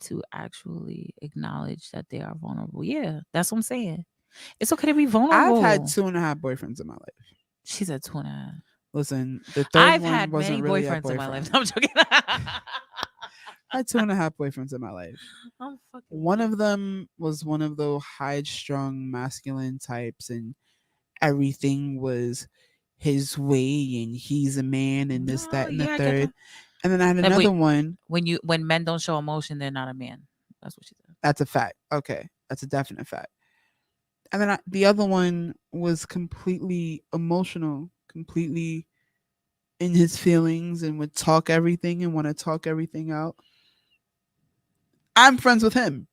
to actually acknowledge that they are vulnerable. Yeah, that's what I'm saying. It's okay to be vulnerable. I've had 2.5 boyfriends in my life. She said 2.5. Listen, the 3rd I've one had wasn't many really boyfriends a in my life. boyfriend. I'm joking. I had 2.5 boyfriends in my life. I'm fucking One of them was one of the high-strung masculine types, and everything was his way, and he's a man, and this, that, and the yeah, I get third. that. And then I had That another we- one. When men don't show emotion, they're not a man. That's what she said. That's a fact. Okay, that's a definite fact. And then the other one was completely emotional, completely in his feelings, and would talk everything and want to talk everything out. I'm friends with him,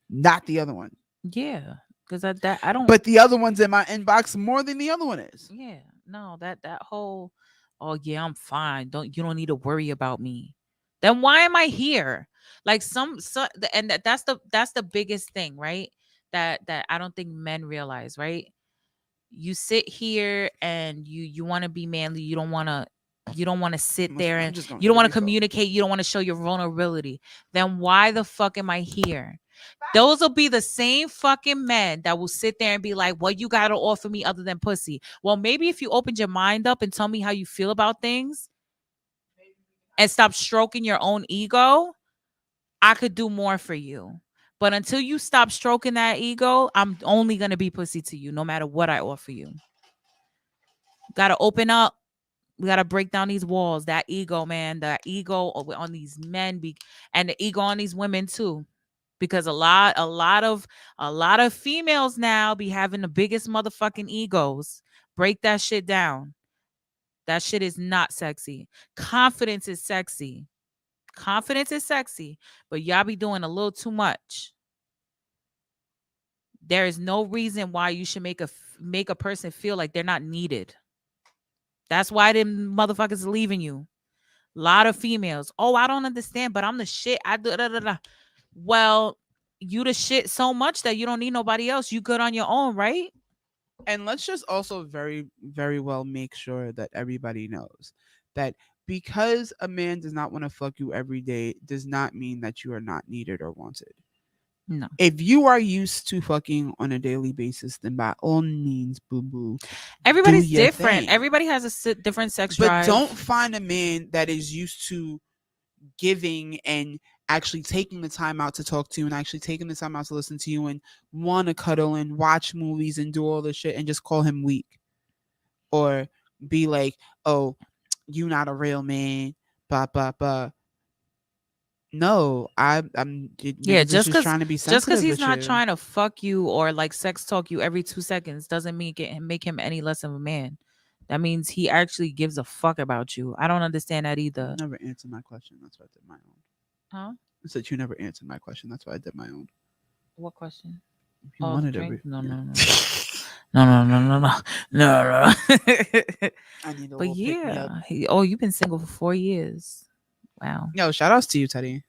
not the other one. Yeah, because I don't. But the other one's in my inbox more than the other one is. Yeah, no, that whole, oh yeah, I'm fine. You don't need to worry about me. Then why am I here? Like and that's the biggest thing, right? That I don't think men realize, right? You sit here and you want to be manly. You don't want to sit there and you don't want to communicate. You don't want to show your vulnerability. Then why the fuck am I here? Those will be the same fucking men that will sit there and be like, what you got to offer me other than pussy? Well, maybe if you opened your mind up and tell me how you feel about things and stop stroking your own ego, I could do more for you. But until you stop stroking that ego, I'm only going to be pussy to you no matter what I offer you. Got to open up. We got to break down these walls. That ego, man, that ego on these men and the ego on these women too. Because a lot of females now be having the biggest motherfucking egos. Break that shit down. That shit is not sexy. Confidence is sexy. confidence is sexy, but y'all be doing a little too much. There is no reason why you should make a person feel like they're not needed. That's why them motherfuckers are leaving you. A lot of females. Oh, I don't understand, but I'm the shit. I do. Da, da, da. Well, you the shit so much that you don't need nobody else. You good on your own, right? And let's just also very, very well make sure that everybody knows that because a man does not want to fuck you every day does not mean that you are not needed or wanted. No. If you are used to fucking on a daily basis, then by all means, boo boo. Everybody's your different. thing. Everybody has a different sex But drive. don't find a man that is used to giving and actually taking the time out to talk to you and actually taking the time out to listen to you and want to cuddle and watch movies and do all this shit and just call him weak. Or be like, oh, you not a real man, blah, blah, blah. No, I'm Yeah, just trying to be sensitive. just because he's with not you. trying to fuck you or like sex talk you every 2 seconds doesn't make him any less of a man. That means he actually gives a fuck about you. I don't understand that either. You never answered my question. That's why I did my own. Huh? I said you never answered my question. That's why I did my own. What question? If you Oh, wanted drink? to. No. No. I need a But little pick me up. yeah, you've been single for 4 years. Wow. Yo, shout outs to you, Teddy.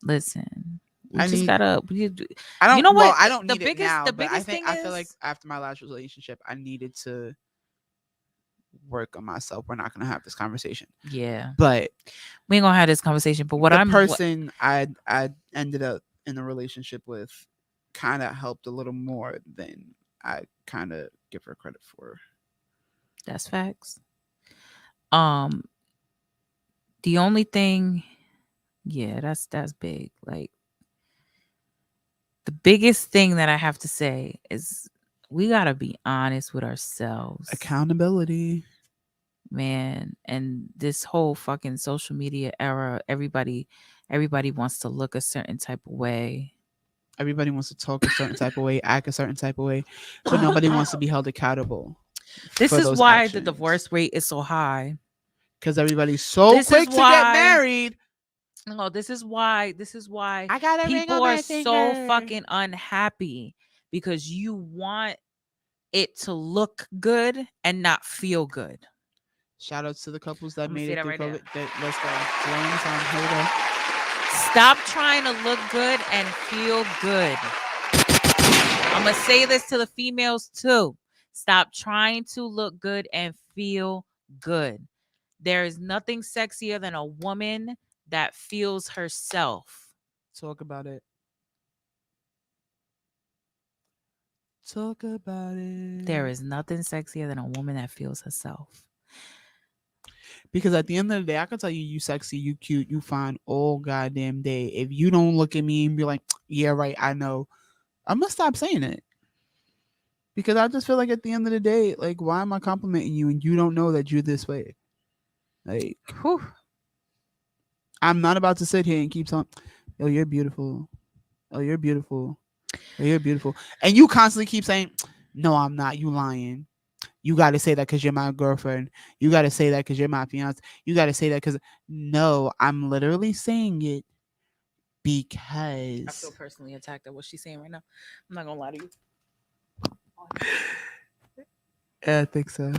Listen, we I just need- gotta. I don't. You know well, what? I don't The need biggest- it now, the but I biggest think thing I feel like is- after my last relationship, I needed to work on myself. We're not gonna have this conversation, Yeah, but we ain't gonna have this conversation. But what the I'm person I ended up in a relationship with kind of helped a little more than I kind of give her credit for. That's facts. The only thing, yeah, that's big. Like the biggest thing that I have to say is we gotta be honest with ourselves, Accountability. man. And this whole fucking social media era, everybody wants to look a certain type of way. Everybody wants to talk a certain type of way, act a certain type of way, but nobody wants to be held accountable. This for is those why the actions. divorce rate is so high. Because everybody's so This is quick to why- get married. No, this is why I got people are so fucking unhappy because you want it to look good and not feel good. Shout outs to the couples that I'ma made say it that through right COVID. Let's go. One more time. Here we go. Stop trying to look good and feel good. I'm going to say this to the females too. Stop trying to look good and feel good. There is nothing sexier than a woman that feels herself. Talk about it. Talk about it. There is nothing sexier than a woman that feels herself. Because at the end of the day, I can tell you, you sexy, you cute, you fine all goddamn day. If you don't look at me and be like, yeah, right, I know, I'm gonna stop saying it. Because I just feel like at the end of the day, like, why am I complimenting you and you don't know that you're this way? Like, Whew. I'm not about to sit here and keep saying, oh, you're beautiful. Oh, you're beautiful. Oh, you're beautiful. And you constantly keep saying, no, I'm not. You lying. You got to say that because you're my girlfriend. You got to say that because you're my fiance. You got to say that because, no, I'm literally saying it because. I feel personally attacked at what she's saying right now. I'm not going to lie to you. Yeah, I think so.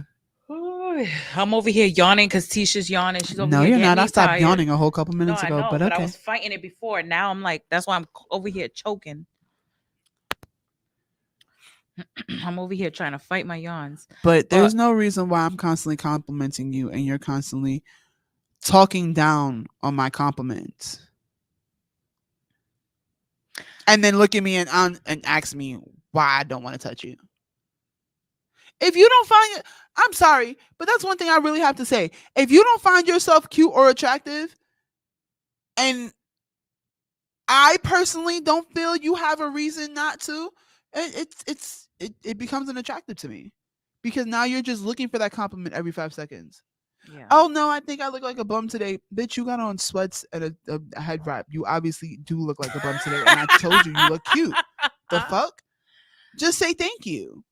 I'm over here yawning because Tisha's yawning. She's over No, here you're getting not. me I stopped tired. yawning a whole couple No, minutes I ago, know, but but okay. I was fighting it before. Now I'm like, that's why I'm over here choking. I'm over here trying to fight my yawns. But there's no reason why I'm constantly complimenting you and you're constantly talking down on my compliments. And then look at me and ask me why I don't want to touch you. If you don't find it, I'm sorry, but that's one thing I really have to say. If you don't find yourself cute or attractive, and I personally don't feel you have a reason not to, it becomes unattractive to me. Because now you're just looking for that compliment every 5 seconds. Yeah. Oh no, I think I look like a bum today. Bitch, you got on sweats and a head wrap. You obviously do look like a bum today. And I told you look cute. The fuck? Just say thank you.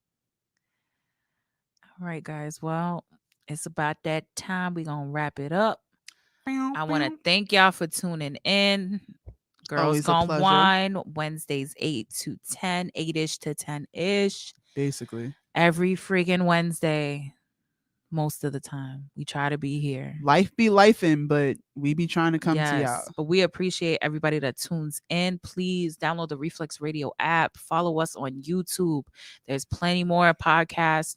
All right, guys. Well, it's about that time. We're going to wrap it up. I want to thank y'all for tuning in. Girls Always a Gone pleasure. Wine, Wednesdays 8 to 10, 8-ish to 10-ish. Basically, Every freaking Wednesday, most of the time. We try to be here. life be lifing, but we be trying to come to y'all. Yes, but we appreciate everybody that tunes in. Please download the Reflex Radio app. Follow us on YouTube. There's plenty more podcasts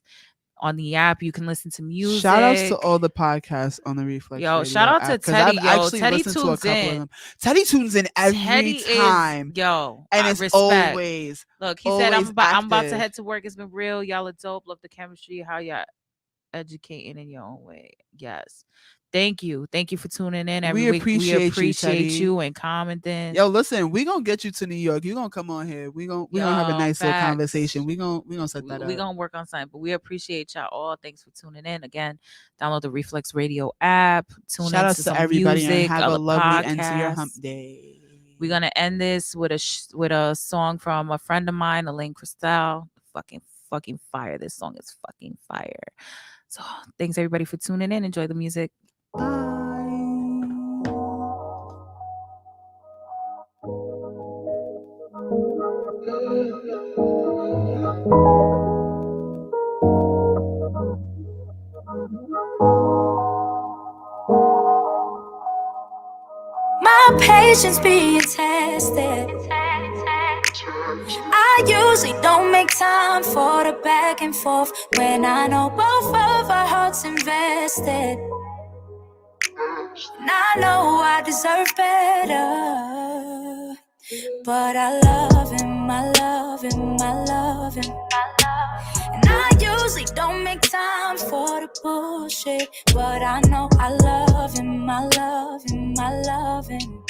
on the app. You can listen to music. Shout outs to all the podcasts on the Reflex Yo, Radio shout out to app, 'cause Teddy. I've Yo, actually Teddy listened to a tunes couple of in. them. Teddy tunes in every Teddy time, is, yo, and I it's respect. always Look, he said, always I'm about to active. head to work. It's been real. Y'all are dope. Love the chemistry. How y'all educating in your own way. Yes. Thank you. Thank you for tuning in every We week. We appreciate you, appreciate Teddy. you and commenting. Yo, listen, we gonna get you to New York. You gonna come on here. We gonna have a Yo, nice little facts. conversation. We gonna set that We up. gonna work on something, but we appreciate y'all all. Thanks for tuning in. Again, download the Reflex Radio app. Tune Shout in outs to to some everybody music. and have a other lovely end to your hump podcasts. day. We're gonna end this with a song from a friend of mine, Elaine Cristal. Fucking fire. This song is fucking fire. So thanks everybody for tuning in. Enjoy the music. My patience being tested. I usually don't make time for the back and forth when I know both of our hearts invested. And I know I deserve better, but I love him, I love him, I love him. And I usually don't make time for the bullshit, but I know I love him, I love him, I love him.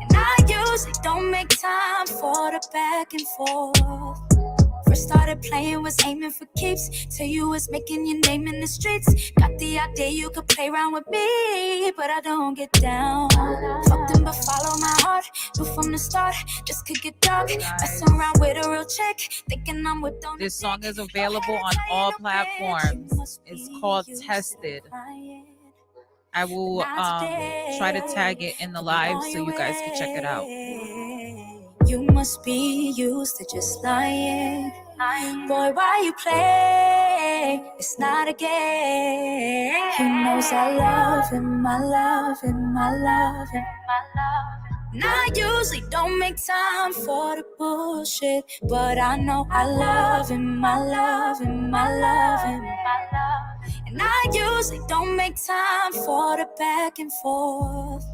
And I usually don't make time for the back and forth. First started playing, was aiming for keeps, till you was making your name in the streets. Got the idea you could play around with me, but I don't get down. Fuck them but follow my heart, knew from the start this could get dark. Messing around with a real chick, thinking I'm with on. This song is available on all platforms. It's called Tested. I will try to tag it in the live so you guys can check it out. You must be used to just lying. Boy, why you play? It's not a game. He knows I love him, I love him, I love him. And I usually don't make time for the bullshit, but I know I love him, I love him, I love him. And I usually don't make time for the back and forth.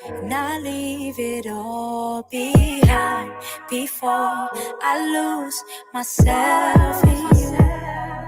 And I leave it all behind before I lose myself.